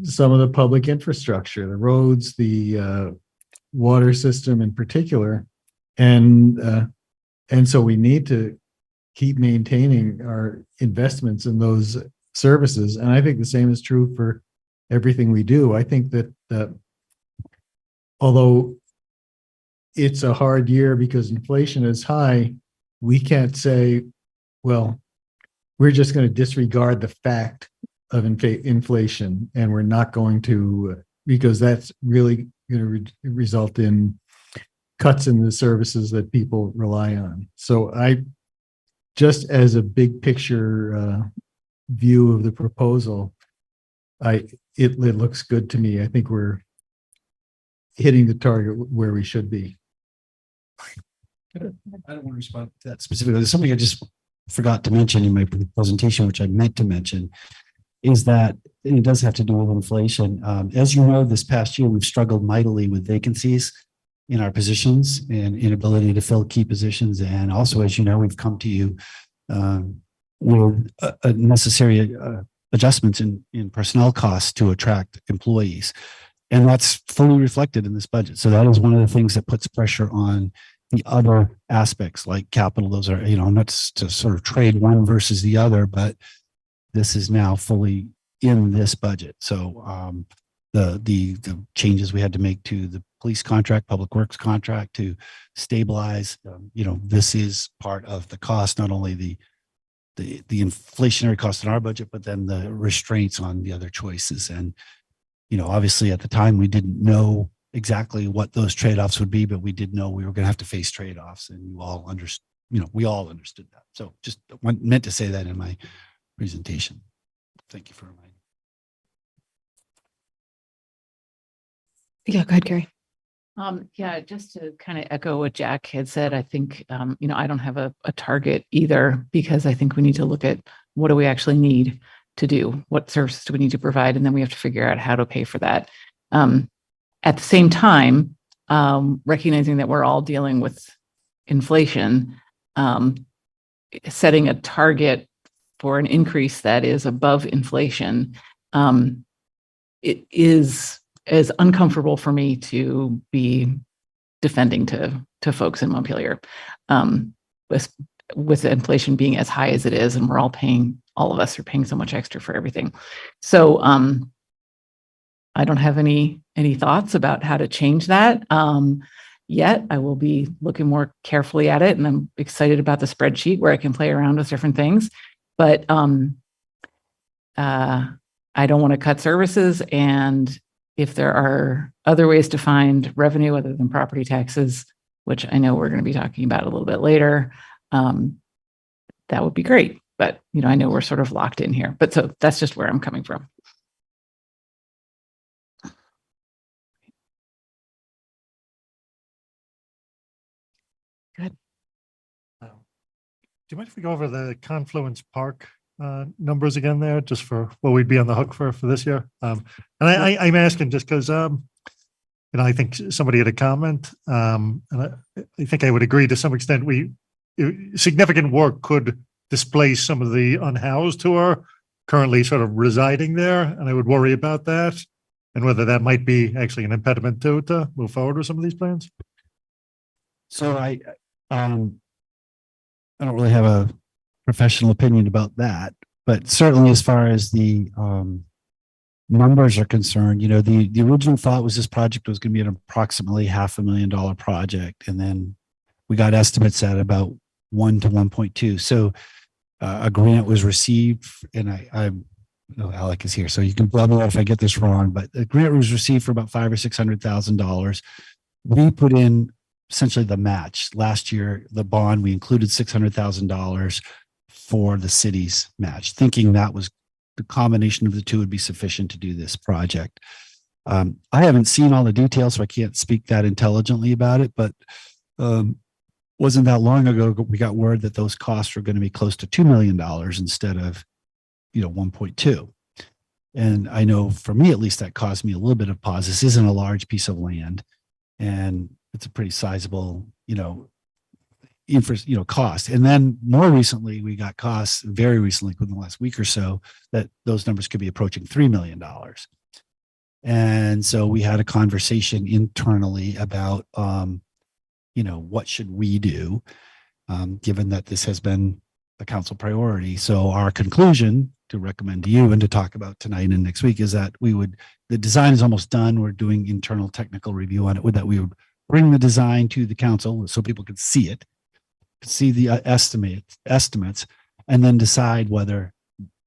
some of the public infrastructure, the roads, the water system in particular. And so we need to keep maintaining our investments in those services. And I think the same is true for everything we do. I think that although it's a hard year because inflation is high, we can't say, well, we're just going to disregard the fact of inflation, and we're not going to, because that's really going to result in cuts in the services that people rely on. So just as a big picture view of the proposal, it looks good to me. I think we're hitting the target where we should be. I don't want to respond to that specifically. There's something I just forgot to mention in my presentation, which I meant to mention, is that it does have to do with inflation. As you know, this past year, we've struggled mightily with vacancies in our positions and inability to fill key positions. And also, as you know, we've come to you with necessary adjustments in personnel costs to attract employees. And that's fully reflected in this budget. So that is one of the things that puts pressure on the other aspects like capital. Those are, not to sort of trade one versus the other, but this is now fully in this budget. So the changes we had to make to the police contract, public works contract to stabilize, this is part of the cost, not only the inflationary cost in our budget, but then the restraints on the other choices. And, obviously at the time we didn't know exactly what those trade-offs would be, but we did know we were going to have to face trade-offs, and we all understood that. So just meant to say that in my presentation. Thank you for reminding. Yeah, go ahead, Carrie. Yeah, just to kind of echo what Jack had said, I think, I don't have a target either, because I think we need to look at what do we actually need to do? What services do we need to provide? And then we have to figure out how to pay for that. At the same time, recognizing that we're all dealing with inflation, setting a target for an increase that is above inflation, it is as uncomfortable for me to be defending to folks in Montpelier, with inflation being as high as it is, and we're all of us are paying so much extra for everything. So I don't have any thoughts about how to change that yet. I will be looking more carefully at it, and I'm excited about the spreadsheet where I can play around with different things. But I don't want to cut services, and if there are other ways to find revenue other than property taxes, which I know we're going to be talking about a little bit later, that would be great. But, I know we're sort of locked in here. But so that's just where I'm coming from. Good. Do you mind if we go over the Confluence Park numbers again there, just for what we'd be on the hook for this year? And I'm asking just because, I think somebody had a comment, and I think I would agree to some extent. Significant work could displace some of the unhoused who are currently sort of residing there, and I would worry about that and whether that might be actually an impediment to move forward with some of these plans. So I don't really have a professional opinion about that, but certainly as far as the numbers are concerned, the original thought was this project was going to be an approximately $500,000 project, and then we got estimates at about 1 to 1.2. So a grant was received, and I know Alec is here, so you can blah blah if I get this wrong, but the grant was received for about $500,000 or $600,000. We put in essentially the match. Last year, the bond, we included $600,000 for the city's match, thinking that was the combination of the two would be sufficient to do this project. I haven't seen all the details, so I can't speak that intelligently about it, but wasn't that long ago, we got word that those costs were going to be close to $2 million instead of, 1.2. And I know for me, at least, that caused me a little bit of pause. This isn't a large piece of land, and it's a pretty sizable, cost. And then more recently, we got costs very recently, within the last week or so, that those numbers could be approaching $3 million. And so we had a conversation internally about, what should we do, given that this has been a council priority. So our conclusion to recommend to you and to talk about tonight and next week is that the design is almost done. We're doing internal technical review on it, that we would bring the design to the council so people could see it, see the estimates, and then decide whether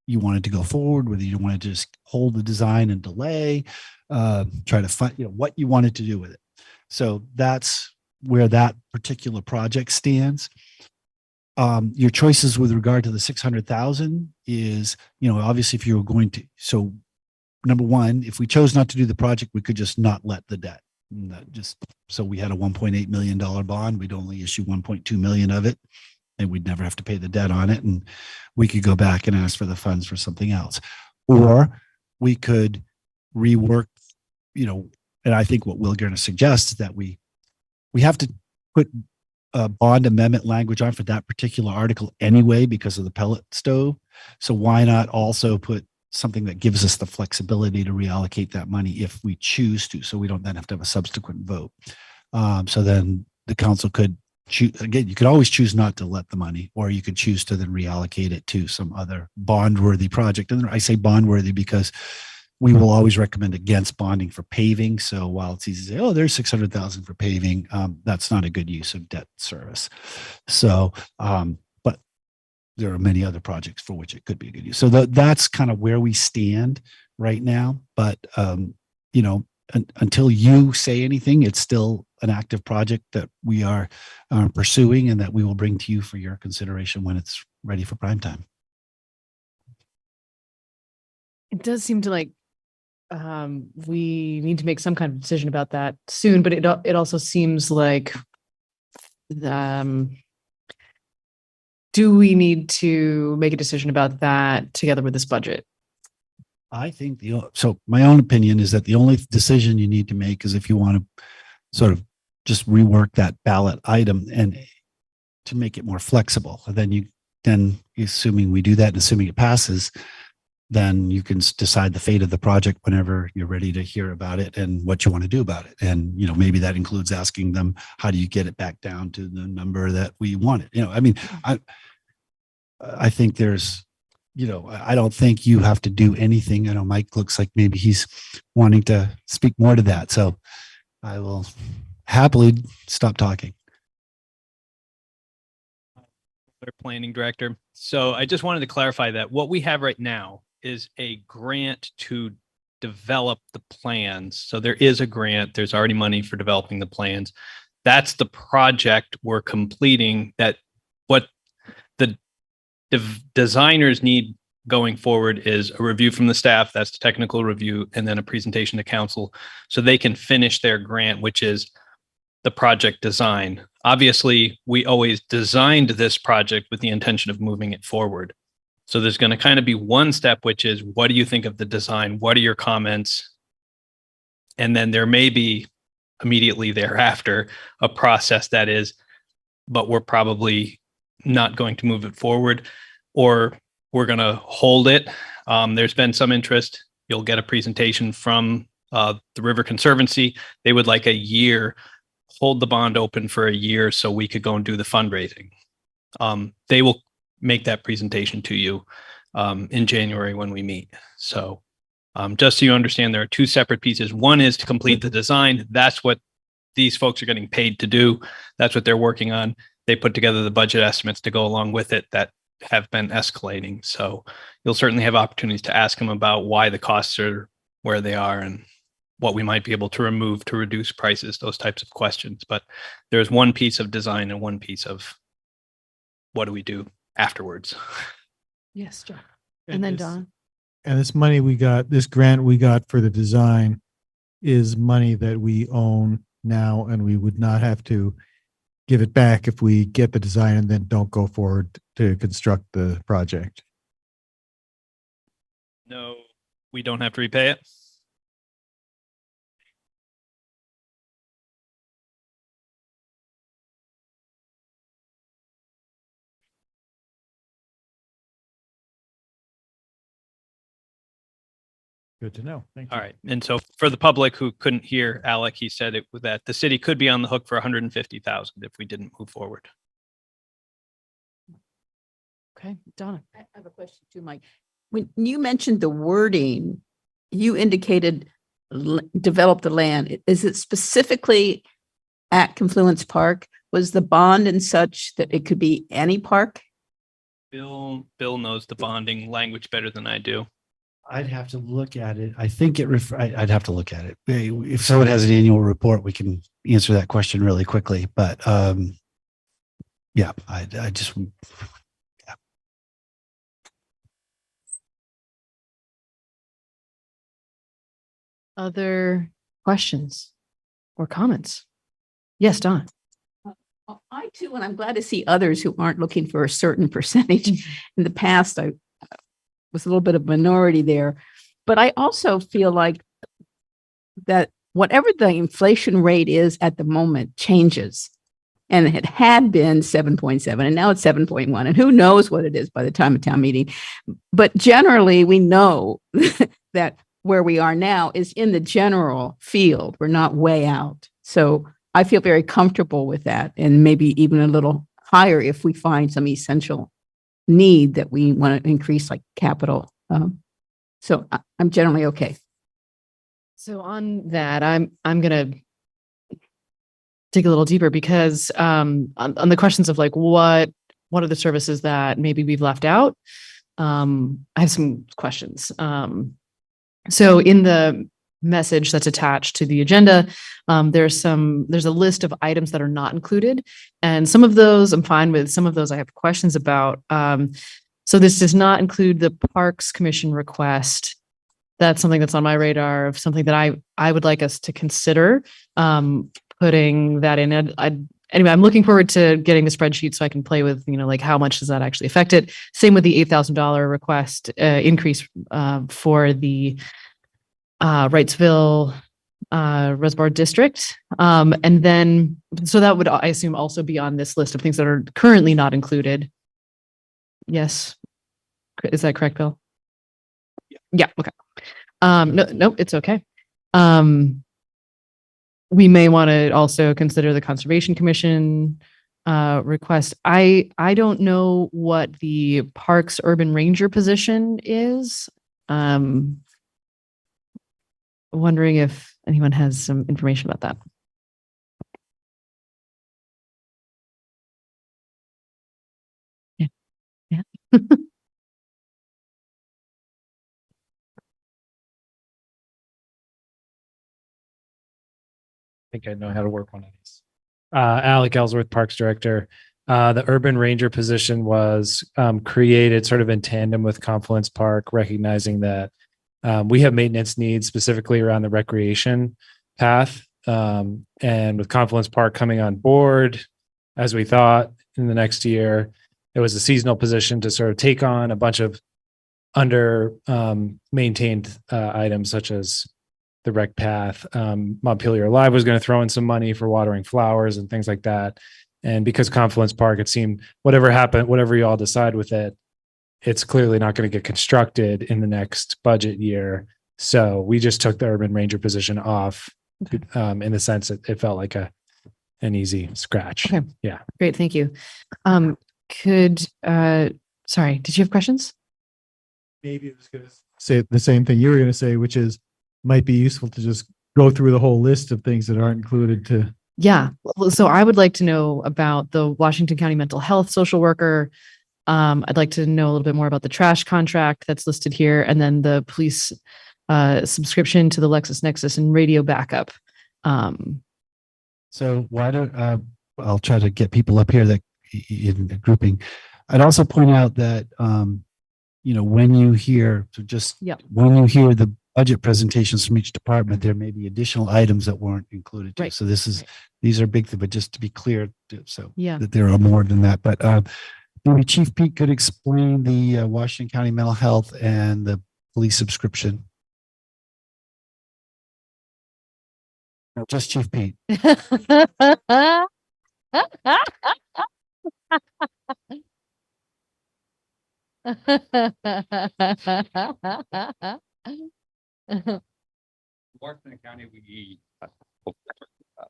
you wanted to go forward, whether you want to just hold the design and delay, try to find, what you wanted to do with it. So that's where that particular project stands. Your choices with regard to the 600,000 is, obviously if you were going to, so number one, if we chose not to do the project, we could just not let the debt. So we had a $1.8 million bond. We'd only issue 1.2 million of it, and we'd never have to pay the debt on it. And we could go back and ask for the funds for something else, or we could rework, and I think what we're going to suggest is that we have to put a bond amendment language on for that particular article anyway, because of the pellet stove. So why not also put something that gives us the flexibility to reallocate that money if we choose to, so we don't then have to have a subsequent vote. So then the council could choose, again, you could always choose not to let the money, or you could choose to then reallocate it to some other bond-worthy project. And I say bond-worthy because we will always recommend against bonding for paving. So while it's easy to say, oh, there's 600,000 for paving, that's not a good use of debt service. So, but there are many other projects for which it could be a good use. So that's kind of where we stand right now. But, until you say anything, it's still an active project that we are pursuing and that we will bring to you for your consideration when it's ready for prime time. It does seem to we need to make some kind of decision about that soon, but it also seems like, do we need to make a decision about that together with this budget? I think so my own opinion is that the only decision you need to make is if you want to sort of just rework that ballot item and to make it more flexible. And then assuming we do that and assuming it passes, then you can decide the fate of the project whenever you're ready to hear about it and what you want to do about it. And, maybe that includes asking them, how do you get it back down to the number that we want it? I think there's, I don't think you have to do anything. I know Mike looks like maybe he's wanting to speak more to that. So I will happily stop talking. Planning director. So I just wanted to clarify that what we have right now is a grant to develop the plans. So there is a grant. There's already money for developing the plans. That's the project we're completing. That what the designers need going forward is a review from the staff. That's the technical review, and then a presentation to council so they can finish their grant, which is the project design. Obviously, we always designed this project with the intention of moving it forward. So there's going to kind of be one step, which is, what do you think of the design? What are your comments? And then there may be immediately thereafter a process that is, but we're probably not going to move it forward, or we're going to hold it. There's been some interest. You'll get a presentation from the River Conservancy. They would like a year, hold the bond open for a year so we could go and do the fundraising. They will make that presentation to you in January when we meet. So just so you understand, there are two separate pieces. One is to complete the design. That's what these folks are getting paid to do. That's what they're working on. They put together the budget estimates to go along with it that have been escalating. So you'll certainly have opportunities to ask them about why the costs are where they are and what we might be able to remove to reduce prices, those types of questions. But there's one piece of design and one piece of what do we do afterwards. Yes, John. And then Don. And this money we got, this grant we got for the design is money that we own now, and we would not have to give it back if we get the design and then don't go forward to construct the project. No, we don't have to repay it. Good to know. Thank you. All right. And so for the public who couldn't hear Alec, he said that the city could be on the hook for 150,000 if we didn't move forward. Okay, Donna. I have a question too, Mike. When you mentioned the wording, you indicated develop the land. Is it specifically at Confluence Park? Was the bond and such that it could be any park? Bill knows the bonding language better than I do. I'd have to look at it. I think I'd have to look at it. If someone has an annual report, we can answer that question really quickly. But yeah, I just, yeah. Other questions or comments? Yes, Don. I too, and I'm glad to see others who aren't looking for a certain percentage. In the past, I was a little bit of minority there, but I also feel like that whatever the inflation rate is at the moment changes. And it had been 7.7 and now it's 7.1, and who knows what it is by the time of town meeting. But generally we know that where we are now is in the general field. We're not way out. So I feel very comfortable with that, and maybe even a little higher if we find some essential need that we want to increase, like capital. So I'm generally okay. So on that, I'm going to dig a little deeper because on the questions of like what are the services that maybe we've left out, I have some questions. So in the message that's attached to the agenda, there's a list of items that are not included, and some of those I'm fine with. Some of those I have questions about. So this does not include the Parks Commission request. That's something that's on my radar of something that I would like us to consider putting that in. Anyway, I'm looking forward to getting the spreadsheet so I can play with, like how much does that actually affect it. Same with the $8,000 request increase for the Wrightsville Reservoir District. And then, so that would, I assume, also be on this list of things that are currently not included. Yes. Is that correct, Bill? Yeah. Okay. No, it's okay. We may want to also consider the Conservation Commission request. I don't know what the Parks Urban Ranger position is. Wondering if anyone has some information about that. Yeah. Yeah. I think I know how to work one of these. Alec Ellsworth, Parks Director. The Urban Ranger position was created sort of in tandem with Confluence Park, recognizing that we have maintenance needs specifically around the recreation path. And with Confluence Park coming on board, as we thought in the next year, it was a seasonal position to sort of take on a bunch of under maintained items such as the rec path. Montpelier Live was going to throw in some money for watering flowers and things like that. And because Confluence Park, it seemed whatever happened, whatever you all decide with it, it's clearly not going to get constructed in the next budget year. So we just took the Urban Ranger position off in the sense that it felt like an easy scratch. Okay. Yeah. Great. Thank you. Sorry, did you have questions? Maybe I was going to say the same thing you were going to say, which is might be useful to just go through the whole list of things that aren't included to. Yeah. So I would like to know about the Washington County mental health social worker. I'd like to know a little bit more about the trash contract that's listed here, and then the police subscription to the LexisNexis and radio backup. So why don't, I'll try to get people up here that in the grouping. I'd also point out that, when you hear, when you hear the budget presentations from each department, there may be additional items that weren't included. Too. Right. So these are big, but just to be clear, so Yeah. that there are more than that. But maybe Chief Pete could explain the Washington County Mental Health and the police subscription. No, just Chief Pete. Washington County,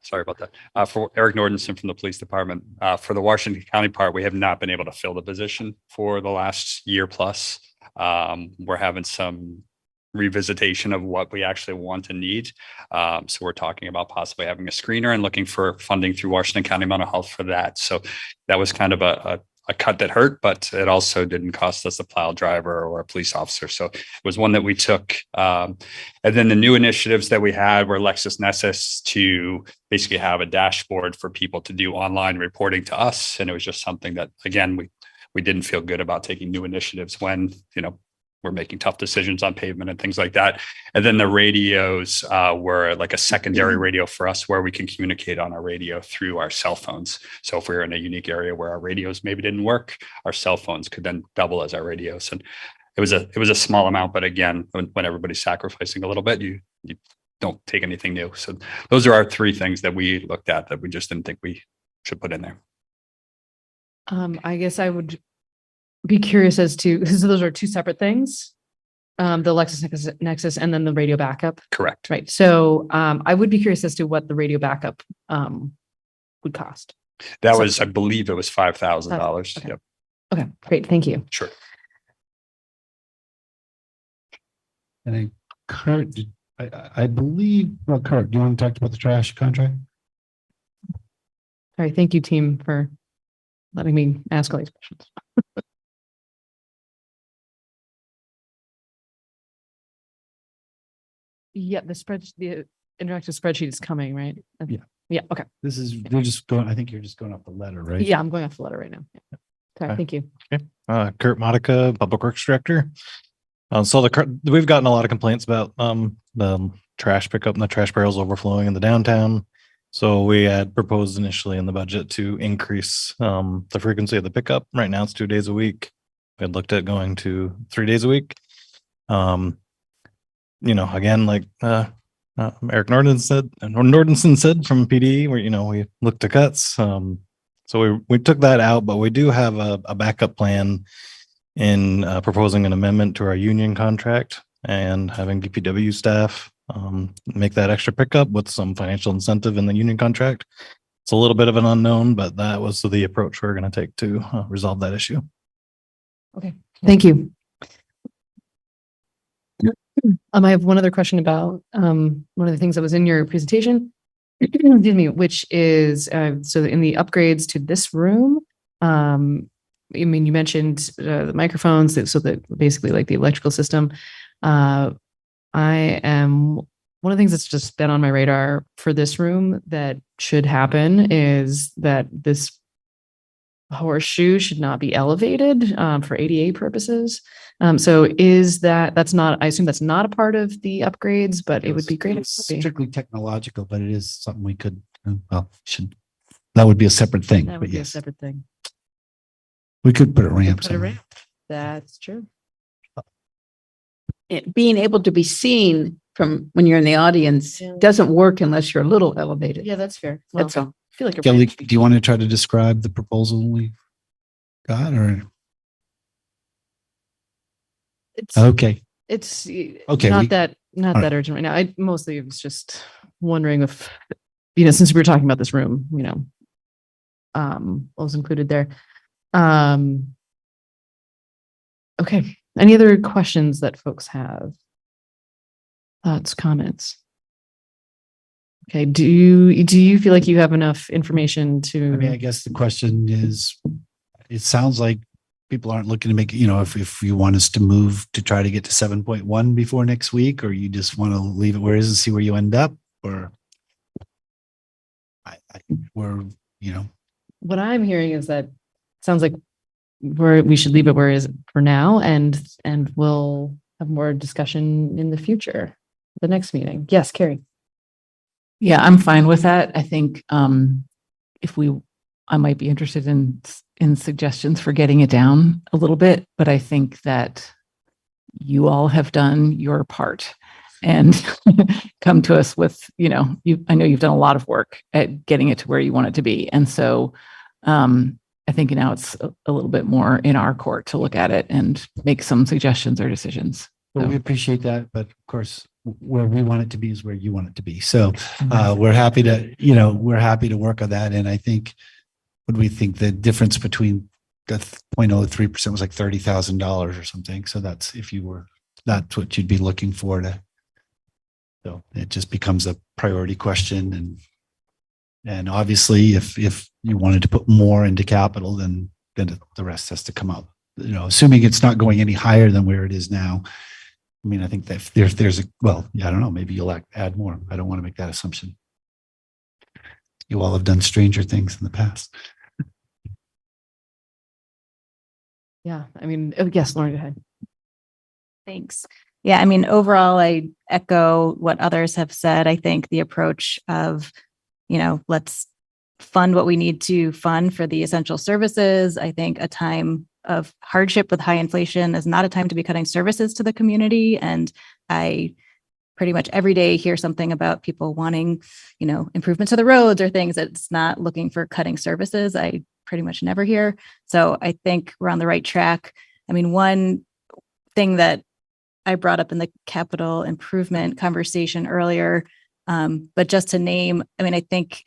sorry about that. For Eric Nordenson from the police department, for the Washington County part, we have not been able to fill the position for the last year plus. We're having some revisitation of what we actually want and need. So we're talking about possibly having a screener and looking for funding through Washington County Mental Health for that. So that was kind of a cut that hurt, but it also didn't cost us a plow driver or a police officer. So it was one that we took. And then the new initiatives that we had were LexisNexis to basically have a dashboard for people to do online reporting to us. And it was just something that, again, we didn't feel good about taking new initiatives when, we're making tough decisions on pavement and things like that. And then the radios were like a secondary radio for us where we can communicate on our radio through our cell phones. So if we're in a unique area where our radios maybe didn't work, our cell phones could then double as our radios. And it was a small amount, but again, when everybody's sacrificing a little bit, you don't take anything new. So those are our three things that we looked at that we just didn't think we should put in there. I guess I would be curious as to, so those are two separate things. The LexisNexis and then the radio backup. Correct. Right. So I would be curious as to what the radio backup would cost. That was, I believe it was $5,000. Okay. Yep. Okay, great. Thank you. Sure. And then Kurt, I believe, well, Kurt, do you want to talk about the trash contract? All right. Thank you, team, for letting me ask all these questions. Yeah, the interactive spreadsheet is coming, right? Yeah. Yeah. Okay. They're just going, I think you're just going off the letter, right? Yeah, I'm going off the letter right now. Yeah. Sorry. Okay. Thank you. Okay. Kurt Monica, Public Works Director. So we've gotten a lot of complaints about the trash pickup and the trash barrels overflowing in the downtown. So we had proposed initially in the budget to increase the frequency of the pickup. Right now it's 2 days a week. We had looked at going to 3 days a week. Again, like Eric Nordenson said from PD, where we looked to cuts. So we took that out, but we do have a backup plan in proposing an amendment to our union contract and having DPW staff make that extra pickup with some financial incentive in the union contract. It's a little bit of an unknown, but that was the approach we're going to take to resolve that issue. Okay. Thank you. I have one other question about one of the things that was in your presentation, excuse me, which is so in the upgrades to this room. You mentioned the microphones, so that basically like the electrical system. One of the things that's just been on my radar for this room that should happen is that this horseshoe should not be elevated for ADA purposes. So that's not, I assume that's not a part of the upgrades, but it would be great. It's strictly technological, but it is something we could, that would be a separate thing. That would be a separate thing. We could put a ramp. That's true. Being able to be seen from when you're in the audience doesn't work unless you're a little elevated. Yeah, that's fair. Well, That's all. I feel like a Kelly, do you want to try to describe the proposal we got or? Okay. It's okay. Not that urgent right now. I mostly was just wondering if, since we were talking about this room, what was included there. Okay. Any other questions that folks have? Thoughts, comments? Okay. Do you feel like you have enough information to? I guess the question is, it sounds like people aren't looking to make, you know, if you want us to move to try to get to 7.1 before next week, or you just want to leave it where it is and see where you end up, or we're, you know. What I'm hearing is that sounds like we should leave it where it is for now, and we'll have more discussion in the future, the next meeting. Yes, Carrie. Yeah, I'm fine with that. I think I might be interested in suggestions for getting it down a little bit, but I think that you all have done your part and come to us with, you know, I know you've done a lot of work at getting it to where you want it to be. And so I think now it's a little bit more in our court to look at it and make some suggestions or decisions. Well, we appreciate that, but of course, where we want it to be is where you want it to be. So we're happy to, you know, we're happy to work on that. And I think, what do we think the difference between the 0.03% was like $30,000 or something. So that's that's what you'd be looking for to. So it just becomes a priority question, and obviously, if you wanted to put more into capital, then the rest has to come up. You know, assuming it's not going any higher than where it is now. I mean, I think that if there's I don't know, maybe you'll add more. I don't want to make that assumption. You all have done stranger things in the past. Yeah, I mean, oh, yes, Lauren, go ahead. Thanks. Yeah, I mean, overall, I echo what others have said. I think the approach of, you know, let's fund what we need to fund for the essential services. I think a time of hardship with high inflation is not a time to be cutting services to the community. And I pretty much every day hear something about people wanting, you know, improvements to the roads or things. It's not looking for cutting services. I pretty much never hear. So I think we're on the right track. I mean, one thing that I brought up in the capital improvement conversation earlier, but just to name, I mean, I think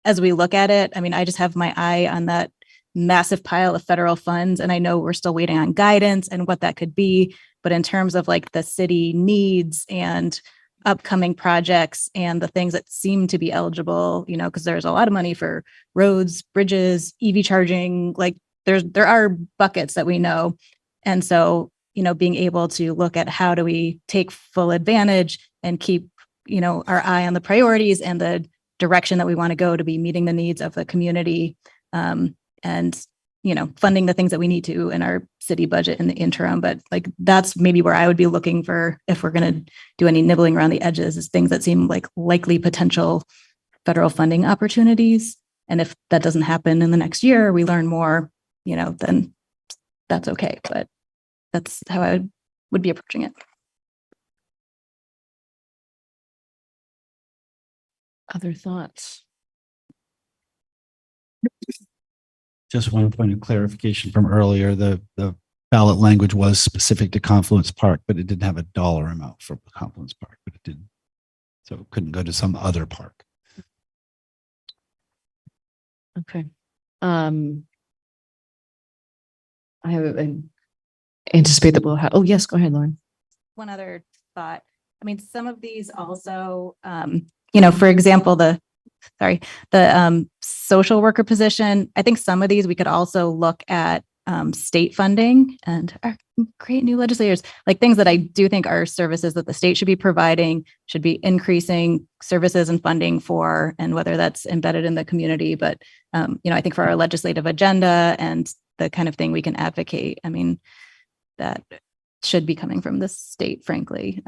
as we look at it, I mean, I just have my eye on that massive pile of federal funds, and I know we're still waiting on guidance and what that could be. But in terms of like the city needs and upcoming projects and the things that seem to be eligible, you know, because there's a lot of money for roads, bridges, EV charging, like there are buckets that we know. And so, you know, being able to look at how do we take full advantage and keep, you know, our eye on the priorities and the direction that we want to go to be meeting the needs of the community, and, you know, funding the things that we need to in our city budget in the interim. But like, that's maybe where I would be looking for, if we're going to do any nibbling around the edges, is things that seem like likely potential federal funding opportunities. And if that doesn't happen in the next year, we learn more, you know, then that's okay. But that's how I would be approaching it. Other thoughts? Just one point of clarification from earlier, the ballot language was specific to Confluence Park, but it didn't have a dollar amount for Confluence Park, but it didn't. So it couldn't go to some other park. Okay. I anticipate that we'll have, oh yes, go ahead, Lauren. One other thought. I mean, some of these also, you know, for example, the social worker position, I think some of these we could also look at state funding and our great new legislators, like things that I do think are services that the state should be providing, should be increasing services and funding for, and whether that's embedded in the community. But, you know, I think for our legislative agenda and the kind of thing we can advocate, I mean, that should be coming from the state, frankly.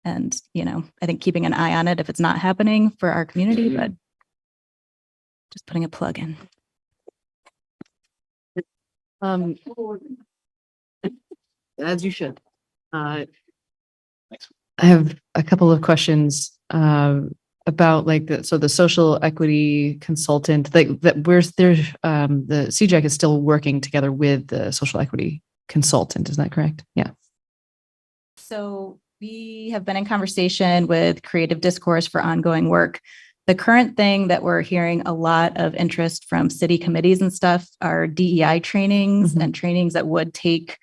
And, you know, I think keeping an eye on it if it's not happening for our community, but just putting a plug in. As you should. I have a couple of questions about like the social equity consultant, like that where's there the CJAC is still working together with the social equity consultant, is that correct? Yeah. So we have been in conversation with Creative Discourse for ongoing work. The current thing that we're hearing a lot of interest from city committees and stuff are DEI trainings and trainings that would take,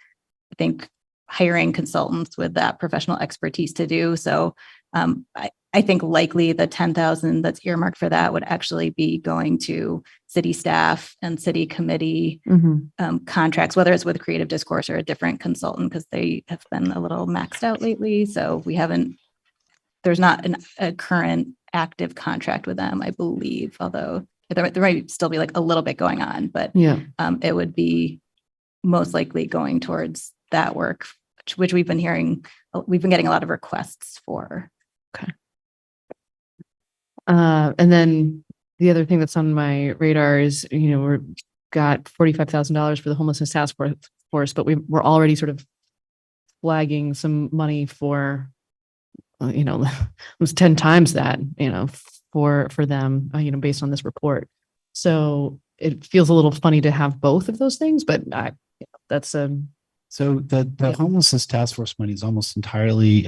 I think, hiring consultants with that professional expertise to do. So I think likely the 10,000 that's earmarked for that would actually be going to city staff and city committee Mhm. contracts, whether it's with Creative Discourse or a different consultant, because they have been a little maxed out lately. So there's not a current active contract with them, I believe, although there might still be like a little bit going on, but Yeah. it would be most likely going towards that work, which we've been getting a lot of requests for. And then the other thing that's on my radar is, we're got $45,000 for the homelessness task force, but we're already sort of flagging some money for, almost 10 times that, for them, based on this report. So it feels a little funny to have both of those things, but that's So the homelessness task force money is almost entirely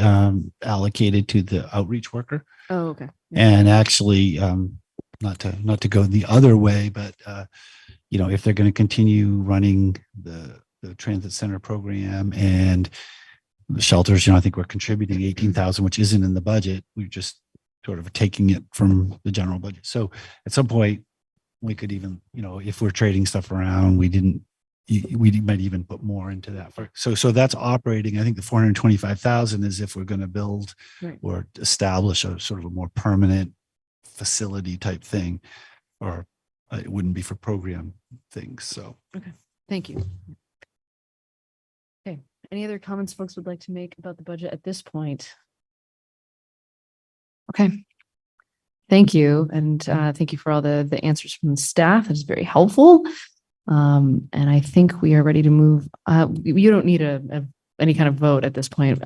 allocated to the outreach worker. Oh, okay. And actually, not to go the other way, but if they're going to continue running the transit center program and the shelters, I think we're contributing 18,000, which isn't in the budget. We're just sort of taking it from the general budget. So at some point, we could even, if we're trading stuff around, we might even put more into that. So that's operating. I think the 425,000 is if we're going to build or establish a sort of a more permanent facility type thing, or it wouldn't be for program things. So, okay. Thank you. Okay. Any other comments folks would like to make about the budget at this point? Okay. Thank you. And thank you for all the answers from the staff. It's very helpful. And I think we are ready to move. You don't need any kind of vote at this point.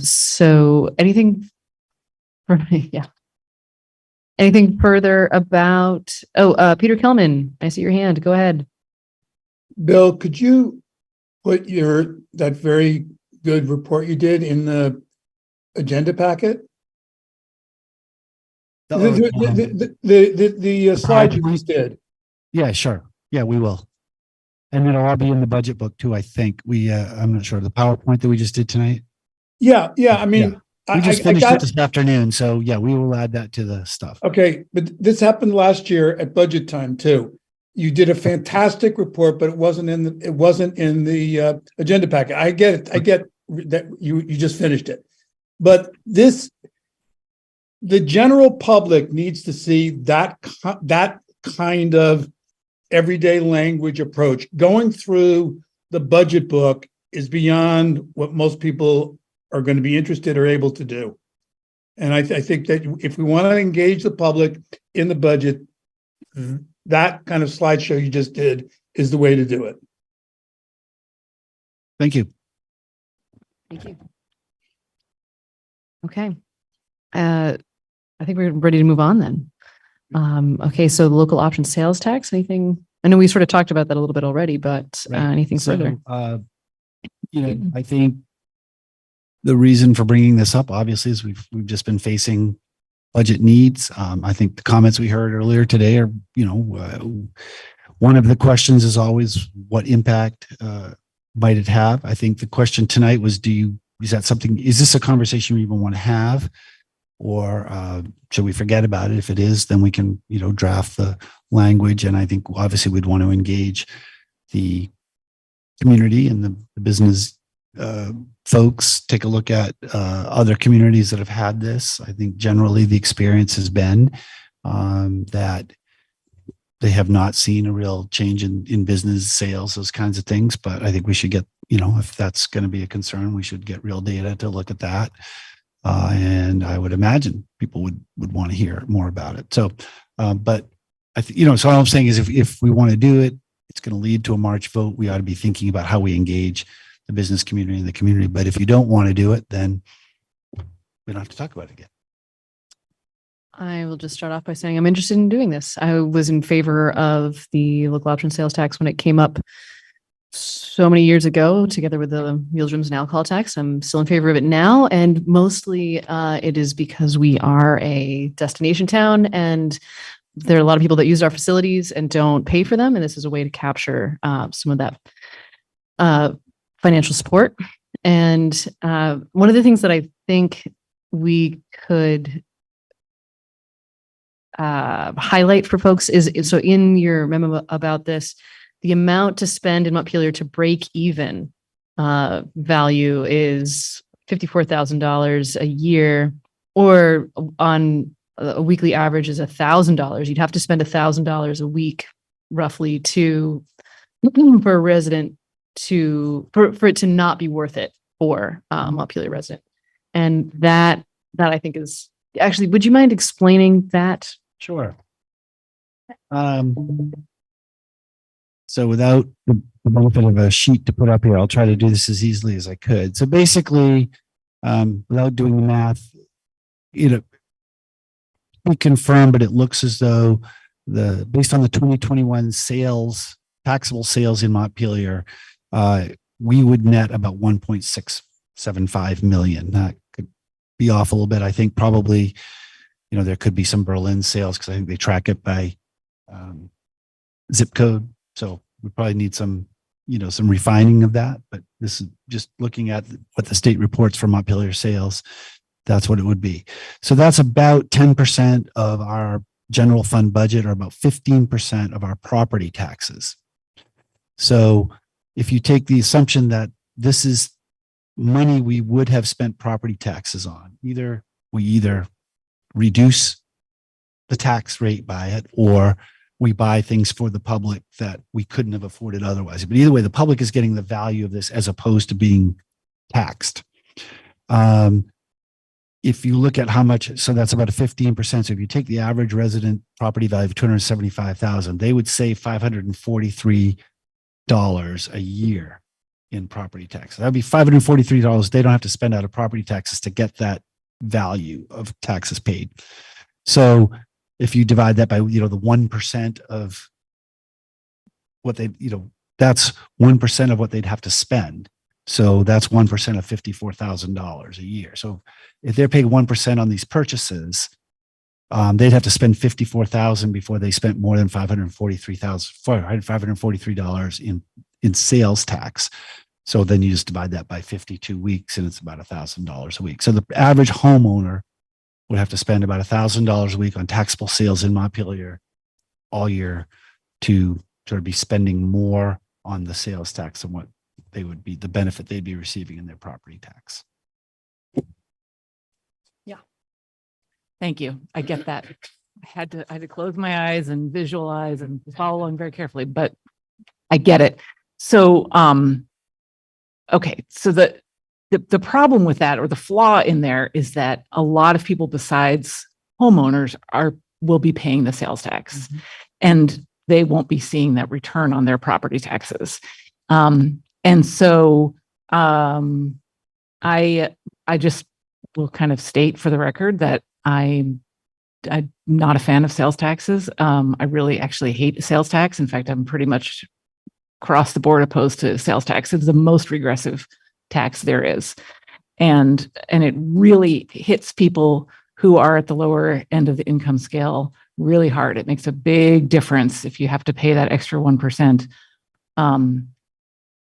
So anything anything further about, Peter Kelman, I see your hand. Go ahead. Bill, could you put that very good report you did in the agenda packet? The slide you just did. Yeah, sure. Yeah, we will. And it'll all be in the budget book too, I think. I'm not sure. The PowerPoint that we just did tonight. Yeah. I mean, we just finished it this afternoon. So yeah, we will add that to the stuff. Okay. But this happened last year at budget time too. You did a fantastic report, but it wasn't in the agenda packet. I get it. I get that you just finished it. But the general public needs to see that kind of everyday language approach. Going through the budget book is beyond what most people are going to be interested or able to do. And I think that if we want to engage the public in the budget, that kind of slideshow you just did is the way to do it. Thank you. Thank you. Okay. I think we're ready to move on then. Okay, so the local option sales tax, anything? I know we sort of talked about that a little bit already, but anything further? I think the reason for bringing this up, obviously, is we've just been facing budget needs. I think the comments we heard earlier today are, one of the questions is always what impact might it have? I think the question tonight was, is this a conversation we even want to have? Or should we forget about it? If it is, then we can, draft the language. And I think obviously we'd want to engage the community and the business folks, take a look at other communities that have had this. I think generally the experience has been that they have not seen a real change in business sales, those kinds of things. But I think we should get, if that's going to be a concern, we should get real data to look at that. And I would imagine people would want to hear more about it. So, but I think, so all I'm saying is if we want to do it, it's going to lead to a March vote. We ought to be thinking about how we engage the business community and the community. But if you don't want to do it, then we don't have to talk about it again. I will just start off by saying I'm interested in doing this. I was in favor of the local option sales tax when it came up so many years ago, together with the meals, rooms, and alcohol tax. I'm still in favor of it now. And mostly it is because we are a destination town and there are a lot of people that use our facilities and don't pay for them. And this is a way to capture some of that financial support. And one of the things that I think we could highlight for folks is, so in your memo about this, the amount to spend in Montpelier to break even value is $54,000 a year, or on a weekly average is $1,000. You'd have to spend $1,000 a week roughly to for a resident for it to not be worth it for a Montpelier resident. And that I think is actually, would you mind explaining that? Sure. So without the benefit of a sheet to put up here, I'll try to do this as easily as I could. So basically, without doing the math, we confirm, but it looks as though based on the 2021 sales, taxable sales in Montpelier, we would net about 1.675 million. That could be off a little bit. I think probably, there could be some Berlin sales because I think they track it by zip code. So we probably need some refining of that. But this is just looking at what the state reports for Montpelier sales. That's what it would be. So that's about 10% of our general fund budget, or about 15% of our property taxes. So if you take the assumption that this is money we would have spent property taxes on, we either reduce the tax rate by it, or we buy things for the public that we couldn't have afforded otherwise. But either way, the public is getting the value of this as opposed to being taxed. If you look at how much, so that's about a 15%. So if you take the average resident property value of $275,000, they would save $543 a year in property taxes. That'd be $543 they don't have to spend out of property taxes to get that value of taxes paid. So if you divide that by, the 1% of what they, that's 1% of what they'd have to spend. So that's 1% of $54,000 a year. So if they're paying 1% on these purchases, they'd have to spend $54,000 before they spent more than $543 in sales tax. So then you just divide that by 52 weeks and it's about $1,000 a week. So the average homeowner would have to spend about $1,000 a week on taxable sales in Montpelier all year to sort of be spending more on the sales tax than what they would be, the benefit they'd be receiving in their property tax. Yeah. Thank you. I get that. I had to close my eyes and visualize and follow along very carefully, but I get it. So, okay. So the problem with that, or the flaw in there, is that a lot of people besides homeowners will be paying the sales tax, and they won't be seeing that return on their property taxes. And so I just will kind of state for the record that I'm not a fan of sales taxes. I really actually hate sales tax. In fact, I'm pretty much across the board opposed to sales tax. It's the most regressive tax there is. And it really hits people who are at the lower end of the income scale really hard. It makes a big difference if you have to pay that extra 1%.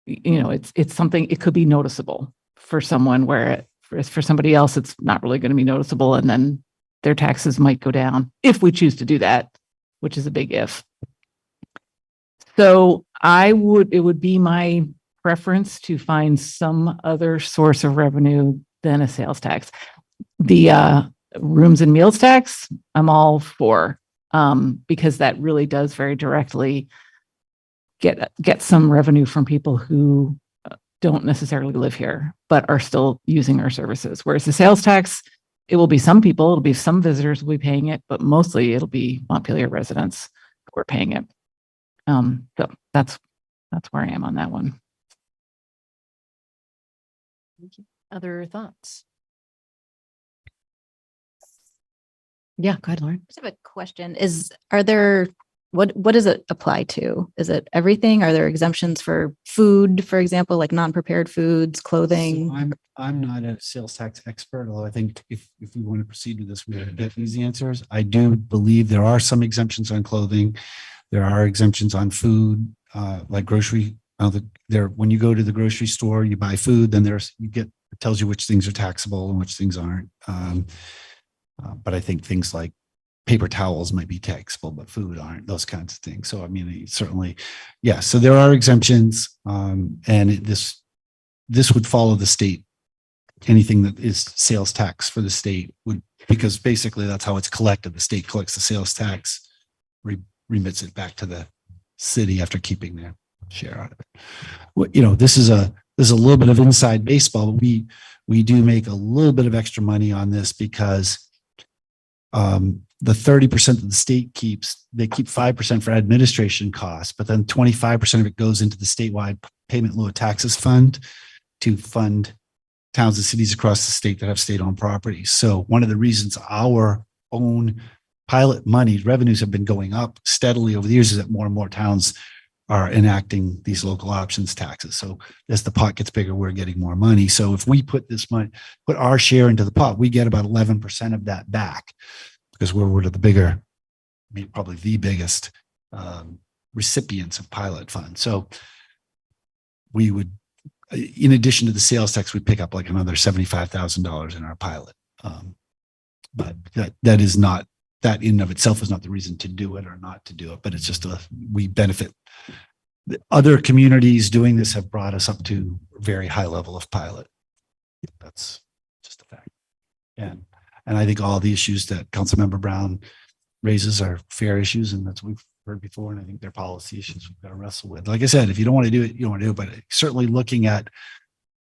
It's something, it could be noticeable for someone, where for somebody else, it's not really going to be noticeable. And then their taxes might go down if we choose to do that, which is a big if. So it would be my preference to find some other source of revenue than a sales tax. The rooms and meals tax, I'm all for, because that really does very directly get some revenue from people who don't necessarily live here, but are still using our services. Whereas the sales tax, it will be some people, it'll be some visitors will be paying it, but mostly it'll be Montpelier residents who are paying it. So that's where I am on that one. Other thoughts? Yeah, go ahead, Lauren. I just have a question. What does it apply to? Is it everything? Are there exemptions for food, for example, like non-prepared foods, clothing? So I'm not a sales tax expert, although I think if we want to proceed with this, we'll get easy answers. I do believe there are some exemptions on clothing. There are exemptions on food, like grocery. When you go to the grocery store, you buy food, then it tells you which things are taxable and which things aren't. But I think things like paper towels might be taxable, but food aren't, those kinds of things. So, I mean, certainly, yeah, so there are exemptions, and this would follow the state. Anything that is sales tax for the state would, because basically that's how it's collected. The state collects the sales tax, remits it back to the city after keeping their share out of it. Well, you know, this is a little bit of inside baseball, but we do make a little bit of extra money on this because the 30% that the state keeps, they keep 5% for administration costs, but then 25% of it goes into the statewide payment in lieu of taxes fund to fund towns and cities across the state that have state-owned properties. So one of the reasons our own pilot money revenues have been going up steadily over the years is that more and more towns are enacting these local options taxes. So as the pot gets bigger, we're getting more money. So if we put this money, put our share into the pot, we get about 11% of that back because we're one of the bigger, I mean, probably the biggest recipients of pilot funds. So we would, in addition to the sales tax, we'd pick up like another $75,000 in our pilot. But that is not, that in and of itself is not the reason to do it or not to do it, but it's just we benefit. The other communities doing this have brought us up to a very high level of pilot. That's just a fact. And I think all the issues that Councilmember Brown raises are fair issues, and that's what we've heard before. And I think they're policy issues we've got to wrestle with. Like I said, if you don't want to do it, you don't want to do it. But certainly looking at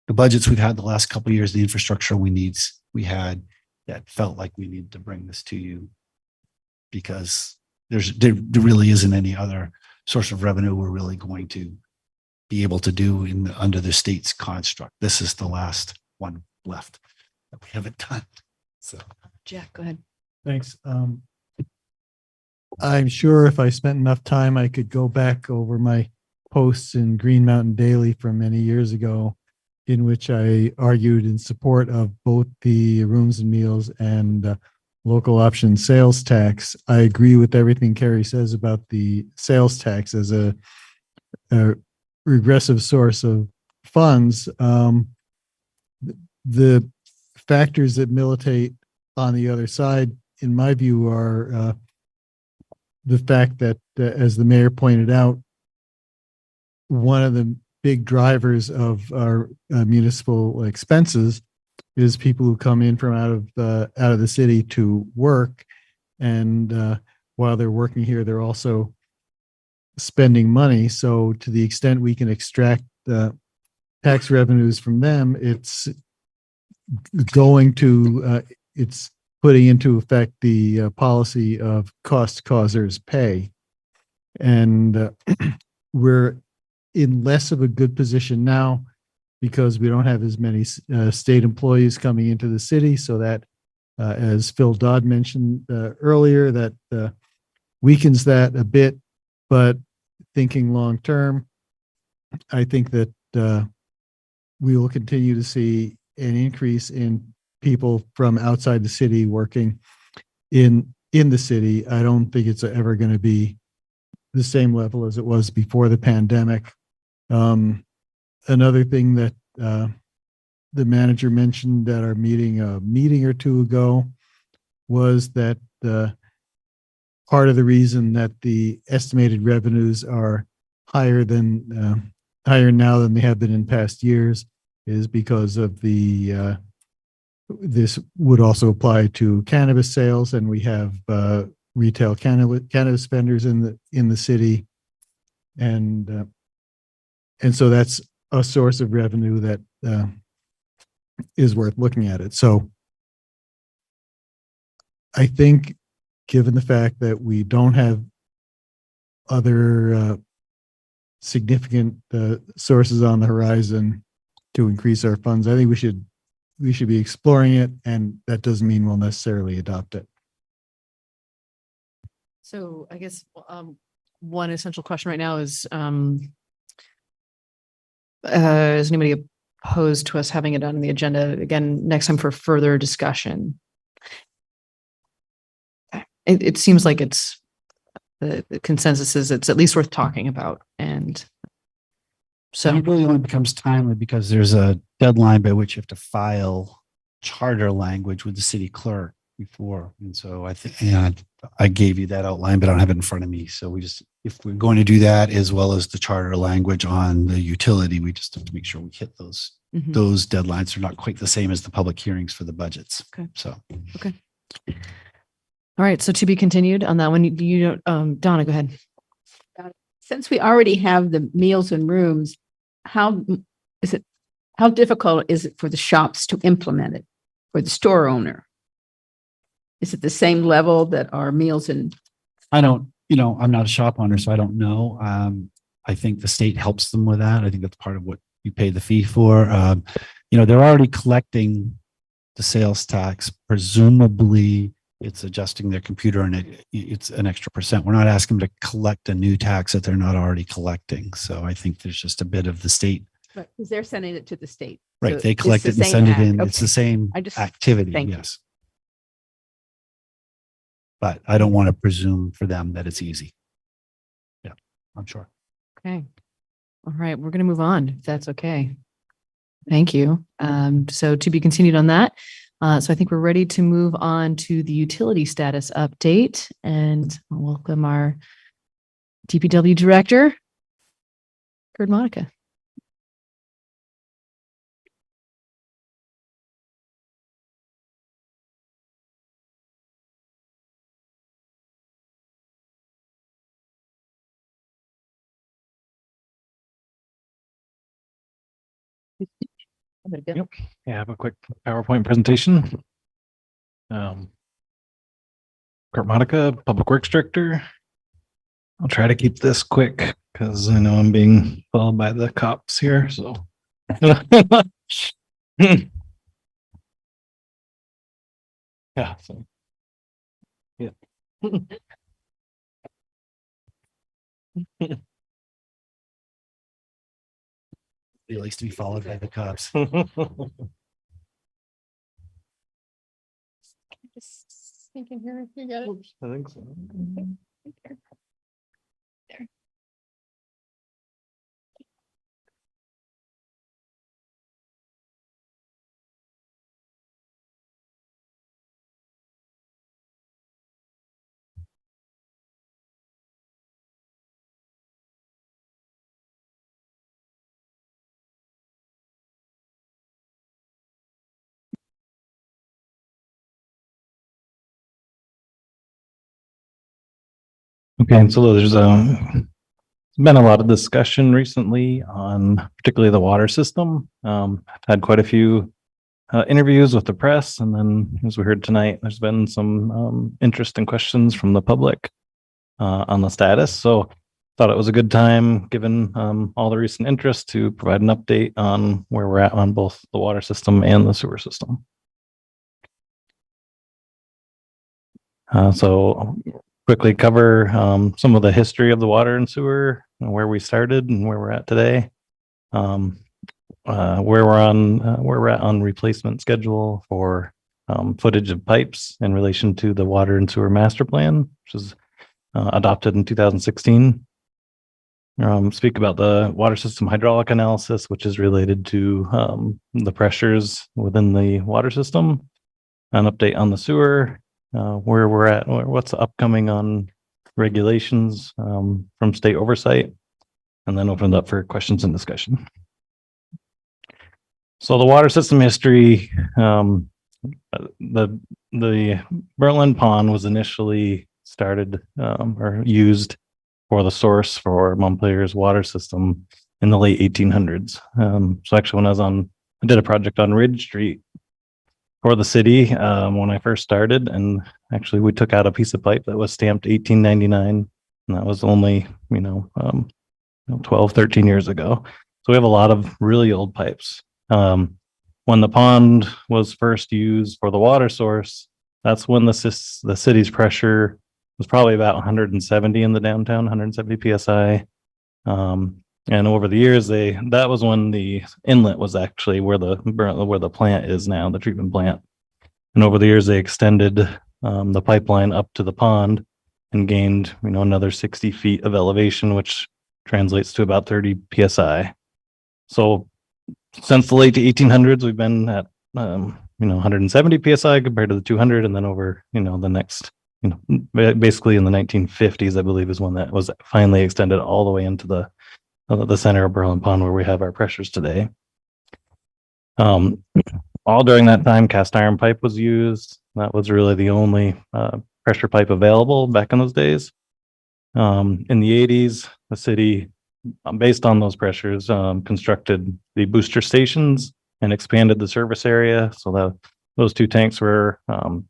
the budgets we've had the last couple of years, the infrastructure we had, that felt like we needed to bring this to you because there really isn't any other source of revenue we're really going to be able to do under the state's construct. This is the last one left that we haven't done. So, Jack, go ahead. Thanks. I'm sure if I spent enough time, I could go back over my posts in Green Mountain Daily from many years ago, in which I argued in support of both the rooms and meals and local option sales tax. I agree with everything Carrie says about the sales tax as a regressive source of funds. The factors that militate on the other side, in my view, are the fact that, as the mayor pointed out, one of the big drivers of our municipal expenses is people who come in from out of the city to work, and while they're working here, they're also spending money. So, to the extent we can extract tax revenues from them, it's going to it's putting into effect the policy of cost causers pay, and we're in less of a good position now because we don't have as many state employees coming into the city. So that, as Phil Dodd mentioned earlier, that weakens that a bit. But thinking long term, I think that we will continue to see an increase in people from outside the city working in the city. I don't think it's ever going to be the same level as it was before the pandemic. Another thing that the manager mentioned at our meeting a meeting or two ago was that part of the reason that the estimated revenues are higher now than they have been in past years is because of the this would also apply to cannabis sales, and we have retail cannabis vendors in the city, and so that's a source of revenue that is worth looking at it. So I think, given the fact that we don't have other significant sources on the horizon to increase our funds, I think we should be exploring it, and that doesn't mean we'll necessarily adopt it. So I guess one essential question right now is anybody opposed to us having it on the agenda again next time for further discussion? It seems like it's the consensus is it's at least worth talking about. And so it really only becomes timely because there's a deadline by which you have to file charter language with the city clerk before. And so I think, and I gave you that outline, but I don't have it in front of me. So we just, if we're going to do that as well as the charter language on the utility, we just have to make sure we hit those Mhm. those deadlines are not quite the same as the public hearings for the budgets. Okay. So, Okay. All right. So to be continued on that one, Donna, go ahead. Since we already have the meals and rooms, how how difficult is it for the shops to implement it, for the store owner? Is it the same level that our meals and I don't, I'm not a shop owner, so I don't know. I think the state helps them with that. I think that's part of what you pay the fee for. They're already collecting the sales tax. Presumably it's adjusting their computer and it's an extra percent. We're not asking them to collect a new tax that they're not already collecting. So I think there's just a bit of the state. Right, because they're sending it to the state. Right. So They it's collect the it and same send it act. in. It's Okay. the same I just- activity. thank you. Yes. But I don't want to presume for them that it's easy. Yeah, I'm sure. Okay. All right. We're going to move on if that's okay. Thank you. So to be continued on that. So I think we're ready to move on to the utility status update and I'll welcome our DPW director, Kurt Monica. Yep. Yeah, I have a quick PowerPoint presentation. Kurt Monica, Public Works Director. I'll try to keep this quick because I know I'm being followed by the cops here. So yeah. So yeah. He likes to be followed by the cops. Just thinking here if you get it. I think so. There. Okay, and so there's been a lot of discussion recently on particularly the water system. I've had quite a few interviews with the press, and then as we heard tonight, there's been some interesting questions from the public on the status. So thought it was a good time, given all the recent interest, to provide an update on where we're at on both the water system and the sewer system. So quickly cover some of the history of the water and sewer, and where we started and where we're at today. Where we're at on replacement schedule for footage of pipes in relation to the water and sewer master plan, which was adopted in 2016. Speak about the water system hydraulic analysis, which is related to the pressures within the water system. An update on the sewer, where we're at, what's upcoming on regulations from state oversight, and then open it up for questions and discussion. So the water system history, the Berlin Pond was initially started or used for the source for Montpelier's water system in the late 1800s. So actually I did a project on Ridge Street for the city when I first started, and actually we took out a piece of pipe that was stamped 1899, and that was only 12, 13 years ago. So we have a lot of really old pipes. When the pond was first used for the water source, that's when the city's pressure was probably about 170 in the downtown, 170 psi. And over the years, that was when the inlet was actually where the plant is now, the treatment plant. And over the years, they extended the pipeline up to the pond and gained another 60 feet of elevation, which translates to about 30 psi. So since the late 1800s, we've been at 170 psi compared to the 200, and then over the next basically in the 1950s, I believe, is when that was finally extended all the way into the center of Berlin Pond where we have our pressures today. All during that time, cast iron pipe was used. That was really the only pressure pipe available back in those days. In the 80s, the city, based on those pressures, constructed the booster stations and expanded the service area. So that those two tanks were,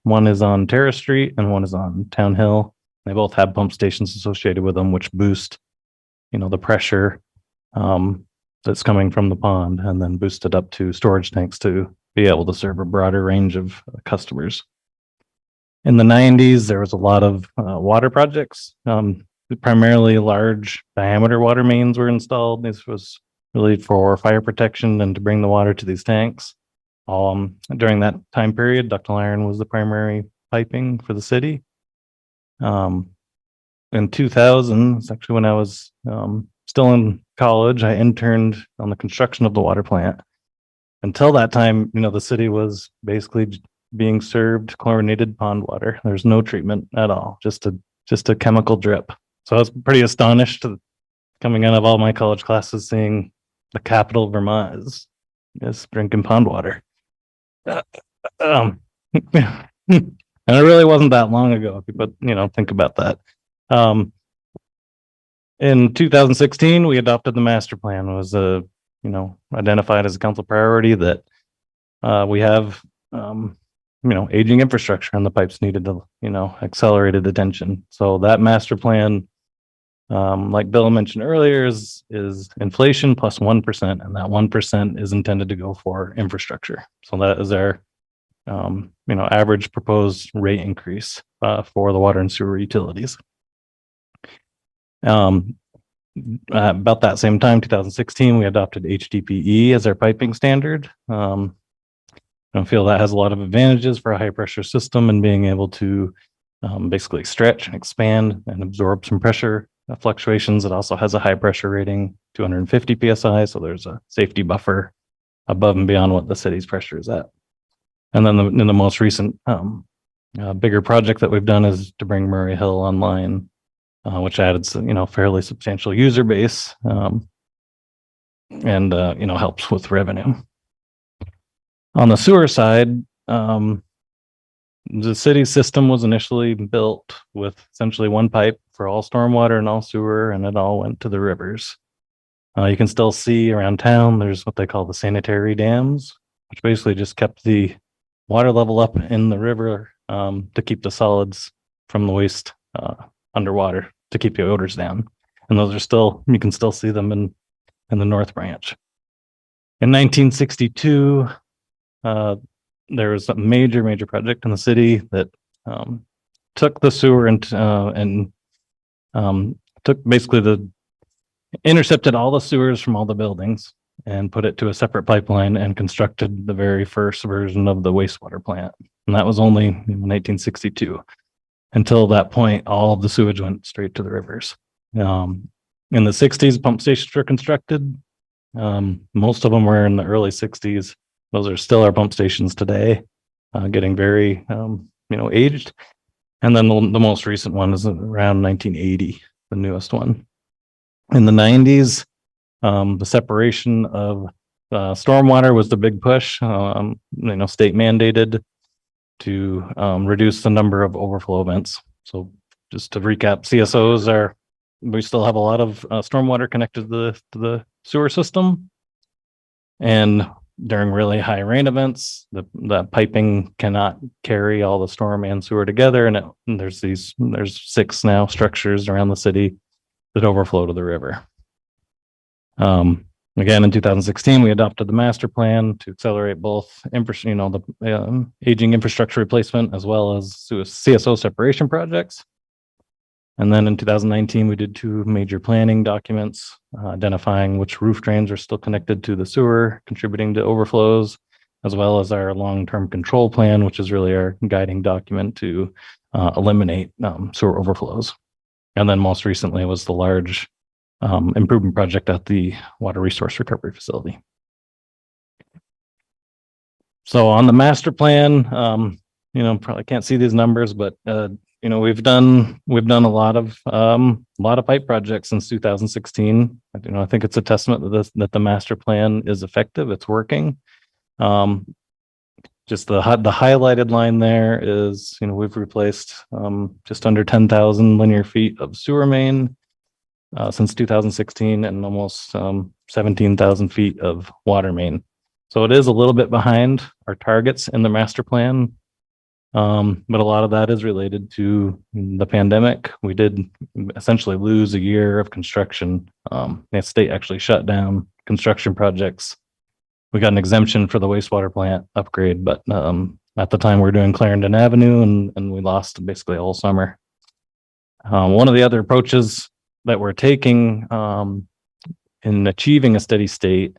one is on Terrace Street and one is on Town Hill. They both have pump stations associated with them, which boost, the pressure that's coming from the pond, and then boost it up to storage tanks to be able to serve a broader range of customers. In the 90s, there was a lot of water projects. Primarily large diameter water mains were installed. This was really for fire protection and to bring the water to these tanks. During that time period, ductile iron was the primary piping for the city. In 2000, it's actually when I was still in college, I interned on the construction of the water plant. Until that time, the city was basically being served chlorinated pond water. There's no treatment at all, just a chemical drip. So I was pretty astonished coming out of all my college classes, seeing the capital of Vermont is drinking pond water. And it really wasn't that long ago, but think about that. In 2016, we adopted the master plan. It was identified as a council priority that we have aging infrastructure, and the pipes needed to accelerated attention. So that master plan, like Bill mentioned earlier, is inflation plus 1%, and that 1% is intended to go for infrastructure. So that is our average proposed rate increase for the water and sewer utilities. About that same time, 2016, we adopted HDPE as our piping standard. I feel that has a lot of advantages for a high pressure system and being able to basically stretch and expand and absorb some pressure fluctuations. It also has a high pressure rating, 250 psi. So there's a safety buffer above and beyond what the city's pressure is at. And then in the most recent bigger project that we've done is to bring Murray Hill online, which added fairly substantial user base and helps with revenue. On the sewer side, the city system was initially built with essentially one pipe for all stormwater and all sewer, and it all went to the rivers. You can still see around town, there's what they call the sanitary dams, which basically just kept the water level up in the river to keep the solids from the waste underwater to keep the odors down. And those are still, you can still see them in the North Branch. In 1962, there was a major project in the city that took the sewer and took basically intercepted all the sewers from all the buildings and put it to a separate pipeline and constructed the very first version of the wastewater plant. And that was only in 1962. Until that point, all of the sewage went straight to the rivers. In the 60s, pump stations were constructed. Most of them were in the early 60s. Those are still our pump stations today, getting very, aged. And then the most recent one is around 1980, the newest one. In the 90s, the separation of stormwater was the big push, state mandated to reduce the number of overflow events. So just to recap, CSOs we still have a lot of stormwater connected to the sewer system. And during really high rain events, the piping cannot carry all the storm and sewer together. And there's 6 now structures around the city that overflow to the river. Again, in 2016, we adopted the master plan to accelerate both the aging infrastructure replacement as well as CSO separation projects. And then in 2019, we did 2 major planning documents identifying which roof drains are still connected to the sewer, contributing to overflows, as well as our long-term control plan, which is really our guiding document to eliminate sewer overflows. And then most recently was the large improvement project at the Water Resource Recovery Facility. So on the master plan, probably can't see these numbers, but we've done a lot of pipe projects since 2016. I think it's a testament that the master plan is effective. It's working. Just the highlighted line there is, we've replaced just under 10,000 linear feet of sewer main since 2016 and almost 17,000 feet of water main. So it is a little bit behind our targets in the master plan. But a lot of that is related to the pandemic. We did essentially lose a year of construction. The state actually shut down construction projects. We got an exemption for the wastewater plant upgrade, but at the time we were doing Clarendon Avenue and we lost basically all summer. One of the other approaches that we're taking in achieving a steady state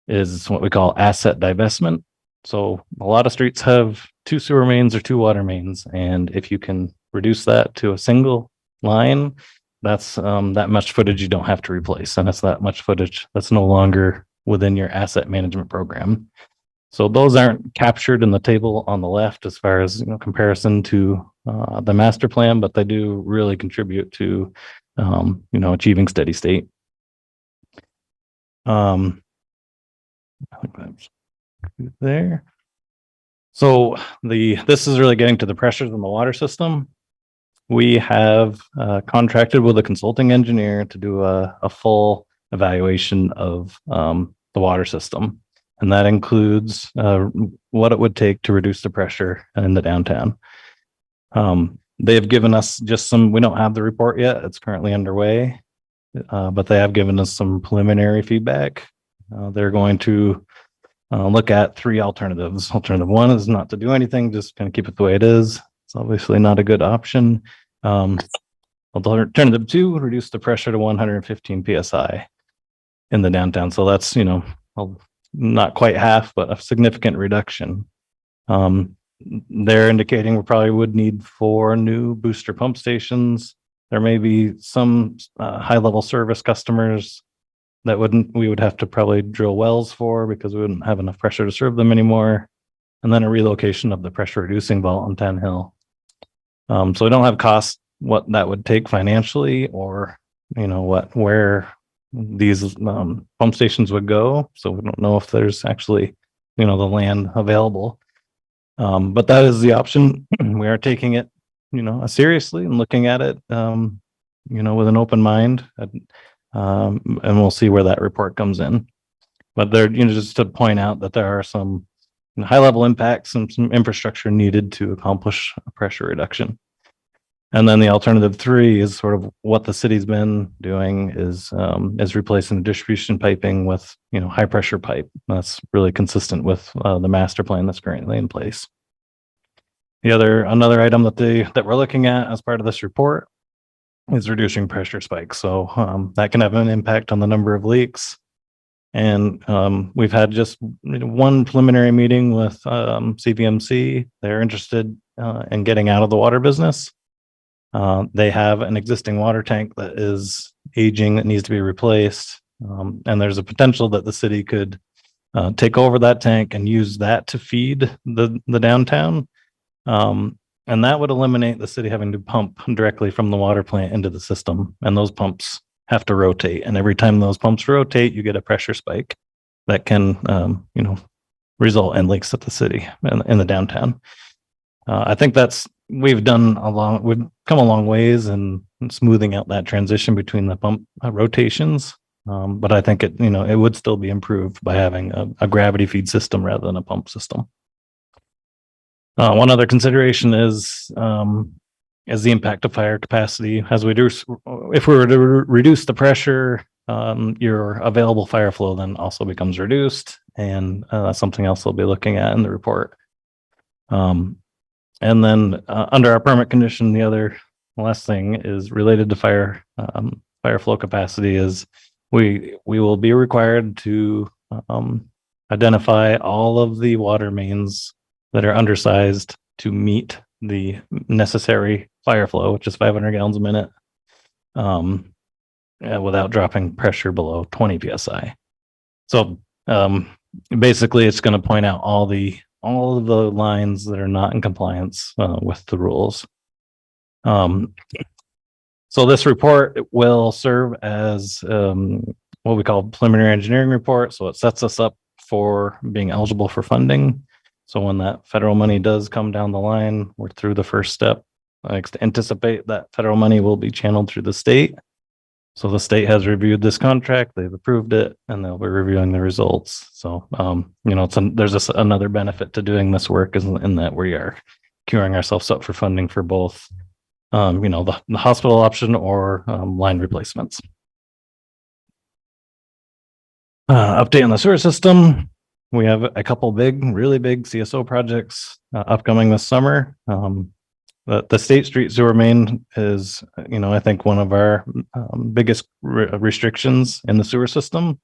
is what we call asset divestment. So a lot of streets have 2 sewer mains or 2 water mains. And if you can reduce that to a single line, that's that much footage you don't have to replace. And it's that much footage that's no longer within your asset management program. So those aren't captured in the table on the left as far as comparison to the master plan, but they do really contribute to achieving steady state. I think that's there. So this is really getting to the pressures in the water system. We have contracted with a consulting engineer to do a full evaluation of the water system. And that includes what it would take to reduce the pressure in the downtown. They have given us just we don't have the report yet. It's currently underway, but they have given us some preliminary feedback. They're going to look at 3 alternatives. Alternative 1 is not to do anything, just kind of keep it the way it is. It's obviously not a good option. Alternative 2 would reduce the pressure to 115 PSI in the downtown. So that's, not quite half, but a significant reduction. They're indicating we probably would need 4 new booster pump stations. There may be some high-level service customers that we would have to probably drill wells for because we wouldn't have enough pressure to serve them anymore. And then a relocation of the pressure reducing vault on Tan Hill. So we don't have costs, what that would take financially or, where these pump stations would go. So we don't know if there's actually, the land available. But that is the option. We are taking it, seriously and looking at it, with an open mind. And we'll see where that report comes in. But there, just to point out that there are some high level impacts and some infrastructure needed to accomplish a pressure reduction. And then the alternative 3 is sort of what the city's been doing is replacing distribution piping with, high pressure pipe. That's really consistent with the master plan that's currently in place. Another item that we're looking at as part of this report is reducing pressure spikes. So that can have an impact on the number of leaks. And we've had just 1 preliminary meeting with CVMC. They're interested in getting out of the water business. They have an existing water tank that is aging that needs to be replaced. And there's a potential that the city could take over that tank and use that to feed the downtown. And that would eliminate the city having to pump directly from the water plant into the system. And those pumps have to rotate. And every time those pumps rotate, you get a pressure spike that can, result in leaks at the city and in the downtown. I think we've come a long ways in smoothing out that transition between the pump rotations. But I think it would still be improved by having a gravity feed system rather than a pump system. One other consideration is the impact of fire capacity. If we were to reduce the pressure, your available fire flow then also becomes reduced, and that's something else we'll be looking at in the report. And then under our permit condition, the last thing is related to fire flow capacity is we will be required to identify all of the water mains that are undersized to meet the necessary fire flow, which is 500 gallons a minute, without dropping pressure below 20 PSI. So basically, it's going to point out all the all of the lines that are not in compliance with the rules. So this report will serve as what we call preliminary engineering report. So it sets us up for being eligible for funding. So when that federal money does come down the line, we're through the first step. I anticipate that federal money will be channeled through the state. So the state has reviewed this contract, they've approved it, and they'll be reviewing the results. So, you know, there's another benefit to doing this work is in that we are queuing ourselves up for funding for both, you know, the hospital option or line replacements. Update on the sewer system. We have a couple really big CSO projects upcoming this summer. The State Street sewer main is, you know, I think one of our biggest restrictions in the sewer system.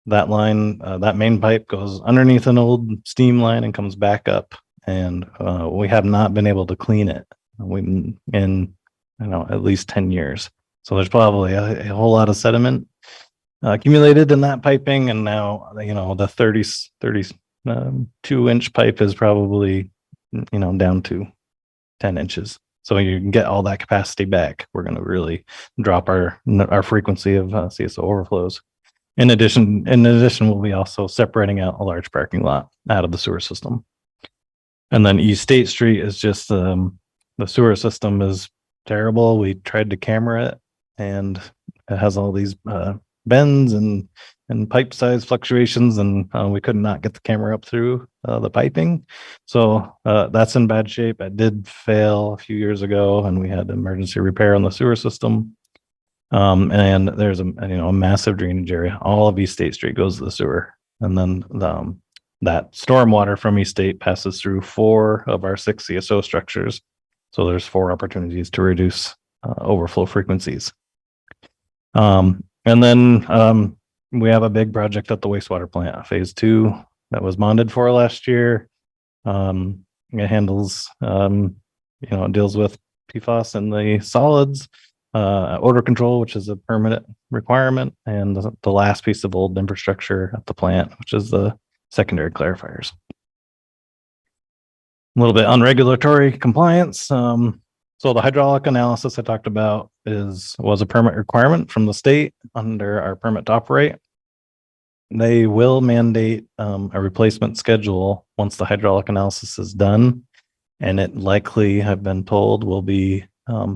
That line, that main pipe goes underneath an old steam line and comes back up, and we have not been able to clean it in, you know, at least 10 years. So there's probably a whole lot of sediment accumulated in that piping, and now, you know, the 32-inch pipe is probably, you know, down to 10 inches. So you can get all that capacity back. We're going to really drop our frequency of CSO overflows. In addition, we'll be also separating out a large parking lot out of the sewer system. And then East State Street is just the sewer system is terrible. We tried to camera it, and it has all these bends and pipe size fluctuations, and we could not get the camera up through the piping. So that's in bad shape. It did fail a few years ago, and we had emergency repair on the sewer system. And there's a massive drainage area. All of East State Street goes to the sewer, and then that stormwater from East State passes through 4 of our 6 CSO structures. So there's 4 opportunities to reduce overflow frequencies. And then we have a big project at the wastewater plant, phase 2, that was bonded for last year. It handles, it deals with PFAS in the solids, odor control, which is a permanent requirement, and the last piece of old infrastructure at the plant, which is the secondary clarifiers. A little bit on regulatory compliance. So the hydraulic analysis I talked about was a permit requirement from the state under our permit to operate. They will mandate a replacement schedule once the hydraulic analysis is done, and it likely, I've been told, will be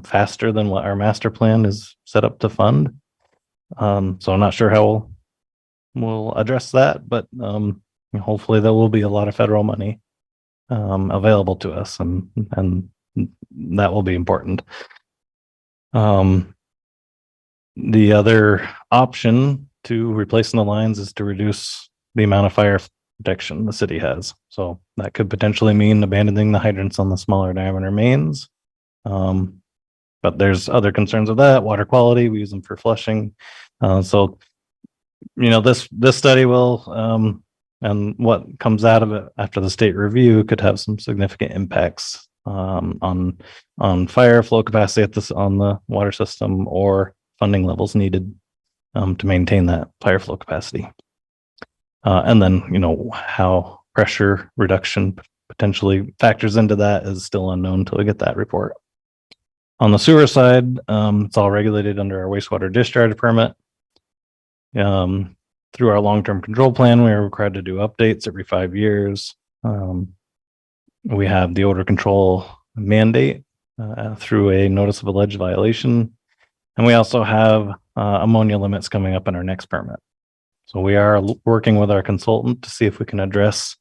faster than what our master plan is set up to fund. So I'm not sure how we'll address that, but hopefully there will be a lot of federal money available to us, and that will be important. The other option to replacing the lines is to reduce the amount of fire protection the city has. So that could potentially mean abandoning the hydrants on the smaller diameter mains. But there's other concerns with that. Water quality, we use them for flushing. So, this study will, and what comes out of it after the state review could have some significant impacts on fire flow capacity on the water system, or funding levels needed to maintain that fire flow capacity. And then, how pressure reduction potentially factors into that is still unknown until we get that report. On the sewer side, it's all regulated under our wastewater discharge permit. Through our long-term control plan, we are required to do updates every 5 years. We have the odor control mandate through a notice of alleged violation. And we also have ammonia limits coming up in our next permit. So we are working with our consultant to see if we can address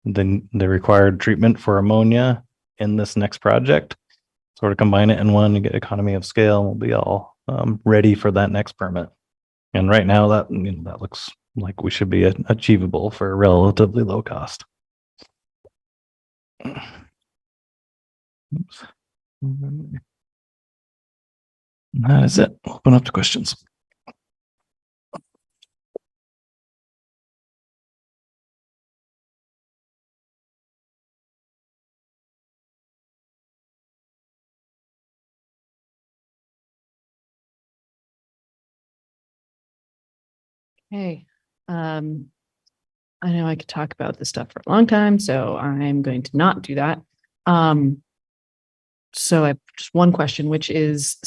the required treatment for ammonia in this next project. Sort of combine it in one to get economy of scale. We'll be all ready for that next permit. And right now that looks like we should be achievable for a relatively low cost. Oops. That is it. Open up to questions. Okay. I know I could talk about this stuff for a long time, so I'm going to not do that. So I have just one question, which is,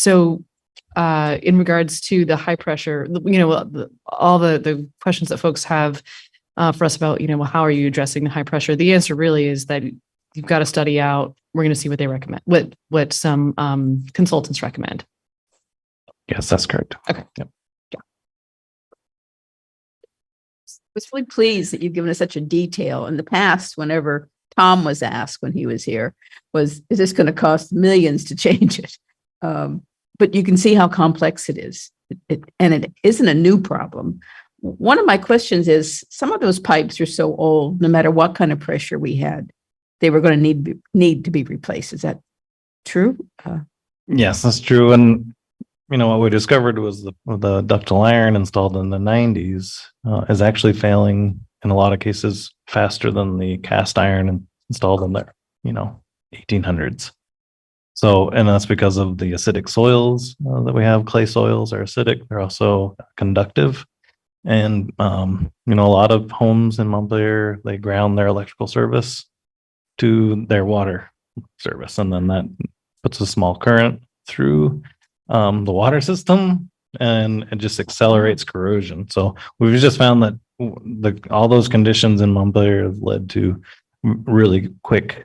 in regards to the high pressure, all the questions that folks have for us about, how are you addressing the high pressure? The answer really is that you've got to study out. We're going to see what they recommend, what some consultants recommend. Yes, that's correct. Okay. Yep. I was really pleased that you've given us such a detail. In the past, whenever Tom was asked when he was here, is this going to cost millions to change it? But you can see how complex it is. And it isn't a new problem. One of my questions is, some of those pipes are so old, no matter what kind of pressure we had, they were going to need to be replaced. Is that true? Yes, that's true. And what we discovered was the ductile iron installed in the 90s is actually failing in a lot of cases faster than the cast iron installed in the 1800s. So, and that's because of the acidic soils that we have. Clay soils are acidic. They're also conductive. And, a lot of homes in Montpelier, they ground their electrical service to their water service. And then that puts a small current through the water system, and it just accelerates corrosion. So we've just found that all those conditions in Montpelier have led to really quick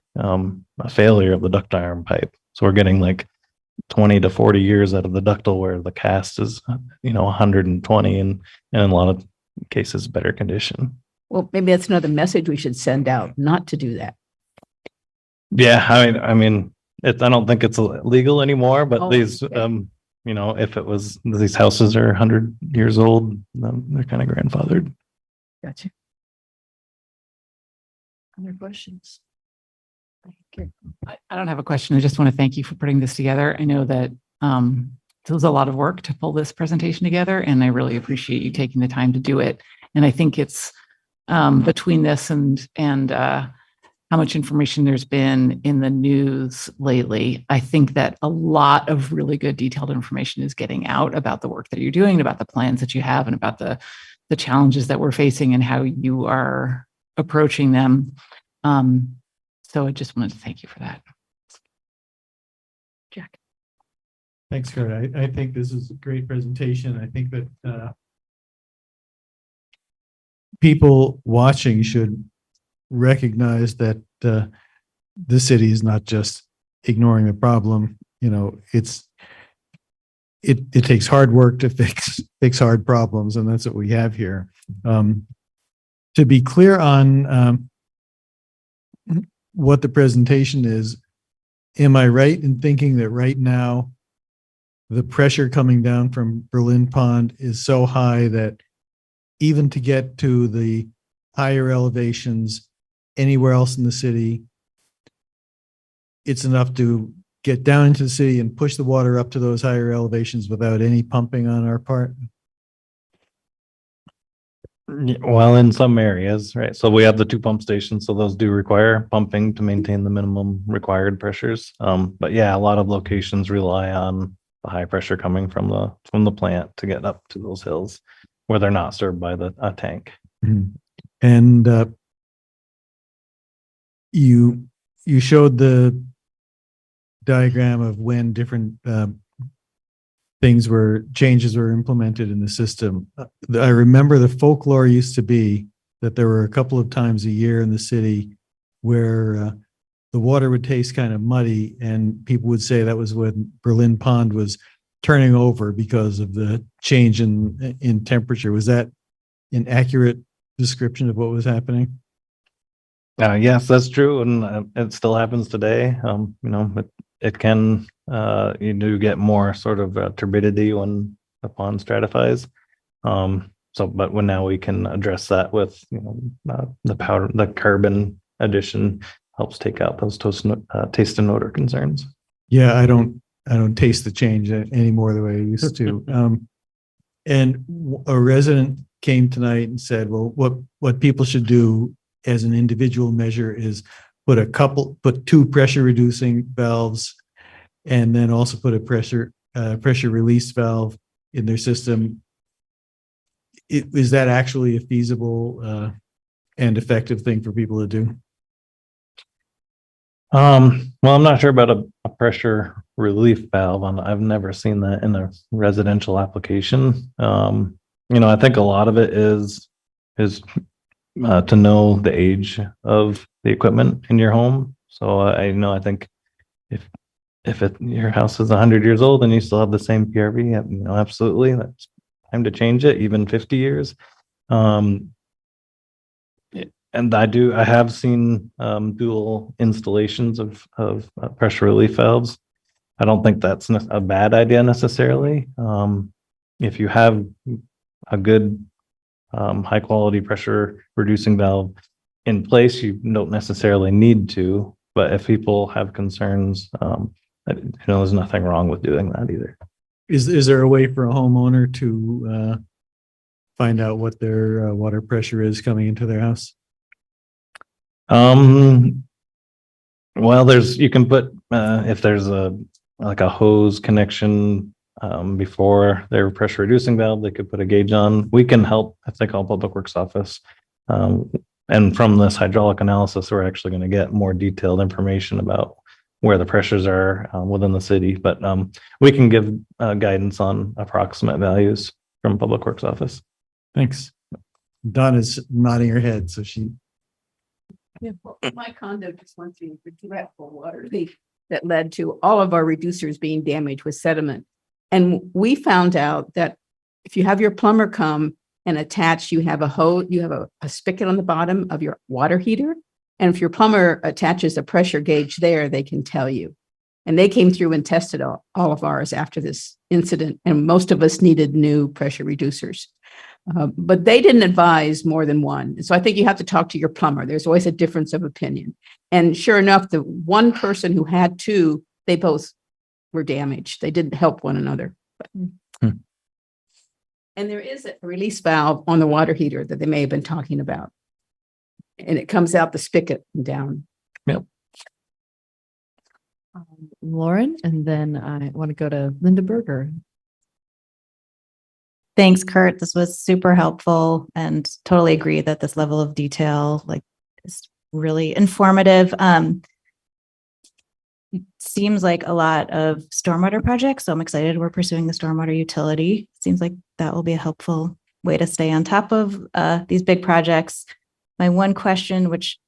failure of the ductile iron pipe. So we're getting like 20 to 40 years out of the ductile, where the cast is 120 and in a lot of cases better condition. Well, maybe that's another message we should send out, not to do that. Yeah, I mean, I don't think it's legal anymore, but these, okay. If it was, these houses are 100 years old, they're kind of grandfathered. Gotcha. Other questions? I don't have a question. I just want to thank you for putting this together. I know that it was a lot of work to pull this presentation together, and I really appreciate you taking the time to do it. And I think it's between this and how much information there's been in the news lately, I think that a lot of really good detailed information is getting out about the work that you're doing, and about the plans that you have, and about the challenges that we're facing and how you are approaching them. So I just wanted to thank you for that. Jack. Thanks, Kurt. I think this is a great presentation. I think that people watching should recognize that the city is not just ignoring the problem. It takes hard work to fix hard problems, and that's what we have here. To be clear on what the presentation is, am I right in thinking that right now the pressure coming down from Berlin Pond is so high that even to get to the higher elevations anywhere else in the city, it's enough to get down into the city and push the water up to those higher elevations without any pumping on our part? Well, in some areas, right? So we have the 2 pump stations, so those do require pumping to maintain the minimum required pressures. But yeah, a lot of locations rely on the high pressure coming from the plant to get up to those hills where they're not served by a tank. Mm-hmm. And you showed the diagram of when different changes were implemented in the system. I remember the folklore used to be that there were a couple of times a year in the city where the water would taste kind of muddy, and people would say that was when Berlin Pond was turning over because of the change in temperature. Was that an accurate description of what was happening? Yes, that's true, and it still happens today. It can you do get more sort of turbidity when the pond stratifies. But now we can address that with the carbon addition helps take out those taste and odor concerns. Yeah, I don't taste the change anymore the way I used to. And a resident came tonight and said, well, what people should do as an individual measure is put 2 pressure reducing valves, and then also put a pressure release valve in their system. Is that actually a feasible and effective thing for people to do? Well, I'm not sure about a pressure relief valve. I've never seen that in a residential application. I think a lot of it is to know the age of the equipment in your home. So I think if your house is 100 years old and you still have the same PRV, absolutely, that's time to change it, even 50 years. And I have seen dual installations of pressure relief valves. I don't think that's a bad idea necessarily. If you have a good high quality pressure reducing valve in place, you don't necessarily need to. But if people have concerns, there's nothing wrong with doing that either. Is there a way for a homeowner to find out what their water pressure is coming into their house? Well, you can put, if there's a hose connection, before their pressure reducing valve, they could put a gauge on. We can help if they call Public Works office. And from this hydraulic analysis, we're actually going to get more detailed information about where the pressures are within the city, but we can give guidance on approximate values from Public Works office. Thanks. Dawn is nodding her head, so she. Yeah, well, my condo just went through a dreadful water leak that led to all of our reducers being damaged with sediment. And we found out that if you have your plumber come and attach, you have a hose, you have a spigot on the bottom of your water heater. And if your plumber attaches a pressure gauge there, they can tell you. And they came through and tested all of ours after this incident. And most of us needed new pressure reducers. But they didn't advise more than one. So I think you have to talk to your plumber. There's always a difference of opinion. And sure enough, the one person who had two, they both were damaged. They didn't help one another. And there is a release valve on the water heater that they may have been talking about. And it comes out the spigot and down. Yep. Lauren, and then I want to go to Linda Berger. Thanks, Kurt. This was super helpful and totally agree that this level of detail is really informative. It seems like a lot of stormwater projects, so I'm excited we're pursuing the stormwater utility. Seems like that will be a helpful way to stay on top of these big projects. My one question, which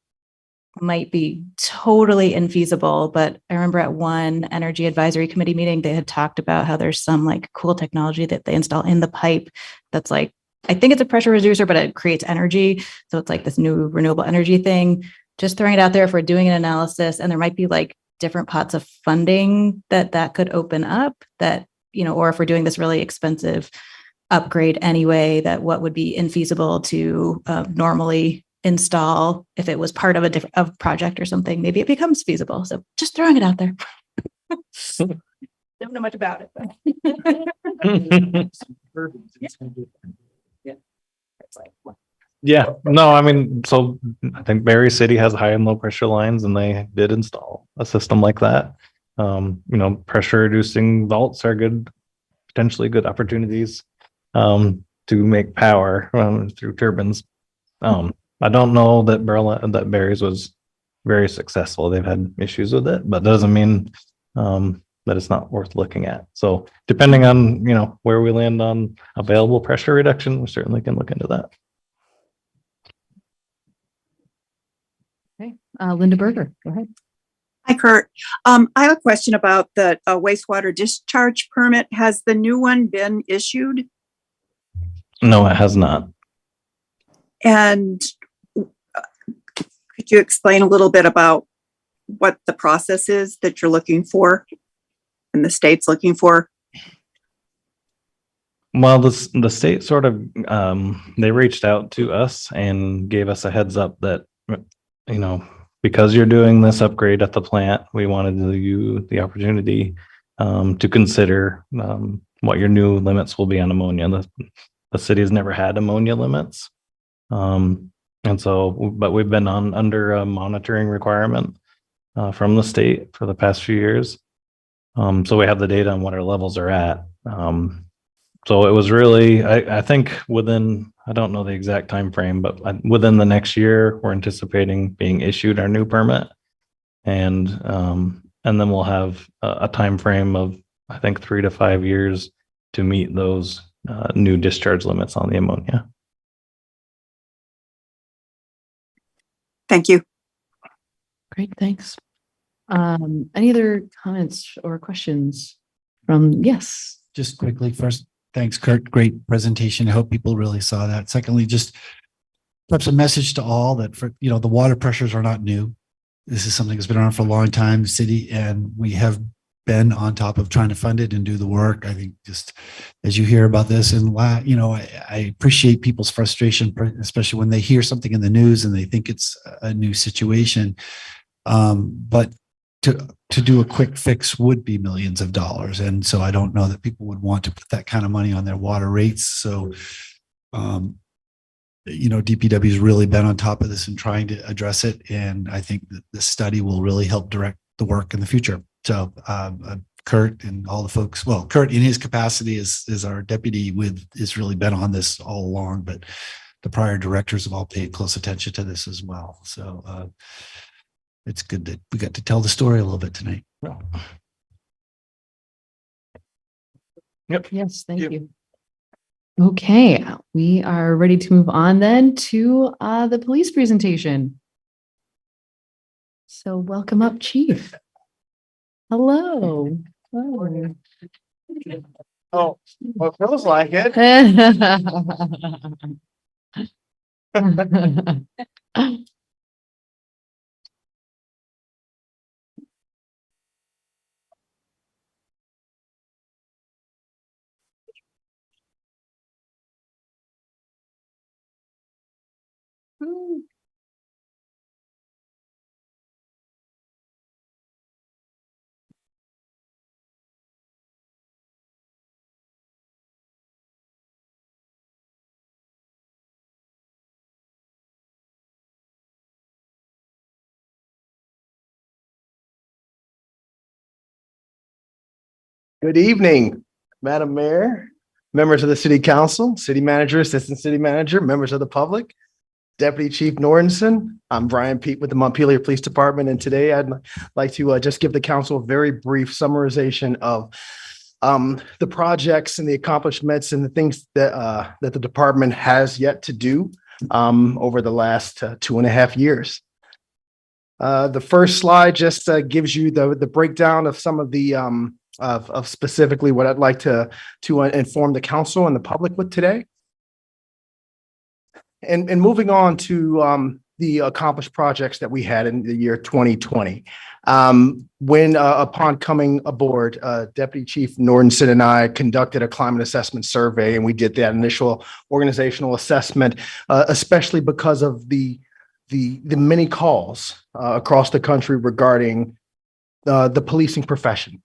might be totally infeasible, but I remember at one energy advisory committee meeting, they had talked about how there's some cool technology that they install in the pipe that's I think it's a pressure reducer, but it creates energy. So it's this new renewable energy thing. Just throwing it out there if we're doing an analysis, and there might be different pots of funding that could open up that, or if we're doing this really expensive upgrade anyway, that what would be infeasible to normally install if it was part of a different project or something. Maybe it becomes feasible. So just throwing it out there. Don't know much about it. Yeah, no, I mean, so I think Berry City has high and low pressure lines, and they did install a system like that. Pressure reducing vaults are potentially good opportunities to make power through turbines. I don't know that Berry's was very successful. They've had issues with it, but doesn't mean that it's not worth looking at. So depending on, where we land on available pressure reduction, we certainly can look into that. Okay, Linda Berger, go ahead. Hi, Kurt. I have a question about the wastewater discharge permit. Has the new one been issued? No, it has not. And could you explain a little bit about what the process is that you're looking for and the state's looking for? Well, the state sort of, they reached out to us and gave us a heads up that, because you're doing this upgrade at the plant, we wanted to give you the opportunity to consider what your new limits will be on ammonia. The city has never had ammonia limits. But we've been under a monitoring requirement from the state for the past few years. So we have the data on what our levels are at. So it was really, I think within I don't know the exact time frame, but within the next year, we're anticipating being issued our new permit. And then we'll have a time frame of, I think, 3 to 5 years to meet those new discharge limits on the ammonia. Thank you. Great, thanks. Any other comments or questions from, yes? Just quickly, first, thanks, Kurt. Great presentation. I hope people really saw that. Secondly, just perhaps a message to all that the water pressures are not new. This is something that's been around for a long time, city, and we have been on top of trying to fund it and do the work. I think just as you hear about this, and I appreciate people's frustration, especially when they hear something in the news and they think it's a new situation. But to do a quick fix would be millions of dollars. And so I don't know that people would want to put that kind of money on their water rates. So, DPW has really been on top of this and trying to address it. And I think that the study will really help direct the work in the future. So, Kurt and all the folks, well, Kurt in his capacity is our deputy has really been on this all along, but the prior directors have all paid close attention to this as well. So, it's good that we got to tell the story a little bit tonight. Yep. Yes, thank you. Okay, we are ready to move on then to the police presentation. So welcome up, Chief. Hello. Oh, well, it feels like it. Good evening, Madam Mayor, members of the City Council, City Manager, Assistant City Manager, members of the public, Deputy Chief Nordenson. I'm Brian Pete with the Montpelier Police Department, and today I'd like to just give the council a very brief summarization of the projects and the accomplishments and the things that the department has yet to do over the last 2.5 years. The first slide just gives you the breakdown of some of the of specifically what I'd like to inform the council and the public with today. And moving on to the accomplished projects that we had in the year 2020. When upon coming aboard, Deputy Chief Nordenson and I conducted a climate assessment survey, and we did that initial organizational assessment, especially because of the many calls across the country regarding the policing profession.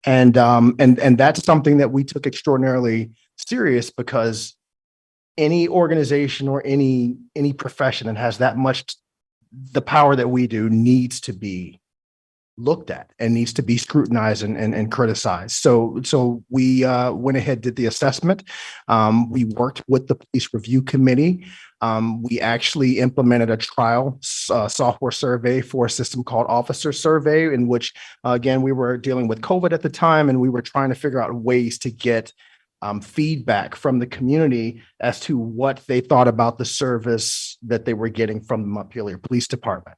And that's something that we took extraordinarily serious, because any organization or any profession that has that much the power that we do needs to be looked at and needs to be scrutinized and criticized. So we went ahead, did the assessment. We worked with the police review committee. We actually implemented a trial software survey for a system called Officer Survey, in which, again, we were dealing with COVID at the time, and we were trying to figure out ways to get feedback from the community as to what they thought about the service that they were getting from the Montpelier Police Department.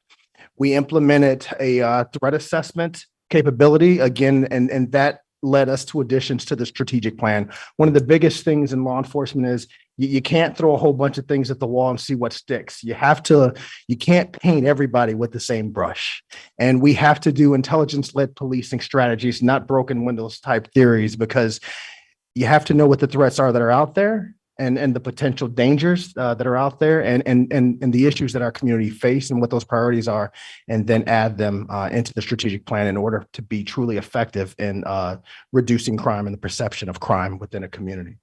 We implemented a threat assessment capability again, and that led us to additions to the strategic plan. One of the biggest things in law enforcement is you can't throw a whole bunch of things at the wall and see what sticks. You can't paint everybody with the same brush. And we have to do intelligence-led policing strategies, not broken windows type theories, because you have to know what the threats are that are out there, and the potential dangers that are out there, and the issues that our community face and what those priorities are, and then add them into the strategic plan in order to be truly effective in reducing crime and the perception of crime within a community.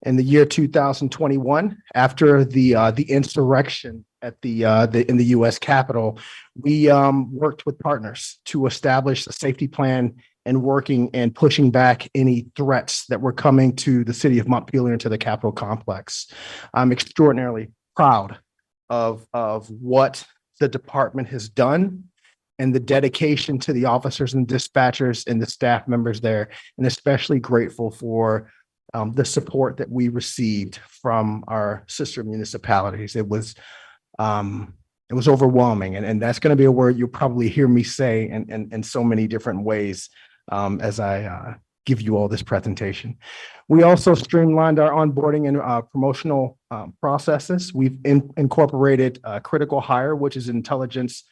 In the year 2021, after the insurrection at in the U.S. Capitol, we worked with partners to establish a safety plan and working and pushing back any threats that were coming to the city of Montpelier and to the Capitol complex. I'm extraordinarily proud of what the department has done and the dedication to the officers and dispatchers and the staff members there, and especially grateful for the support that we received from our sister municipalities. It was overwhelming, and that's going to be a word you'll probably hear me say in so many different ways as I give you all this presentation. We also streamlined our onboarding and promotional processes. We've incorporated critical hire, which is emotional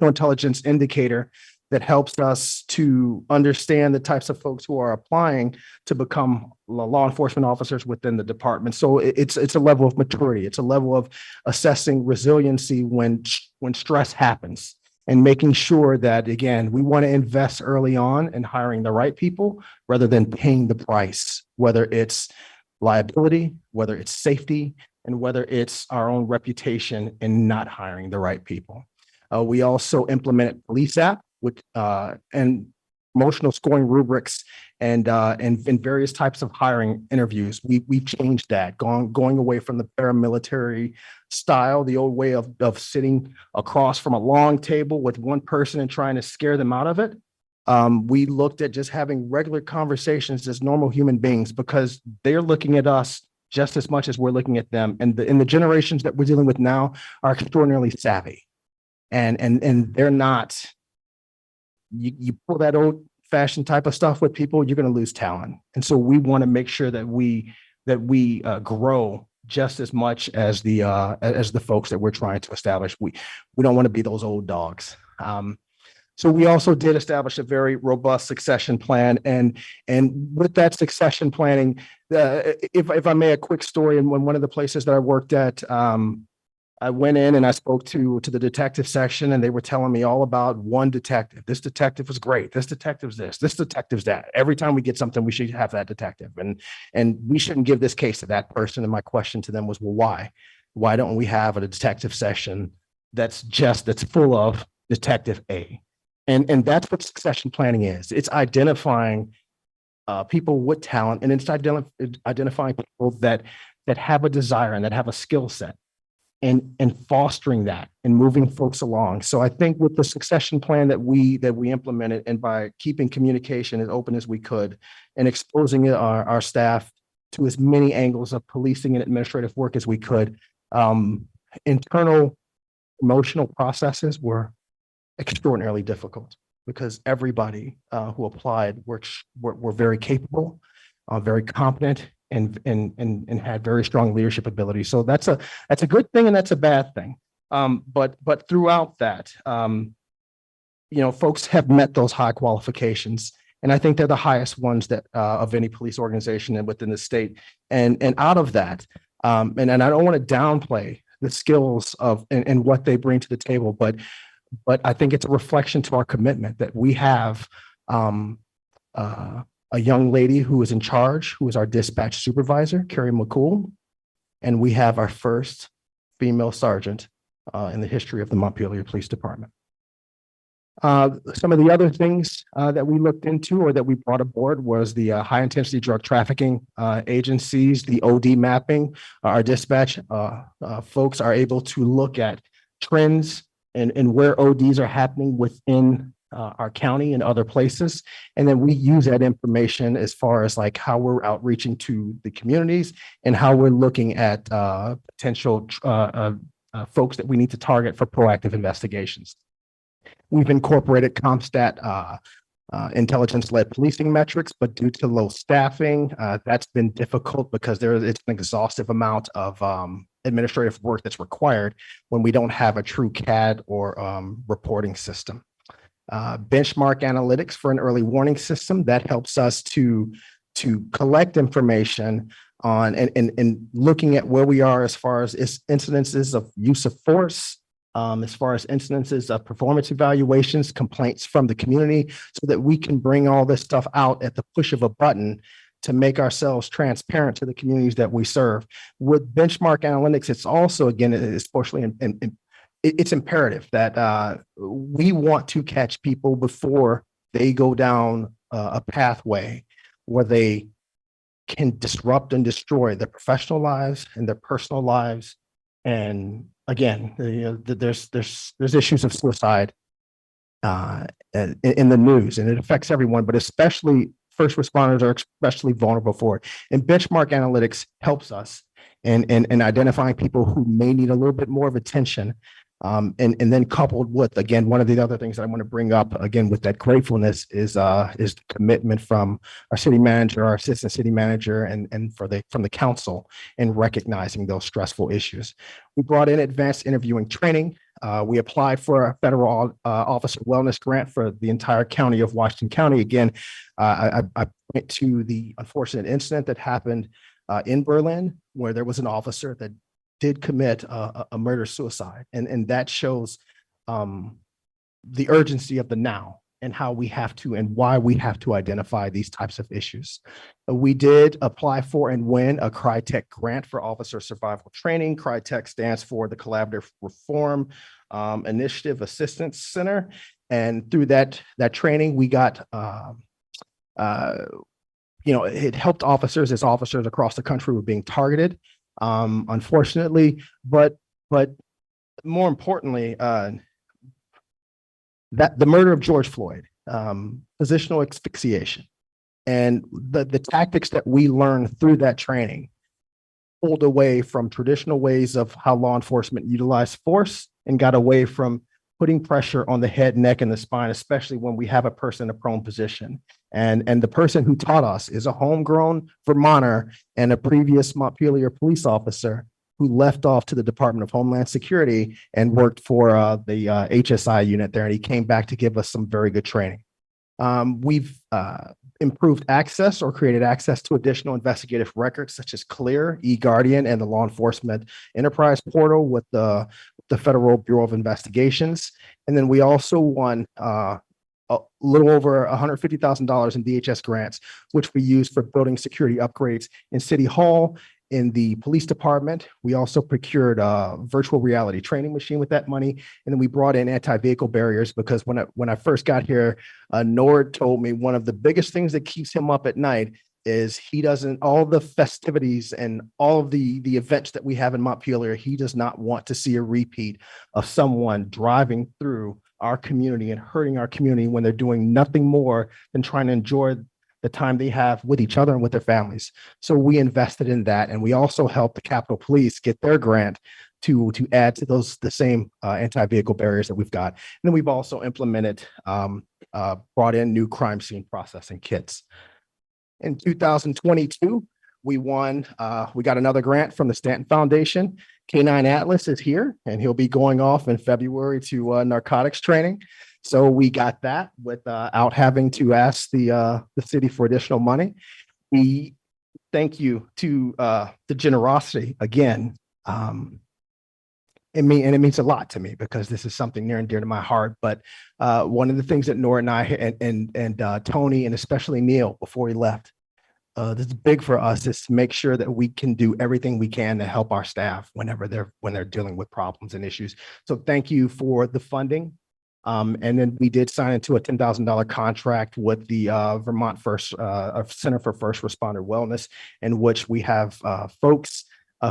intelligence indicator that helps us to understand the types of folks who are applying to become law enforcement officers within the department. So it's a level of maturity. It's a level of assessing resiliency when stress happens, and making sure that, again, we want to invest early on in hiring the right people rather than paying the price, whether it's liability, whether it's safety, and whether it's our own reputation in not hiring the right people. We also implemented police app with and promotional scoring rubrics and various types of hiring interviews. We changed that, going away from the paramilitary style, the old way of sitting across from a long table with one person and trying to scare them out of it. We looked at just having regular conversations as normal human beings, because they're looking at us just as much as we're looking at them. And the generations that we're dealing with now are extraordinarily savvy, and they're not. You pull that old fashioned type of stuff with people, you're going to lose talent. And so we want to make sure that we grow just as much as the folks that we're trying to establish. We don't want to be those old dogs. So we also did establish a very robust succession plan, and with that succession planning, if I may, a quick story. In one of the places that I worked at, I went in and I spoke to the detective section, and they were telling me all about one detective. This detective was great. This detective's this detective's that. Every time we get something, we should have that detective, and we shouldn't give this case to that person. And my question to them was, well, why? Why don't we have a detective section that's full of detective A? And that's what succession planning is. It's identifying people with talent, and it's identifying people that have a desire and that have a skill set, and fostering that and moving folks along. So I think with the succession plan that we implemented, and by keeping communication as open as we could and exposing our staff to as many angles of policing and administrative work as we could, internal promotional processes were extraordinarily difficult, because everybody who applied were very capable, very competent, and had very strong leadership ability. So that's a good thing and that's a bad thing. But throughout that, folks have met those high qualifications, and I think they're the highest ones that of any police organization and within the state. And out of that, and I don't want to downplay the skills of and what they bring to the table, but I think it's a reflection to our commitment that we have a young lady who is in charge, who is our dispatch supervisor, Carrie McCool, and we have our first female sergeant in the history of the Montpelier Police Department. Some of the other things that we looked into or that we brought aboard was the high intensity drug trafficking agencies, the OD mapping. Our dispatch folks are able to look at trends and where ODs are happening within our county and other places. And then we use that information as far as like how we're outreaching to the communities and how we're looking at potential folks that we need to target for proactive investigations. We've incorporated CompStat intelligence-led policing metrics, but due to low staffing, that's been difficult because it's an exhaustive amount of administrative work that's required when we don't have a true CAD or reporting system. Benchmark analytics for an early warning system that helps us to collect information on and looking at where we are as far as incidences of use of force, as far as incidences of performance evaluations, complaints from the community, so that we can bring all this stuff out at the push of a button to make ourselves transparent to the communities that we serve. With benchmark analytics, it's also, again, especially it's imperative that we want to catch people before they go down a pathway where they can disrupt and destroy their professional lives and their personal lives. And again, there's issues of suicide in the news, and it affects everyone, but especially first responders are especially vulnerable for it. And benchmark analytics helps us in identifying people who may need a little bit more of attention. And then coupled with, again, one of the other things that I want to bring up again with that gratefulness is the commitment from our city manager, our assistant city manager, and from the council in recognizing those stressful issues. We brought in advanced interviewing training. We applied for a federal officer wellness grant for the entire county of Washington County. Again, I point to the unfortunate incident that happened in Berlin, where there was an officer that did commit a murder suicide, and that shows the urgency of the now and how we have to and why we have to identify these types of issues. We did apply for and win a CRITEC grant for officer survival training. CRITEC stands for the Collaborative Reform Initiative Assistance Center, and through that training, we got it helped officers as officers across the country were being targeted. Unfortunately, but more importantly, that the murder of George Floyd, positional asphyxiation, and the tactics that we learned through that training pulled away from traditional ways of how law enforcement utilized force and got away from putting pressure on the head, neck, and the spine, especially when we have a person in a prone position. And the person who taught us is a homegrown Vermonter and a previous Montpelier police officer who left off to the Department of Homeland Security and worked for the HSI unit there. And he came back to give us some very good training. We've improved access or created access to additional investigative records such as CLEAR, eGuardian, and the Law Enforcement Enterprise Portal with the Federal Bureau of Investigations. And then we also won a little over $150,000 in DHS grants, which we use for building security upgrades in City Hall, in the police department. We also procured a virtual reality training machine with that money. And then we brought in anti-vehicle barriers because when I first got here, Nord told me one of the biggest things that keeps him up at night is all the festivities and all of the events that we have in Montpelier, he does not want to see a repeat of someone driving through our community and hurting our community when they're doing nothing more than trying to enjoy the time they have with each other and with their families. So we invested in that, and we also helped the Capitol Police get their grant to add to the same anti-vehicle barriers that we've got. And then we've also implemented, brought in new crime scene processing kits. In 2022, we got another grant from the Stanton Foundation. K9 Atlas is here, and he'll be going off in February to narcotics training. So we got that without having to ask the city for additional money. We thank you to the generosity again. It means a lot to me because this is something near and dear to my heart. But one of the things that Nora and I and Tony and especially Neil before he left, this is big for us, is to make sure that we can do everything we can to help our staff when they're dealing with problems and issues. So thank you for the funding. And then we did sign into a $10,000 contract with the Vermont Center for First Responder Wellness, in which we have folks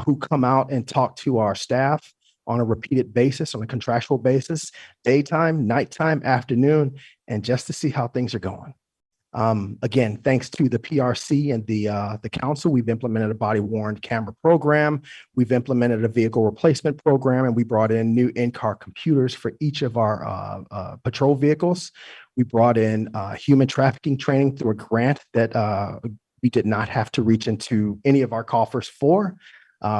who come out and talk to our staff on a repeated basis, on a contractual basis, daytime, nighttime, afternoon, and just to see how things are going. Again, thanks to the PRC and the council, we've implemented a body-worn camera program. We've implemented a vehicle replacement program, and we brought in new in-car computers for each of our patrol vehicles. We brought in human trafficking training through a grant that we did not have to reach into any of our coffers for.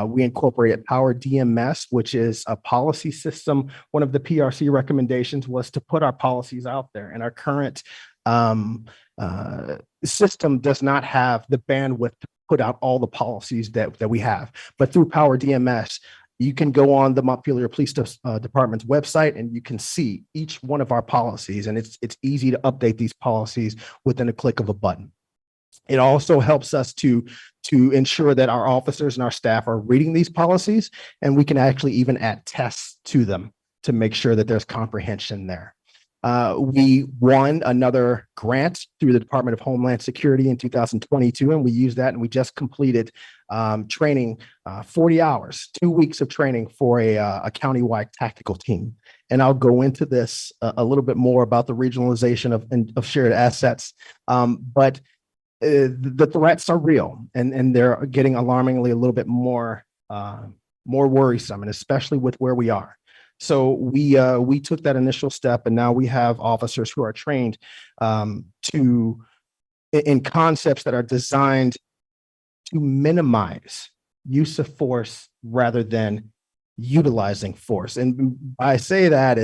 We incorporated Power DMS, which is a policy system. One of the PRC recommendations was to put our policies out there, and our current system does not have the bandwidth to put out all the policies that we have. But through Power DMS, you can go on the Montpelier Police Department's website and you can see each one of our policies, and it's easy to update these policies within a click of a button. It also helps us to ensure that our officers and our staff are reading these policies, and we can actually even add tests to them to make sure that there's comprehension there. We won another grant through the Department of Homeland Security in 2022, and we used that, and we just completed training, 40 hours, 2 weeks of training for a countywide tactical team. And I'll go into this a little bit more about the regionalization of shared assets. But the threats are real, and they're getting alarmingly a little bit more worrisome, and especially with where we are. So we took that initial step, and now we have officers who are trained in concepts that are designed to minimize use of force rather than utilizing force. And I say that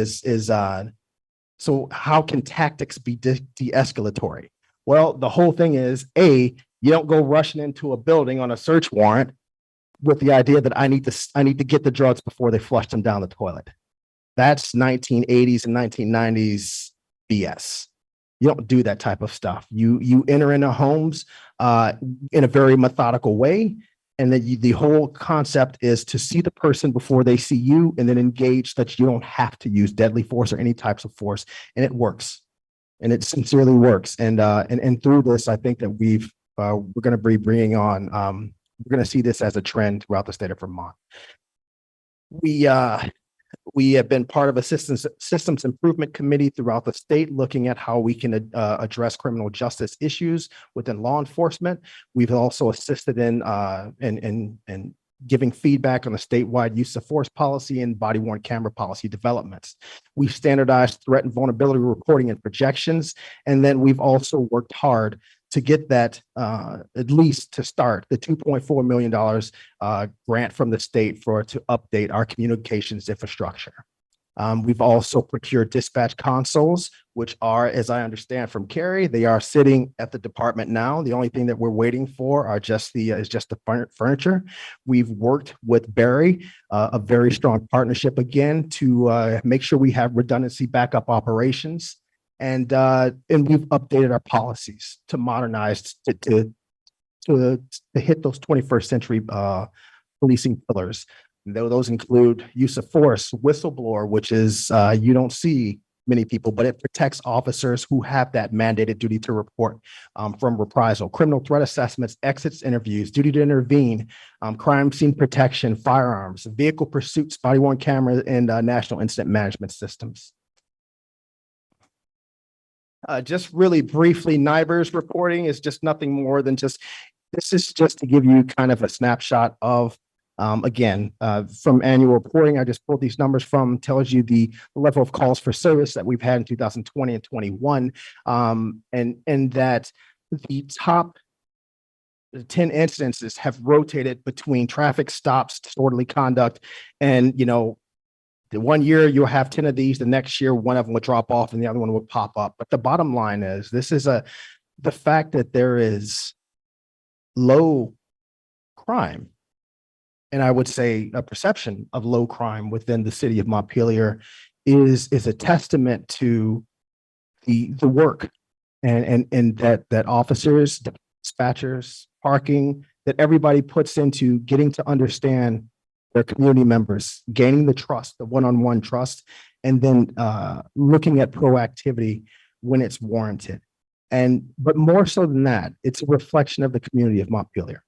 so how can tactics be de-escalatory? Well, the whole thing is, you don't go rushing into a building on a search warrant with the idea that I need to get the drugs before they flush them down the toilet. That's 1980s and 1990s BS. You don't do that type of stuff. You enter into homes in a very methodical way, and the whole concept is to see the person before they see you, and then engage that you don't have to use deadly force or any types of force, and it works, and it sincerely works. And through this, I think that we're going to be bringing on. We're going to see this as a trend throughout the state of Vermont. We have been part of a systems improvement committee throughout the state, looking at how we can address criminal justice issues within law enforcement. We've also assisted in giving feedback on the statewide use of force policy and body-worn camera policy developments. We've standardized threat and vulnerability reporting and projections, and then we've also worked hard to get that, at least to start, the $2.4 million grant from the state to update our communications infrastructure. We've also procured dispatch consoles, which are, as I understand from Carrie, they are sitting at the department now. The only thing that we're waiting for is just the furniture. We've worked with Barry, a very strong partnership again, to make sure we have redundancy backup operations. And we've updated our policies to modernize to hit those 21st century policing pillars. Those include use of force, whistleblower, which is you don't see many people, but it protects officers who have that mandated duty to report from reprisal, criminal threat assessments, exits interviews, duty to intervene, crime scene protection, firearms, vehicle pursuits, body-worn cameras, and national incident management systems. Just really briefly, NIBR's reporting is just nothing more than this is just to give you kind of a snapshot of, again, from annual reporting. I just pulled these numbers from, tells you the level of calls for service that we've had in 2020 and 21. And that the top 10 instances have rotated between traffic stops, disorderly conduct, and, the one year you'll have 10 of these, the next year, one of them will drop off and the other one will pop up. But the bottom line is, this is the fact that there is low crime, and I would say a perception of low crime within the city of Montpelier is a testament to the work and that officers, dispatchers, parking, that everybody puts into getting to understand their community members, gaining the trust, the one-on-one trust, and then looking at proactivity when it's warranted. But more so than that, it's a reflection of the community of Montpelier.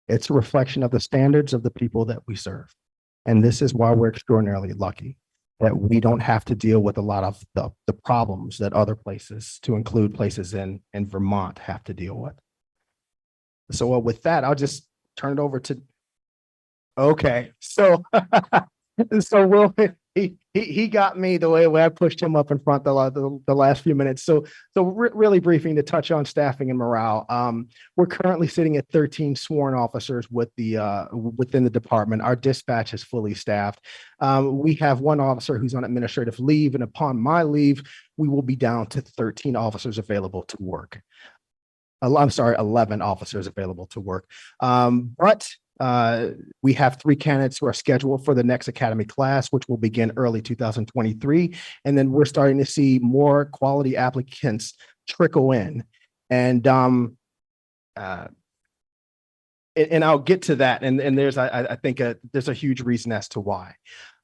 It's a reflection of the standards of the people that we serve. And this is why we're extraordinarily lucky that we don't have to deal with a lot of the problems that other places, to include places in Vermont, have to deal with. So with that, I'll just turn it over to. Okay, so Will, he got me the way I pushed him up in front the last few minutes. So really briefing to touch on staffing and morale. We're currently sitting at 13 sworn officers within the department. Our dispatch is fully staffed. We have one officer who's on administrative leave, and upon my leave, we will be down to 13 officers available to work. I'm sorry, 11 officers available to work. But we have 3 candidates who are scheduled for the next academy class, which will begin early 2023. And then we're starting to see more quality applicants trickle in. And and I'll get to that. And there's, I think there's a huge reason as to why.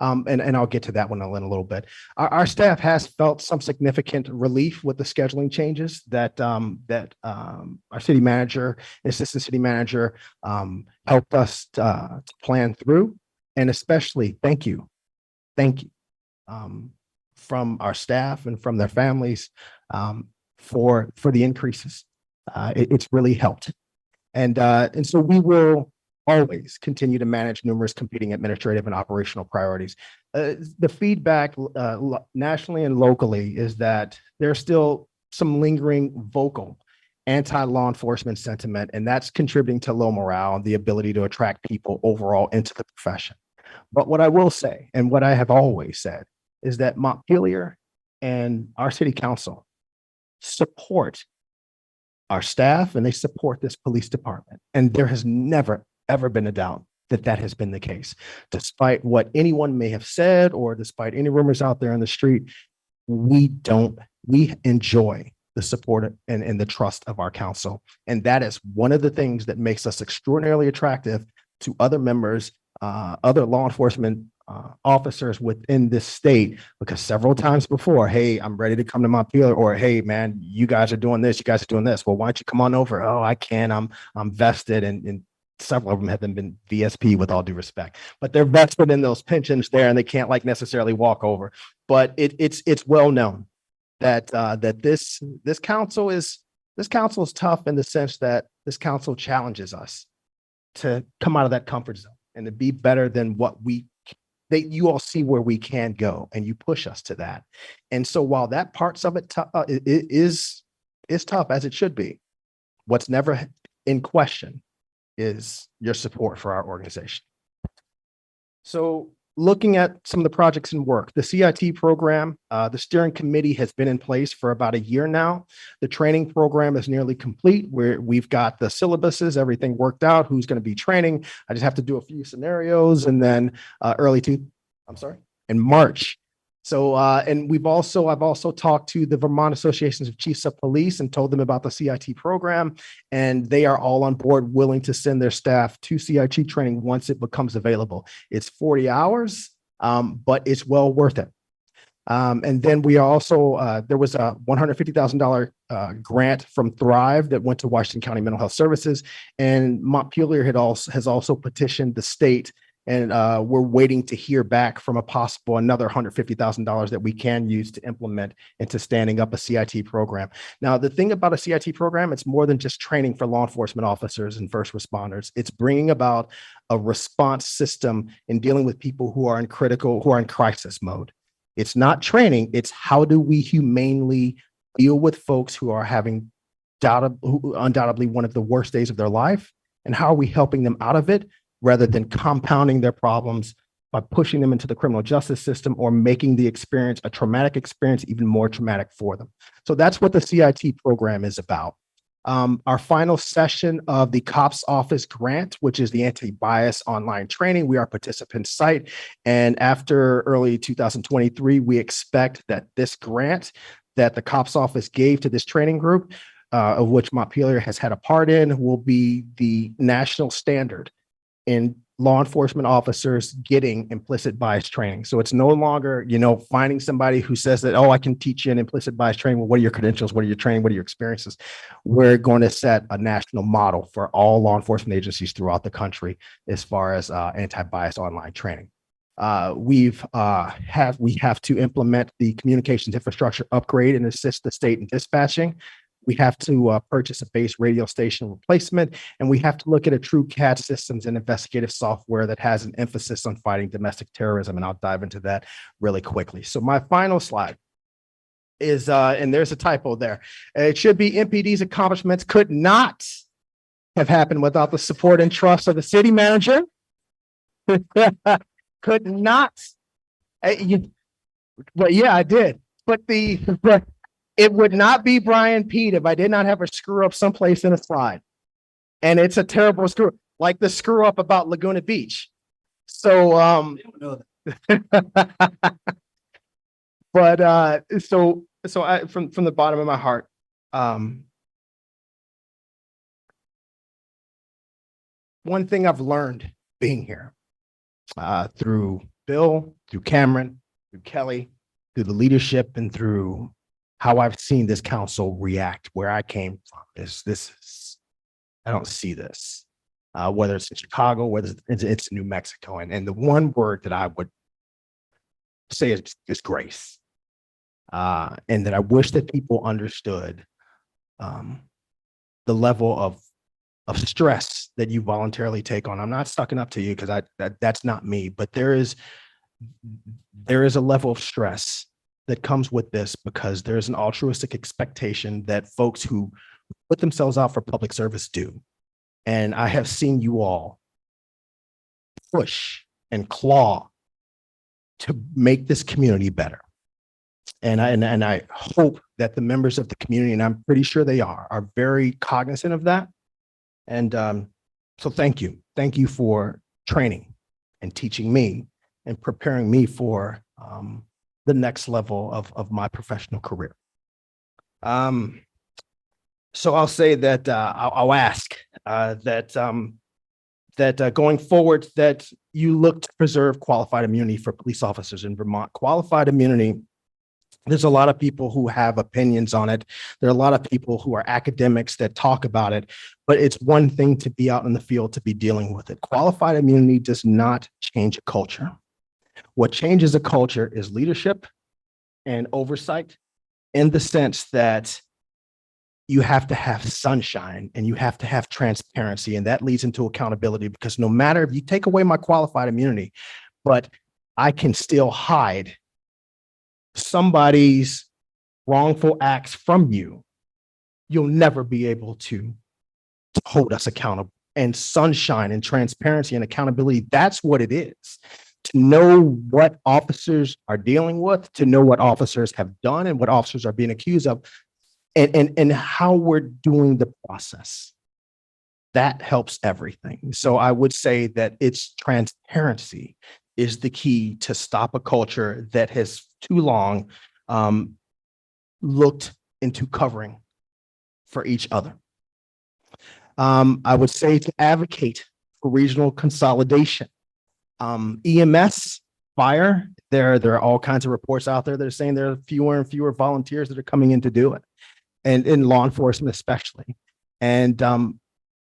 And I'll get to that one in a little bit. Our staff has felt some significant relief with the scheduling changes that our city manager, assistant city manager helped us to plan through. And especially thank you from our staff and from their families for the increases. It's really helped. And so we will always continue to manage numerous competing administrative and operational priorities. The feedback nationally and locally is that there's still some lingering vocal anti-law enforcement sentiment, and that's contributing to low morale and the ability to attract people overall into the profession. But what I will say, and what I have always said, is that Montpelier and our city council support our staff and they support this police department. And there has never, ever been a doubt that that has been the case. Despite what anyone may have said, or despite any rumors out there in the street, we enjoy the support and the trust of our council. And that is one of the things that makes us extraordinarily attractive to other members, other law enforcement officers within this state, because several times before, hey, I'm ready to come to Montpelier, or hey, man, you guys are doing this, you guys are doing this. Well, why don't you come on over? Oh, I can. I'm vested, and several of them have been VSP, with all due respect, but they're vested in those pensions there, and they can't like necessarily walk over. But it's well known that this council is tough in the sense that this council challenges us to come out of that comfort zone and to be better than what you all see where we can go, and you push us to that. And so while that parts of it is tough, as it should be, what's never in question is your support for our organization. So looking at some of the projects in work, the CIT program, the steering committee has been in place for about a year now. The training program is nearly complete, where we've got the syllabuses, everything worked out, who's going to be training. I just have to do a few scenarios, and then in March. So, and I've also talked to the Vermont Associations of Chiefs of Police and told them about the CIT program, and they are all on board, willing to send their staff to CIT training once it becomes available. It's 40 hours, but it's well worth it. And then we also, there was a $150,000 grant from Thrive that went to Washington County Mental Health Services, and Montpelier has also petitioned the state, and we're waiting to hear back from a possible another $150,000 that we can use to implement into standing up a CIT program. Now, the thing about a CIT program, it's more than just training for law enforcement officers and first responders. It's bringing about a response system in dealing with people who are in crisis mode. It's not training, it's how do we humanely deal with folks who are having undoubtedly one of the worst days of their life, and how are we helping them out of it, rather than compounding their problems by pushing them into the criminal justice system or making the experience, a traumatic experience, even more traumatic for them. So that's what the CIT program is about. Our final session of the COPS Office grant, which is the anti-bias online training, we are participant site. And after early 2023, we expect that this grant that the COPS Office gave to this training group, of which Montpelier has had a part in, will be the national standard in law enforcement officers getting implicit bias training. So it's no longer, finding somebody who says that, oh, I can teach you an implicit bias training. Well, what are your credentials? What are your training? What are your experiences? We're going to set a national model for all law enforcement agencies throughout the country as far as anti-bias online training. We have to implement the communications infrastructure upgrade and assist the state in dispatching. We have to purchase a base radio station replacement, and we have to look at a true CAD systems and investigative software that has an emphasis on fighting domestic terrorism. And I'll dive into that really quickly. So my final slide is, and there's a typo there. It should be MPD's accomplishments could not have happened without the support and trust of the city manager. Could not. Well, yeah, I did. But it would not be Brian Pete if I did not have a screw up someplace in a slide. And it's a terrible screw, like the screw up about Laguna Beach. So, but so I, from the bottom of my heart, one thing I've learned being here, through Bill, through Cameron, through Kelly, through the leadership, and through how I've seen this council react where I came from, is I don't see this. Whether it's in Chicago, whether it's New Mexico. And the one word that I would say is grace. And that I wish that people understood the level of stress that you voluntarily take on. I'm not sucking up to you because that's not me, but there is a level of stress that comes with this because there's an altruistic expectation that folks who put themselves out for public service do. And I have seen you all push and claw to make this community better. And I hope that the members of the community, and I'm pretty sure they are very cognizant of that. And so thank you. Thank you for training and teaching me and preparing me for the next level of my professional career. So I'll say that I'll ask that going forward, that you look to preserve qualified immunity for police officers in Vermont. Qualified immunity, there's a lot of people who have opinions on it. There are a lot of people who are academics that talk about it, but it's one thing to be out in the field to be dealing with it. Qualified immunity does not change a culture. What changes a culture is leadership and oversight, in the sense that you have to have sunshine and you have to have transparency, and that leads into accountability, because no matter if you take away my qualified immunity, but I can still hide somebody's wrongful acts from you, you'll never be able to hold us accountable. And sunshine and transparency and accountability, that's what it is. To know what officers are dealing with, to know what officers have done and what officers are being accused of, and how we're doing the process. That helps everything. So I would say that it's transparency is the key to stop a culture that has too long looked into covering for each other. I would say to advocate for regional consolidation. EMS, fire, there are all kinds of reports out there that are saying there are fewer and fewer volunteers that are coming in to do it, and in law enforcement especially. And the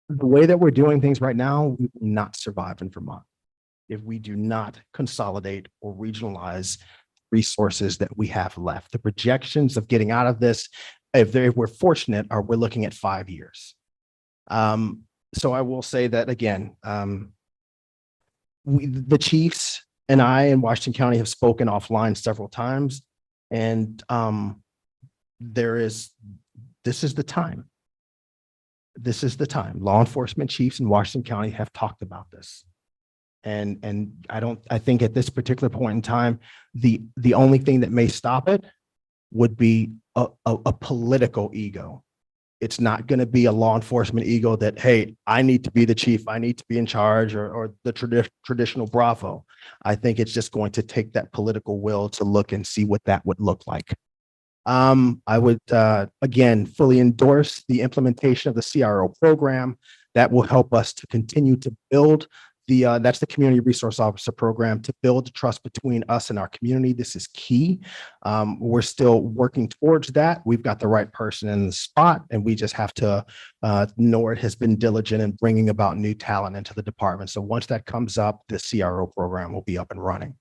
way that we're doing things right now, we will not survive in Vermont if we do not consolidate or regionalize resources that we have left. The projections of getting out of this, if we're fortunate, we're looking at 5 years. So I will say that again, the chiefs and I in Washington County have spoken offline several times, and this is the time. This is the time. Law enforcement chiefs in Washington County have talked about this. And I think at this particular point in time, the only thing that may stop it would be a political ego. It's not going to be a law enforcement ego that, hey, I need to be the chief, I need to be in charge, or the traditional Bravo. I think it's just going to take that political will to look and see what that would look like. I would, again, fully endorse the implementation of the CRO program. That will help us to continue to build that's the Community Resource Officer Program, to build trust between us and our community. This is key. We're still working towards that. We've got the right person in the spot, and we just have to, NORD has been diligent in bringing about new talent into the department. So once that comes up, the CRO program will be up and running.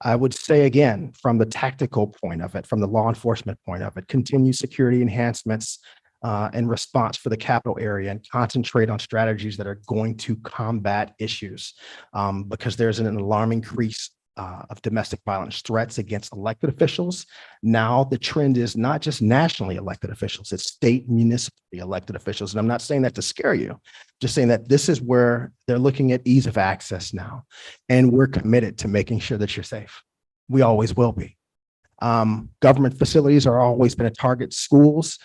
I would say again, from the tactical point of it, from the law enforcement point of it, continue security enhancements in response for the capital area, and concentrate on strategies that are going to combat issues, because there's an alarming increase of domestic violence threats against elected officials. Now the trend is not just nationally elected officials, it's state and municipally elected officials. And I'm not saying that to scare you, just saying that this is where they're looking at ease of access now. And we're committed to making sure that you're safe. We always will be. Government facilities are always been a target. Schools,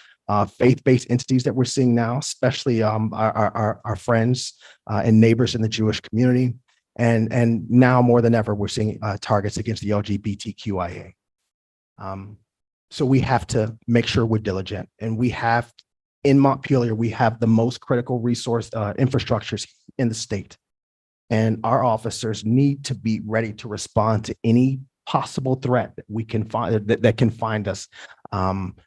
faith-based entities that we're seeing now, especially our friends and neighbors in the Jewish community. And now more than ever, we're seeing targets against the LGBTQIA. So we have to make sure we're diligent. And we have, in Montpelier, we have the most critical resource infrastructures in the state. And our officers need to be ready to respond to any possible threat that we can find that can find us,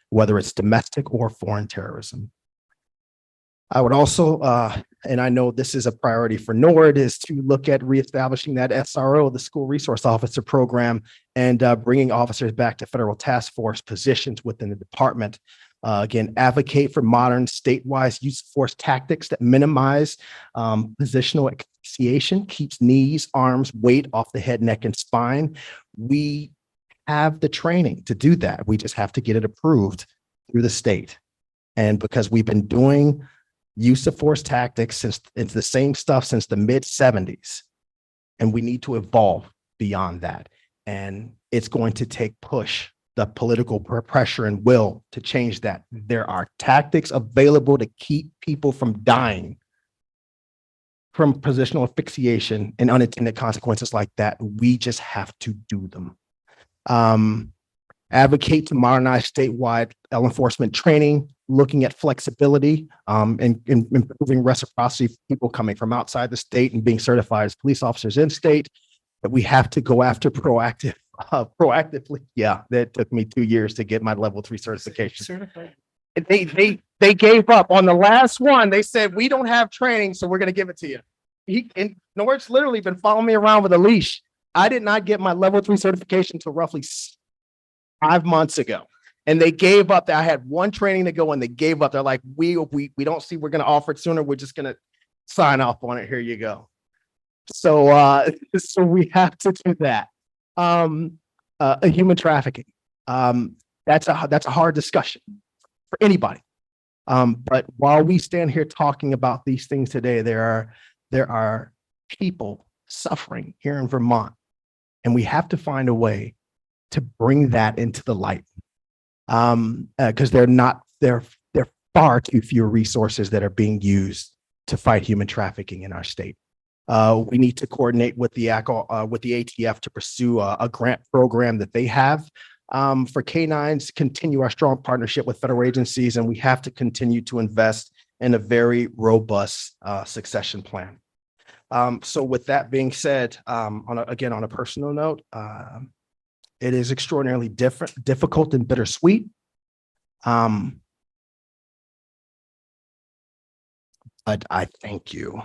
whether it's domestic or foreign terrorism. I would also, and I know this is a priority for NORD, is to look at reestablishing that SRO, the School Resource Officer Program, and bringing officers back to federal task force positions within the department. Again, advocate for modern statewide use of force tactics that minimize positional asphyxiation, keeps knees, arms, weight off the head, neck, and spine. We have the training to do that. We just have to get it approved through the state. And because we've been doing use of force tactics since it's the same stuff since the mid 70s, and we need to evolve beyond that. And it's going to take push, the political pressure and will to change that. There are tactics available to keep people from dying from positional asphyxiation and unintended consequences like that. We just have to do them. Advocate to modernize statewide law enforcement training, looking at flexibility and improving reciprocity for people coming from outside the state and being certified as police officers in state. That we have to go after proactively. Yeah, that took me 2 years to get my level 3 certification. Certified. They gave up on the last one. They said, we don't have training, so we're going to give it to you. And Norwich literally been following me around with a leash. I did not get my level 3 certification until roughly 5 months ago. And they gave up. I had one training to go and they gave up. They're like, we don't see we're going to offer it sooner. We're just going to sign off on it. Here you go. So so we have to do that. Human trafficking. That's a hard discussion for anybody. But while we stand here talking about these things today, there are people suffering here in Vermont, and we have to find a way to bring that into the light. Because there are far too few resources that are being used to fight human trafficking in our state. We need to coordinate with the ATF to pursue a grant program that they have for canines, continue our strong partnership with federal agencies, and we have to continue to invest in a very robust succession plan. So with that being said, on a personal note, it is extraordinarily difficult and bittersweet. But I thank you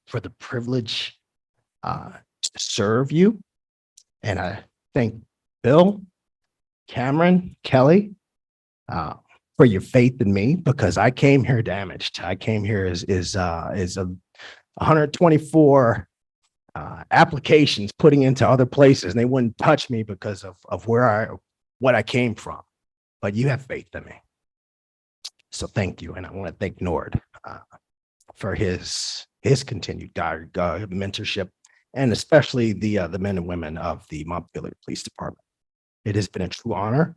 for the privilege to serve you. And I thank Bill, Cameron, Kelly, for your faith in me, because I came here damaged. I came here as a 124 applications putting into other places, and they wouldn't touch me because of what I came from. But you have faith in me. So thank you. And I want to thank Nord for his continued mentorship, and especially the men and women of the Montpelier Police Department. It has been a true honor.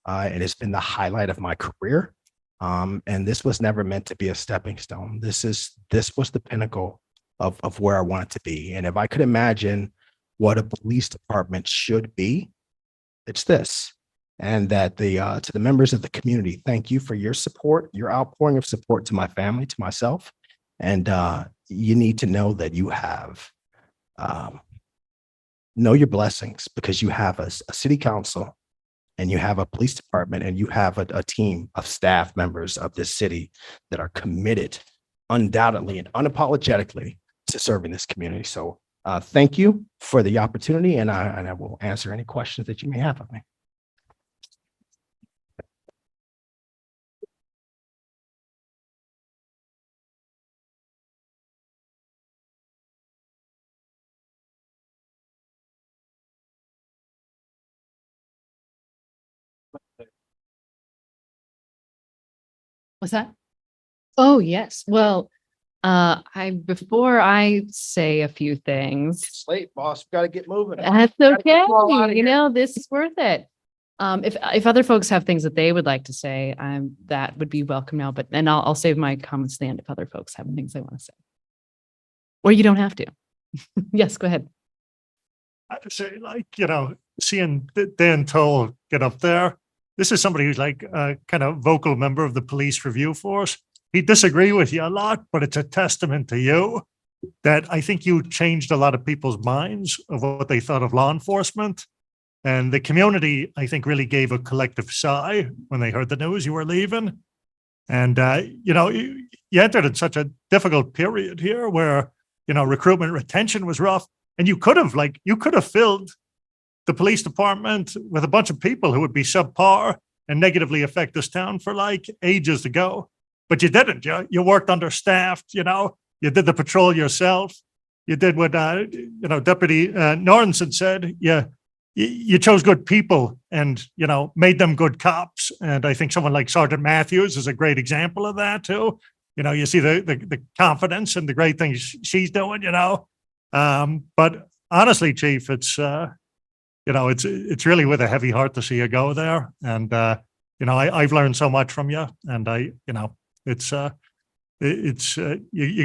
It has been the highlight of my career. And this was never meant to be a stepping stone. This was the pinnacle of where I wanted to be. And if I could imagine what a police department should be, it's this. And that to the members of the community, thank you for your support, your outpouring of support to my family, to myself. And you need to know that you have, know your blessings, because you have a city council, and you have a police department, and you have a team of staff members of this city that are committed undoubtedly and unapologetically to serving this community. So thank you for the opportunity, and I will answer any questions that you may have of me. What's that? Oh, yes. Well, before I say a few things, It's late, boss. We got to get moving. that's Gotta okay. get you all outta here. This is worth it. If other folks have things that they would like to say, that would be welcome now, but then I'll save my comments to the end if other folks have things they want to say. Or you don't have to. Yes, go ahead. I have to say, seeing Dan Toll get up there, this is somebody who's like a kind of vocal member of the police review force. He'd disagree with you a lot, but it's a testament to you that I think you changed a lot of people's minds of what they thought of law enforcement. And the community, I think, really gave a collective sigh when they heard the news you were leaving. And, you entered in such a difficult period here where, recruitment retention was rough. And you could have filled the police department with a bunch of people who would be subpar and negatively affect this town for like ages to go. But you didn't. You worked understaffed, you did the patrol yourself. You did what, Deputy Nordenson said. You chose good people and, made them good cops. And I think someone like Sergeant Matthews is a great example of that too. You see the confidence and the great things she's doing, but honestly, Chief, it's really with a heavy heart to see you go there. And, I've learned so much from you and you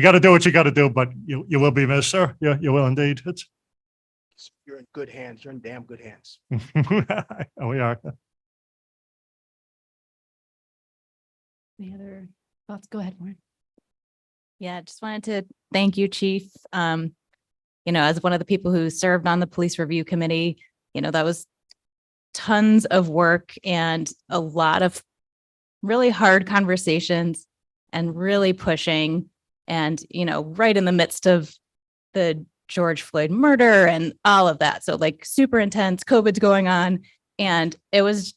got to do what you got to do, but you will be missed, sir. Yeah, you will indeed. You're in good hands. You're in damn good hands. We are. Any other thoughts? Go ahead, Warren. Yeah, just wanted to thank you, Chief. As one of the people who served on the police review committee, that was tons of work and a lot of really hard conversations and really pushing and, right in the midst of the George Floyd murder and all of that. So like super intense, COVID's going on. And it was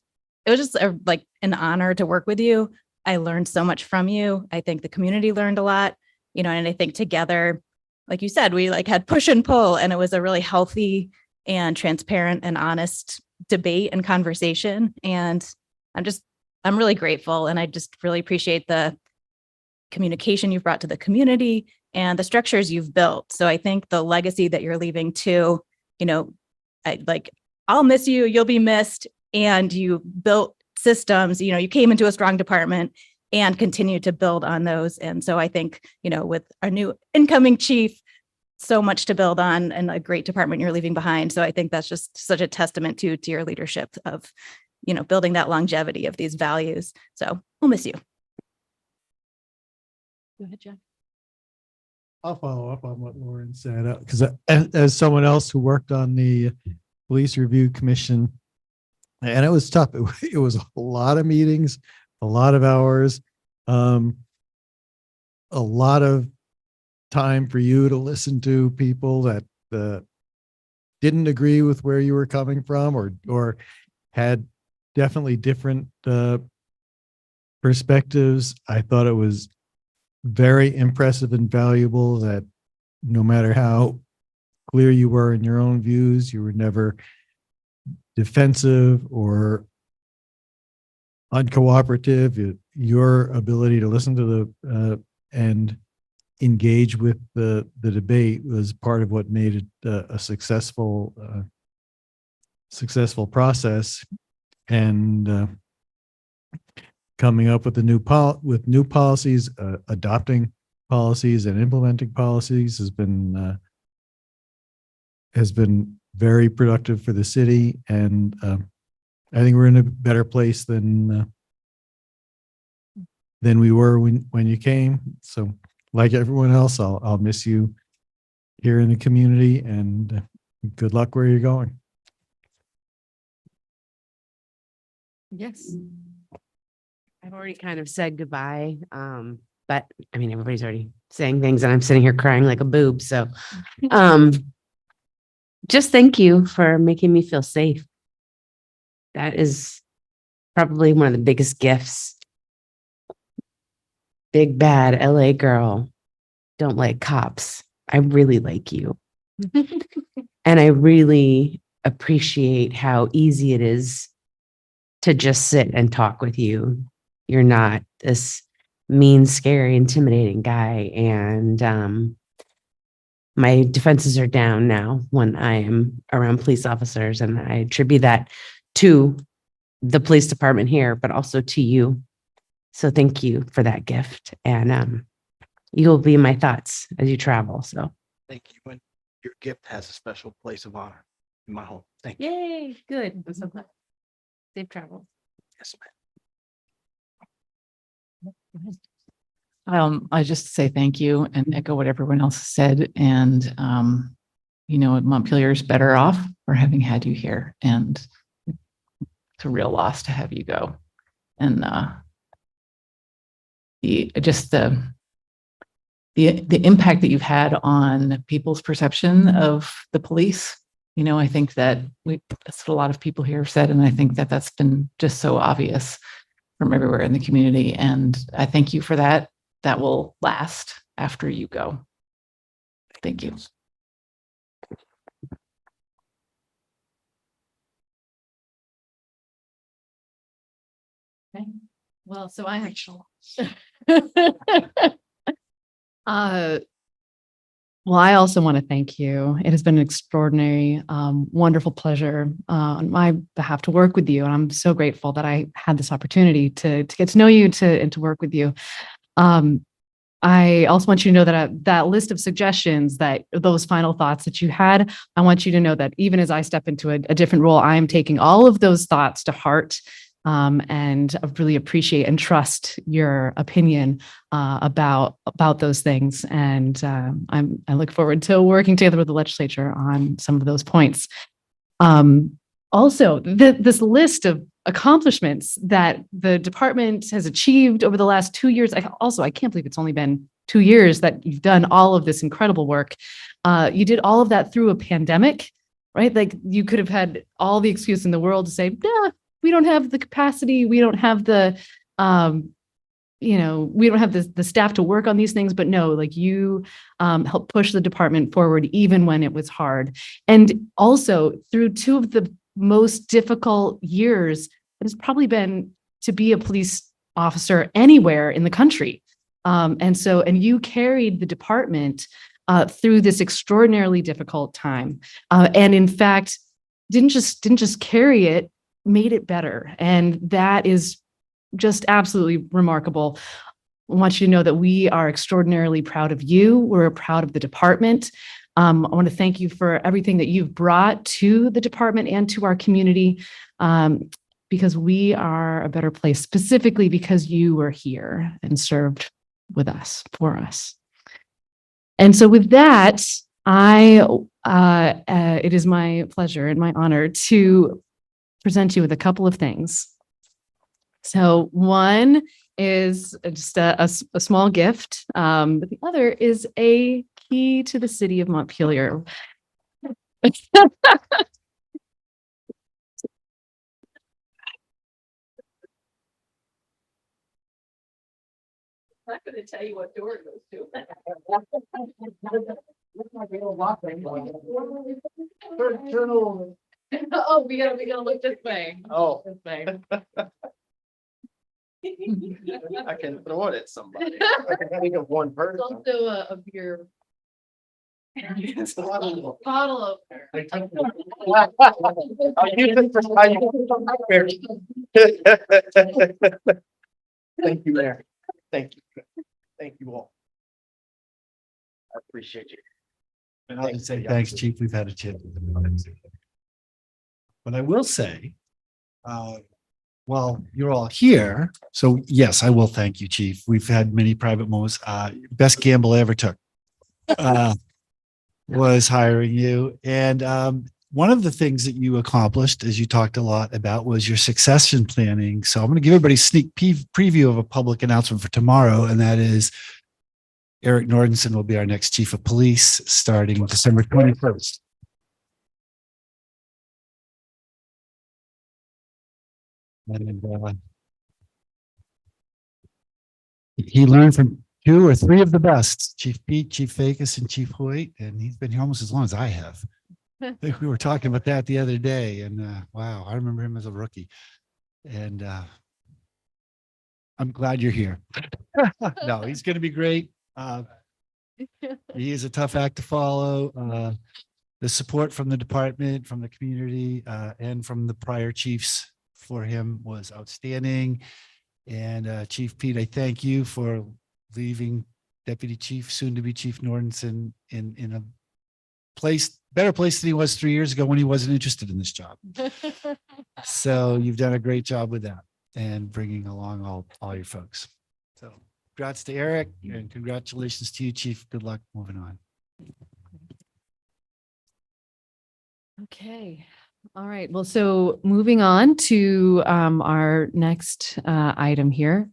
just like an honor to work with you. I learned so much from you. I think the community learned a lot, and I think together, like you said, we like had push and pull, and it was a really healthy and transparent and honest debate and conversation. And I'm really grateful. And I just really appreciate the communication you've brought to the community and the structures you've built. So I think the legacy that you're leaving too, I'll miss you, you'll be missed. And you built systems, you came into a strong department and continue to build on those. And so I think, with our new incoming chief, so much to build on and a great department you're leaving behind. So I think that's just such a testament to your leadership of, building that longevity of these values. So we'll miss you. Go ahead, Jack. I'll follow up on what Lauren said, because as someone else who worked on the Police Review Commission, and it was tough. It was a lot of meetings, a lot of hours, a lot of time for you to listen to people that didn't agree with where you were coming from or had definitely different perspectives. I thought it was very impressive and valuable that no matter how clear you were in your own views, you were never defensive or uncooperative. Your ability to listen to and engage with the debate was part of what made it a successful process. And coming up with new policies, adopting policies and implementing policies has been very productive for the city. And I think we're in a better place than we were when you came. So like everyone else, I'll miss you here in the community, and good luck where you're going. Yes. I've already kind of said goodbye. But I mean, everybody's already saying things and I'm sitting here crying like a boob. So, just thank you for making me feel safe. That is probably one of the biggest gifts. Big bad LA girl, don't like cops. I really like you. And I really appreciate how easy it is to just sit and talk with you. You're not this mean, scary, intimidating guy. And my defenses are down now when I am around police officers. And I attribute that to the police department here, but also to you. So thank you for that gift. And you'll be in my thoughts as you travel. So Thank you. And your gift has a special place of honor in my home. Thank you. Yay, good. I'm so glad. Safe travels. Yes, ma'am. I just say thank you and echo what everyone else has said. And, Montpelier is better off for having had you here. And it's a real loss to have you go. And the impact that you've had on people's perception of the police. I think that's what a lot of people here have said. And I think that that's been just so obvious from everywhere in the community. And I thank you for that. That will last after you go. Thank you. Okay. Well, so I actually. Well, I also want to thank you. It has been an extraordinary, wonderful pleasure on my behalf to work with you. And I'm so grateful that I had this opportunity to get to know you and to work with you. I also want you to know that that list of suggestions, that those final thoughts that you had, I want you to know that even as I step into a different role, I am taking all of those thoughts to heart. And I really appreciate and trust your opinion about those things. And I look forward to working together with the legislature on some of those points. Also, this list of accomplishments that the department has achieved over the last 2 years. I can't believe it's only been 2 years that you've done all of this incredible work. You did all of that through a pandemic, right? Like, you could have had all the excuse in the world to say, nah, we don't have the capacity. We don't have the, we don't have the staff to work on these things. But no, like, you helped push the department forward even when it was hard. And also through two of the most difficult years it has probably been to be a police officer anywhere in the country. And you carried the department through this extraordinarily difficult time. And in fact, didn't just carry it, made it better. And that is just absolutely remarkable. I want you to know that we are extraordinarily proud of you. We're proud of the department. I want to thank you for everything that you've brought to the department and to our community, because we are a better place, specifically because you were here and served with us, for us. And so with that, it is my pleasure and my honor to present you with a couple of things. So one is just a small gift, but the other is a key to the city of Montpelier. I'm not going to tell you what door it goes to. Oh, we gotta look this way. Oh. This way. I can throw it at somebody. I can think of one person. It's also a beer It's a bottle. bottle opener. I'll use it for how you. Thank you, Mayor. Thank you. Thank you all. I appreciate you. And I'll just say thanks, Chief. We've had a chance. But I will say, well, you're all here. So yes, I will thank you, Chief. We've had many private moments. Best gamble I ever took was hiring you. And one of the things that you accomplished, as you talked a lot about, was your succession planning. So I'm going to give everybody a sneak preview of a public announcement for tomorrow. And that is Eric Nordenson will be our next chief of police starting December 21st. And he learned from 2 or 3 of the best, Chief Pete, Chief Fakis, and Chief Hoyt, and he's been here almost as long as I have. We were talking about that the other day, and wow, I remember him as a rookie. And I'm glad you're here. No, he's going to be great. He is a tough act to follow. The support from the department, from the community, and from the prior chiefs for him was outstanding. And Chief Pete, I thank you for leaving Deputy Chief, soon to be Chief Nordenson in a better place than he was 3 years ago when he wasn't interested in this job. So you've done a great job with that and bringing along all your folks. So Congrats to Eric and congratulations to you, Chief. Good luck moving on. Okay. All right. Well, so moving on to our next item here.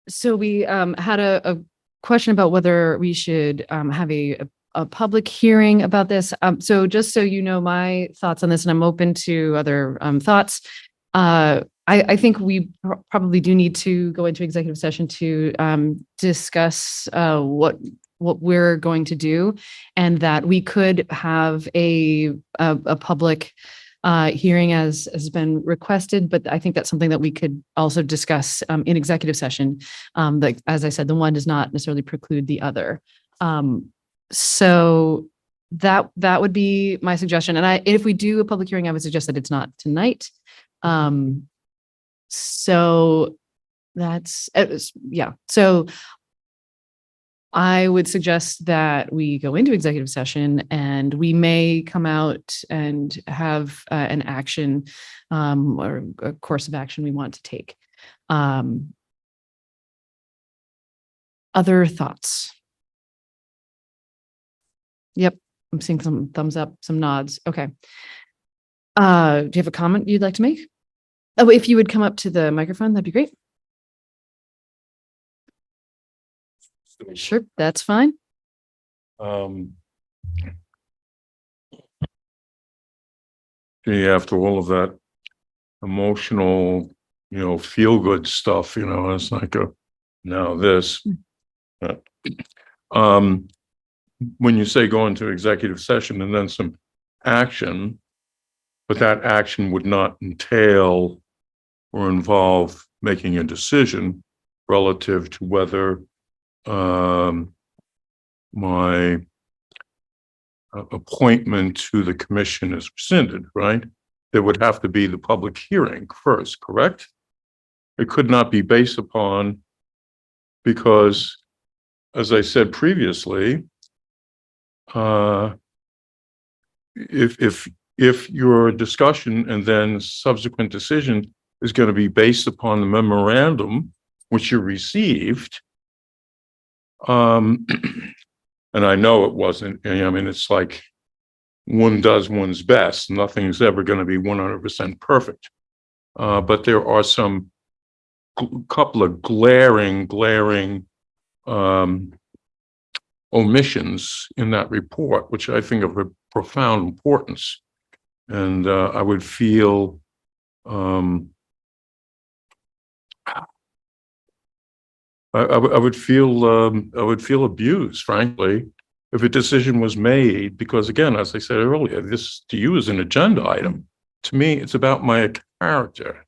So we had a question about whether we should have a public hearing about this. So just so you know my thoughts on this, and I'm open to other thoughts. I think we probably do need to go into executive session to discuss what we're going to do, and that we could have a public hearing as has been requested, but I think that's something that we could also discuss in executive session. Like, as I said, the one does not necessarily preclude the other. So that would be my suggestion. And if we do a public hearing, I would suggest that it's not tonight. So that's, yeah. So I would suggest that we go into executive session and we may come out and have an action or a course of action we want to take. Other thoughts? Yep, I'm seeing some thumbs up, some nods. Okay. Do you have a comment you'd like to make? Oh, if you would come up to the microphone, that'd be great. Sure, that's fine. After all of that emotional, feel good stuff, it's like now this. When you say go into executive session and then some action, but that action would not entail or involve making a decision relative to whether my appointment to the commission is rescinded, right? There would have to be the public hearing first, correct? It could not be based upon, because, as I said previously, if your discussion and then subsequent decision is going to be based upon the memorandum which you received, and I know it wasn't, I mean, it's like one does one's best. Nothing's ever going to be 100% perfect. But there are some couple of glaring omissions in that report, which I think are of profound importance. And I would feel I would feel abused, frankly, if a decision was made, because again, as I said earlier, this to you is an agenda item. To me, it's about my character.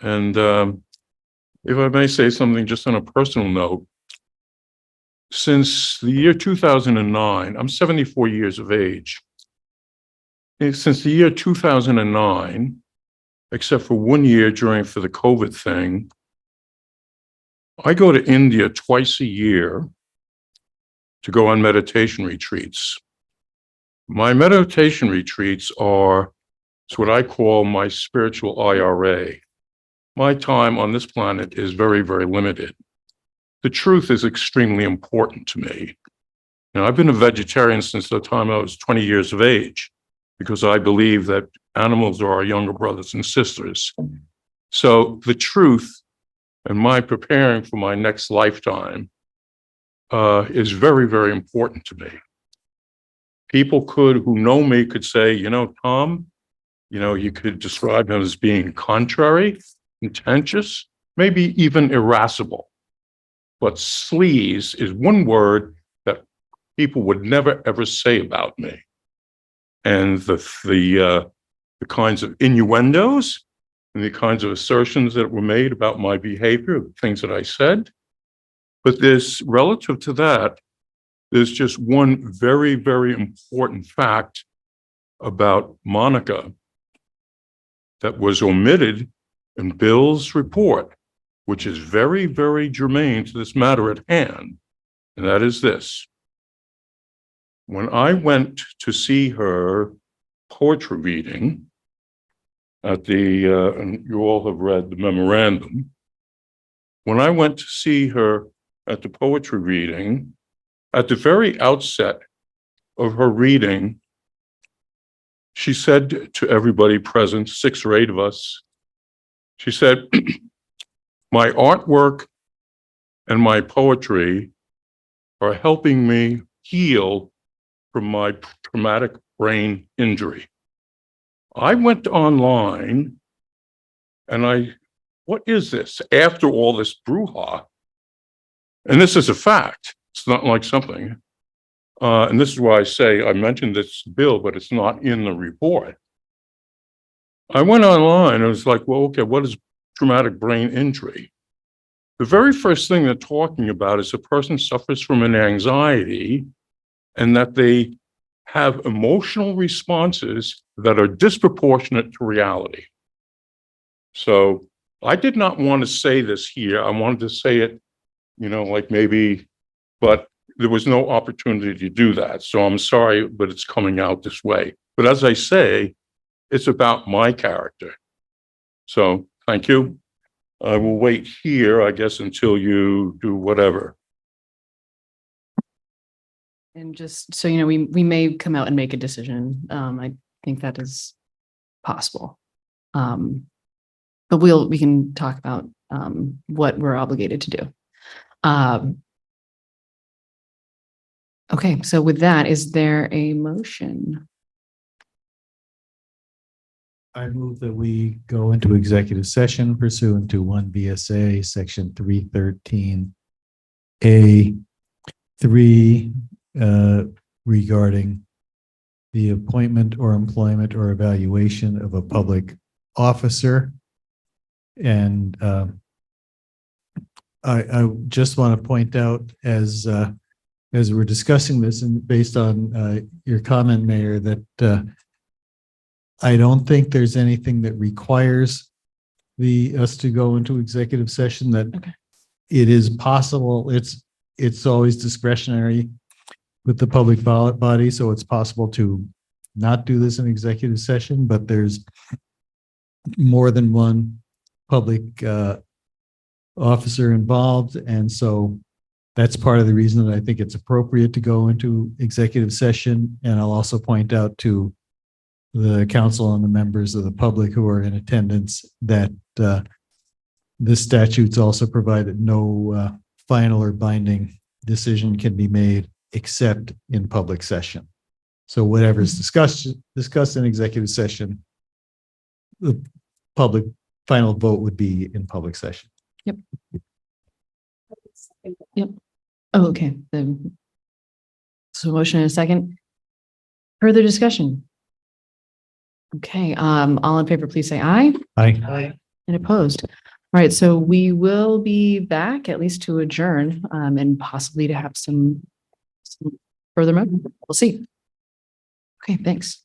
And if I may say something just on a personal note, since the year 2009, I'm 74 years of age. Since the year 2009, except for 1 year for the COVID thing, I go to India twice a year to go on meditation retreats. My meditation retreats it's what I call my spiritual IRA. My time on this planet is very, very limited. The truth is extremely important to me. Now, I've been a vegetarian since the time I was 20 years of age, because I believe that animals are our younger brothers and sisters. So the truth and my preparing for my next lifetime is very, very important to me. People who know me could say, Tom, you could describe him as being contrary, contentious, maybe even irascible. But sleaze is one word that people would never, ever say about me. And the kinds of innuendos and the kinds of assertions that were made about my behavior, the things that I said. But relative to that, there's just one very, very important fact about Monica that was omitted in Bill's report, which is very, very germane to this matter at hand. And that is this. When I went to see her poetry reading, at and you all have read the memorandum. When I went to see her at the poetry reading, at the very outset of her reading, she said to everybody present, 6 or 8 of us, she said, my artwork and my poetry are helping me heal from my traumatic brain injury. I went online and what is this? After all this brouhaha, and this is a fact, it's not like something, and this is why I say I mentioned this bill, but it's not in the report. I went online and it was like, well, okay, what is traumatic brain injury? The very first thing they're talking about is a person suffers from an anxiety and that they have emotional responses that are disproportionate to reality. So I did not want to say this here. I wanted to say it, like maybe, but there was no opportunity to do that. So I'm sorry, but it's coming out this way. But as I say, it's about my character. So thank you. I will wait here, I guess, until you do whatever. And just so you know, we may come out and make a decision. I think that is possible. But we can talk about what we're obligated to do. Okay, so with that, is there a motion? I move that we go into executive session pursuant to 1 VSA section 313A3 regarding the appointment or employment or evaluation of a public officer. And I just want to point out as we're discussing this and based on your comment, Mayor, that I don't think there's anything that requires us to go into executive session. That it is possible. It's always discretionary with the public body, so it's possible to not do this in executive session. But there's more than one public officer involved, and so that's part of the reason that I think it's appropriate to go into executive session. And I'll also point out to the council and the members of the public who are in attendance that the statutes also provide that no final or binding decision can be made except in public session. So whatever is discussed in executive session, the public final vote would be in public session. Yep. Oh, okay. So motion and a second. Further discussion? Okay, all in favor, please say aye. Aye. And opposed? All right, so we will be back at least to adjourn and possibly to have some further movement. We'll see. Okay, thanks.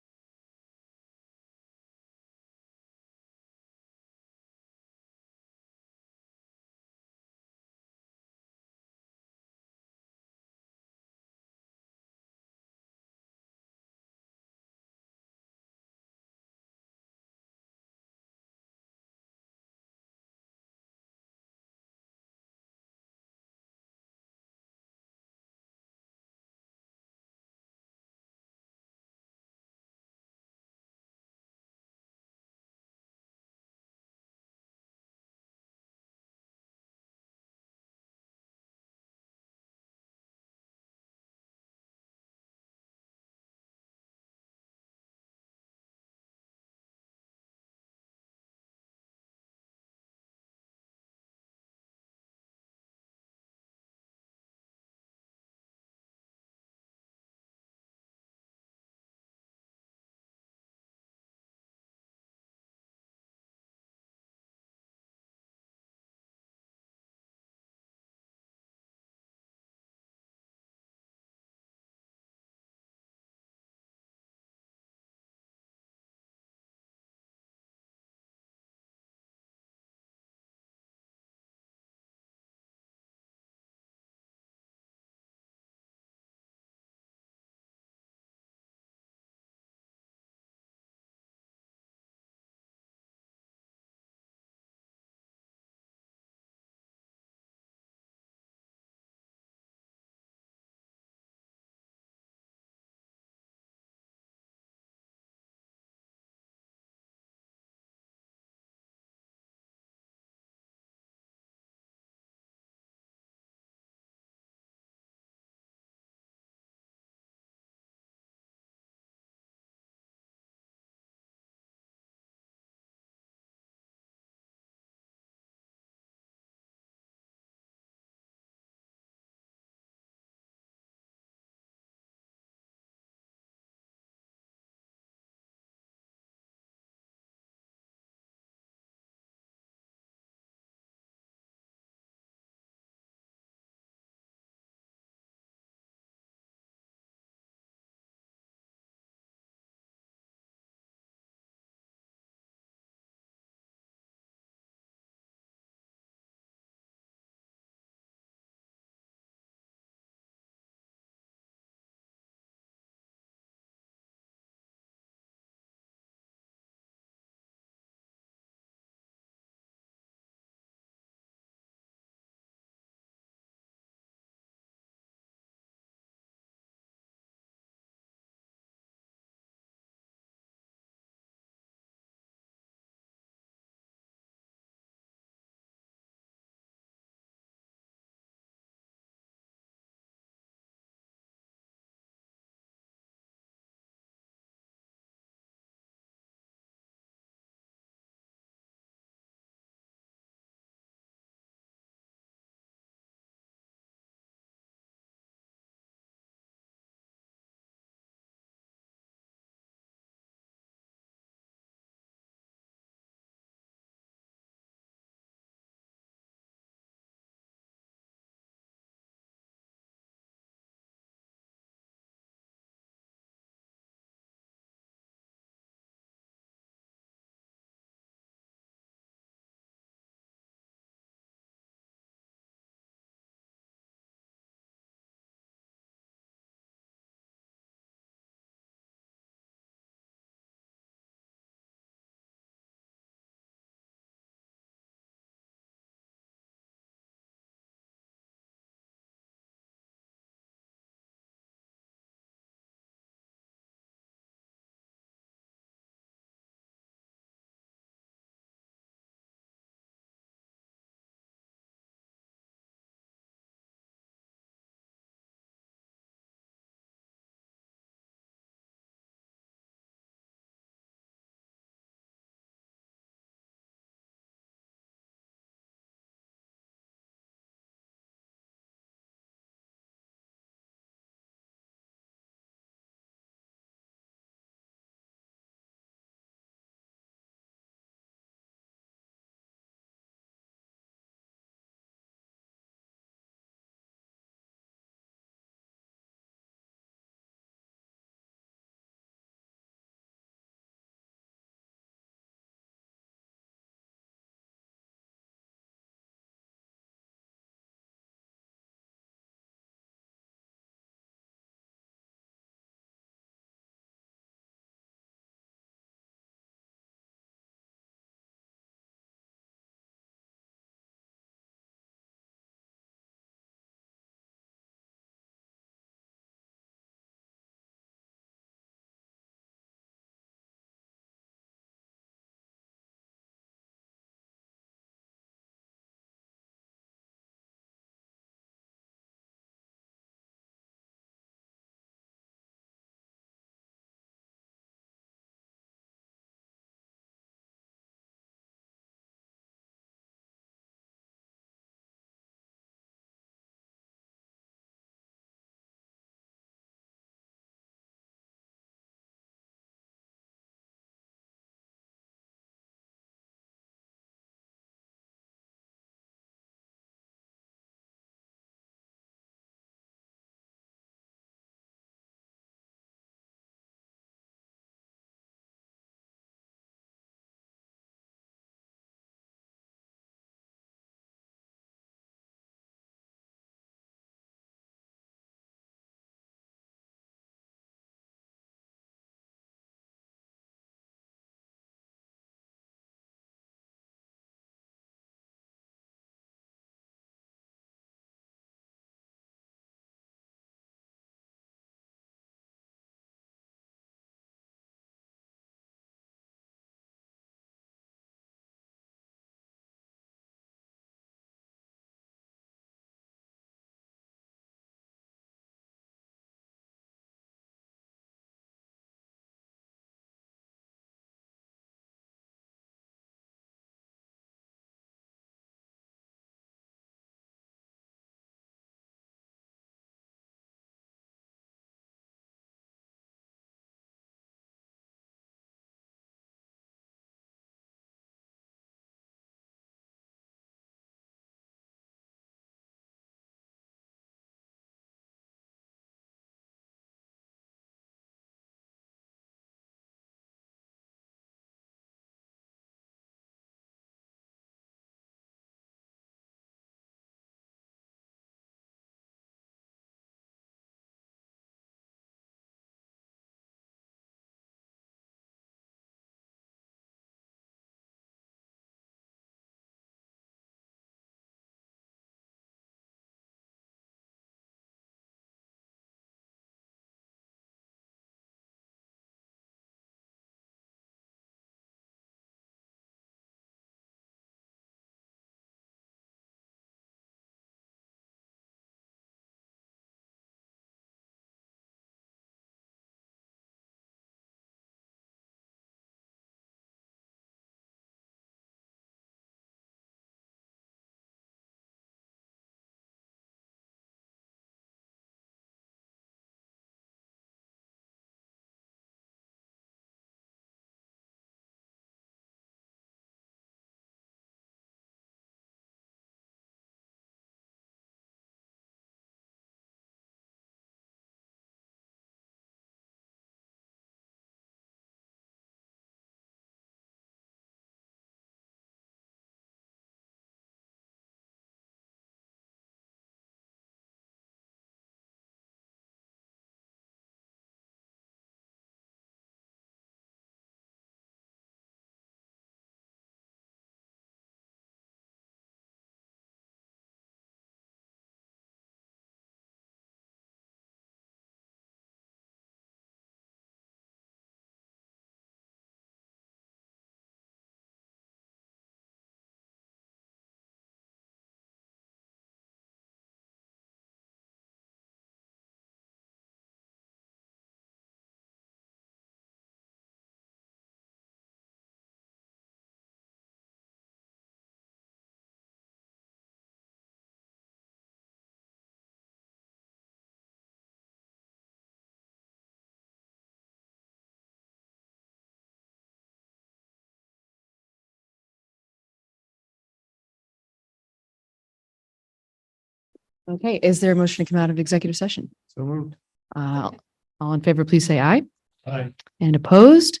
Okay, is there a motion to come out of executive session? So moved. All in favor, please say aye. Aye. And opposed?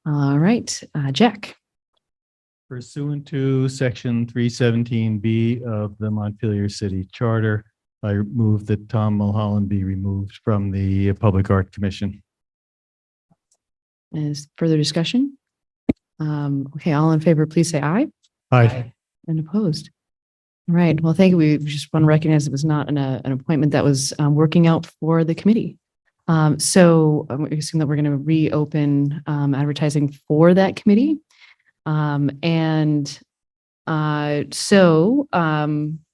All right, Jack. Pursuant to section 317B of the Montpelier City Charter, I move that Tom Mulholland be removed from the Public Art Commission. Is further discussion? Okay, all in favor, please say aye. Aye. And opposed? All right, well, thank you. We just want to recognize it was not an appointment that was working out for the committee. So I'm assuming that we're going to reopen advertising for that committee.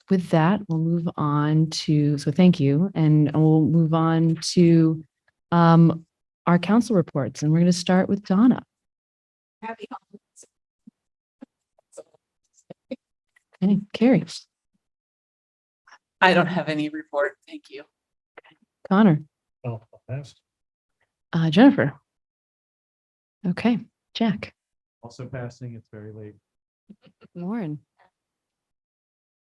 With that, we'll move on to, so thank you. And we'll move on to our council reports. And we're going to start with Donna. Happy Okay, Carrie. I don't have any report. Thank you. Connor. Oh, passed. Jennifer. Okay, Jack. Also passing. It's very late. Lauren.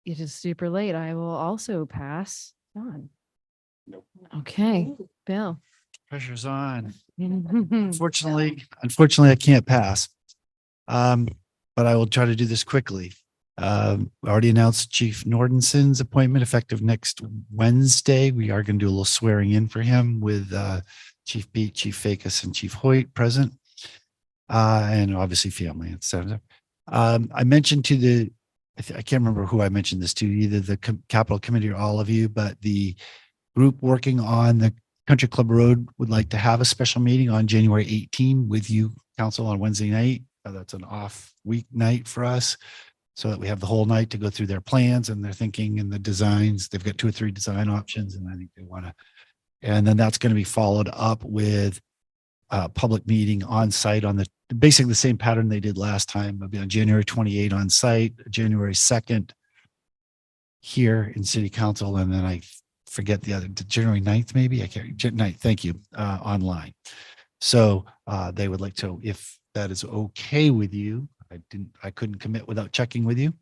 It is super late. I will also pass. John. Nope. Okay, Bill. Pressure's on. Unfortunately, I can't pass. But I will try to do this quickly. I already announced Chief Nordenson's appointment effective next Wednesday. We are going to do a little swearing in for him with Chief Beat, Chief Fakis, and Chief Hoyt present. And obviously family, etc. I mentioned to I can't remember who I mentioned this to, either the Capital Committee or all of you, but the group working on the Country Club Road would like to have a special meeting on January 18 with you, council, on Wednesday night. That's an off week night for us, so that we have the whole night to go through their plans and their thinking and the designs. They've got 2 or 3 design options, and I think they want to, and then that's going to be followed up with a public meeting on site on the, basically the same pattern they did last time. It'll be on January 28 on site, January 2nd here in city council. And then I forget the other, January 9th, maybe I can't, 9th. Thank you. Online. So they would like to, if that is okay with you, I couldn't commit without checking with you.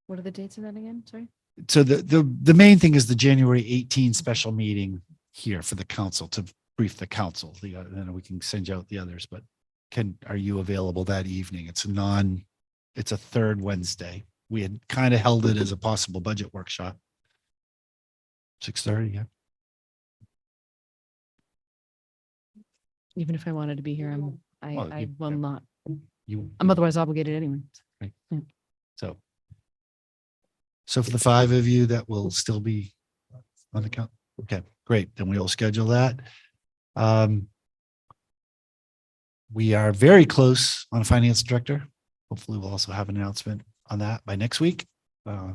What are the dates of that again? Sorry. So the main thing is the January 18 special meeting here for the council to brief the council. Then we can send you out the others, but are you available that evening? It's a third Wednesday. We had kind of held it as a possible budget workshop. 6:30, yeah. Even if I wanted to be here, I will not. I'm otherwise obligated anyway. Right. Yeah. So for the 5 of you that will still be on the count. Okay, great. Then we'll schedule that. We are very close on a finance director. Hopefully we'll also have an announcement on that by next week.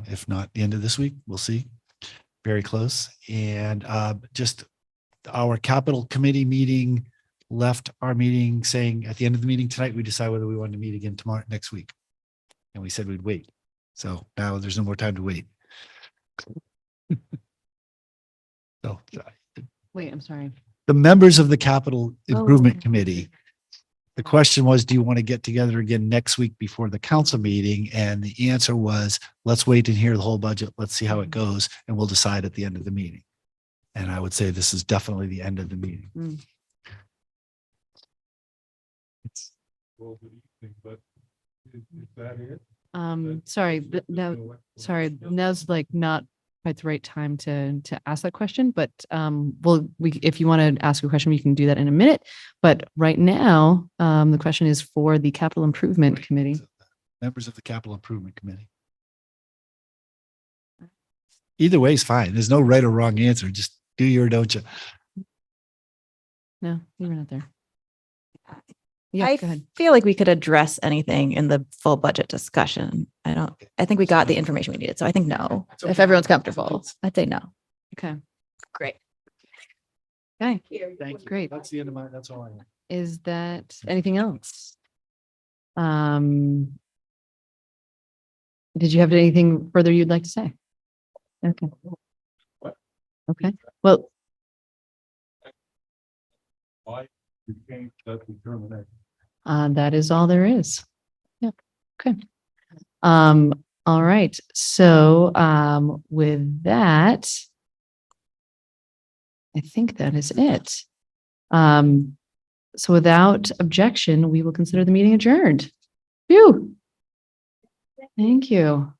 If not the end of this week, we'll see. Very close. And just our capital committee meeting left our meeting saying at the end of the meeting tonight, we decide whether we want to meet again tomorrow, next week. And we said we'd wait. So now there's no more time to wait. So Wait, I'm sorry. the members of the capital improvement committee, the question was, do you want to get together again next week before the council meeting? And the answer was, let's wait and hear the whole budget. Let's see how it goes. And we'll decide at the end of the meeting. And I would say this is definitely the end of the meeting. Sorry, sorry, now's like not quite the right time to ask that question, but if you want to ask a question, we can do that in a minute. But right now, the question is for the Capital Improvement Committee. Members of the Capital Improvement Committee. Either way is fine. There's no right or wrong answer. Just do you or don't you? No, you were not there. Yeah, I go ahead. feel like we could address anything in the full budget discussion. I think we got the information we needed. So I think no. If everyone's comfortable, I'd say no. Okay. Great. Okay. Thank you. Great. That's the end of my, that's all I have. Is that anything else? Did you have anything further you'd like to say? Okay. Okay. Well, that is all there is. Yeah. Okay. All right. So with that, I think that is it. So without objection, we will consider the meeting adjourned. Phew. Thank you.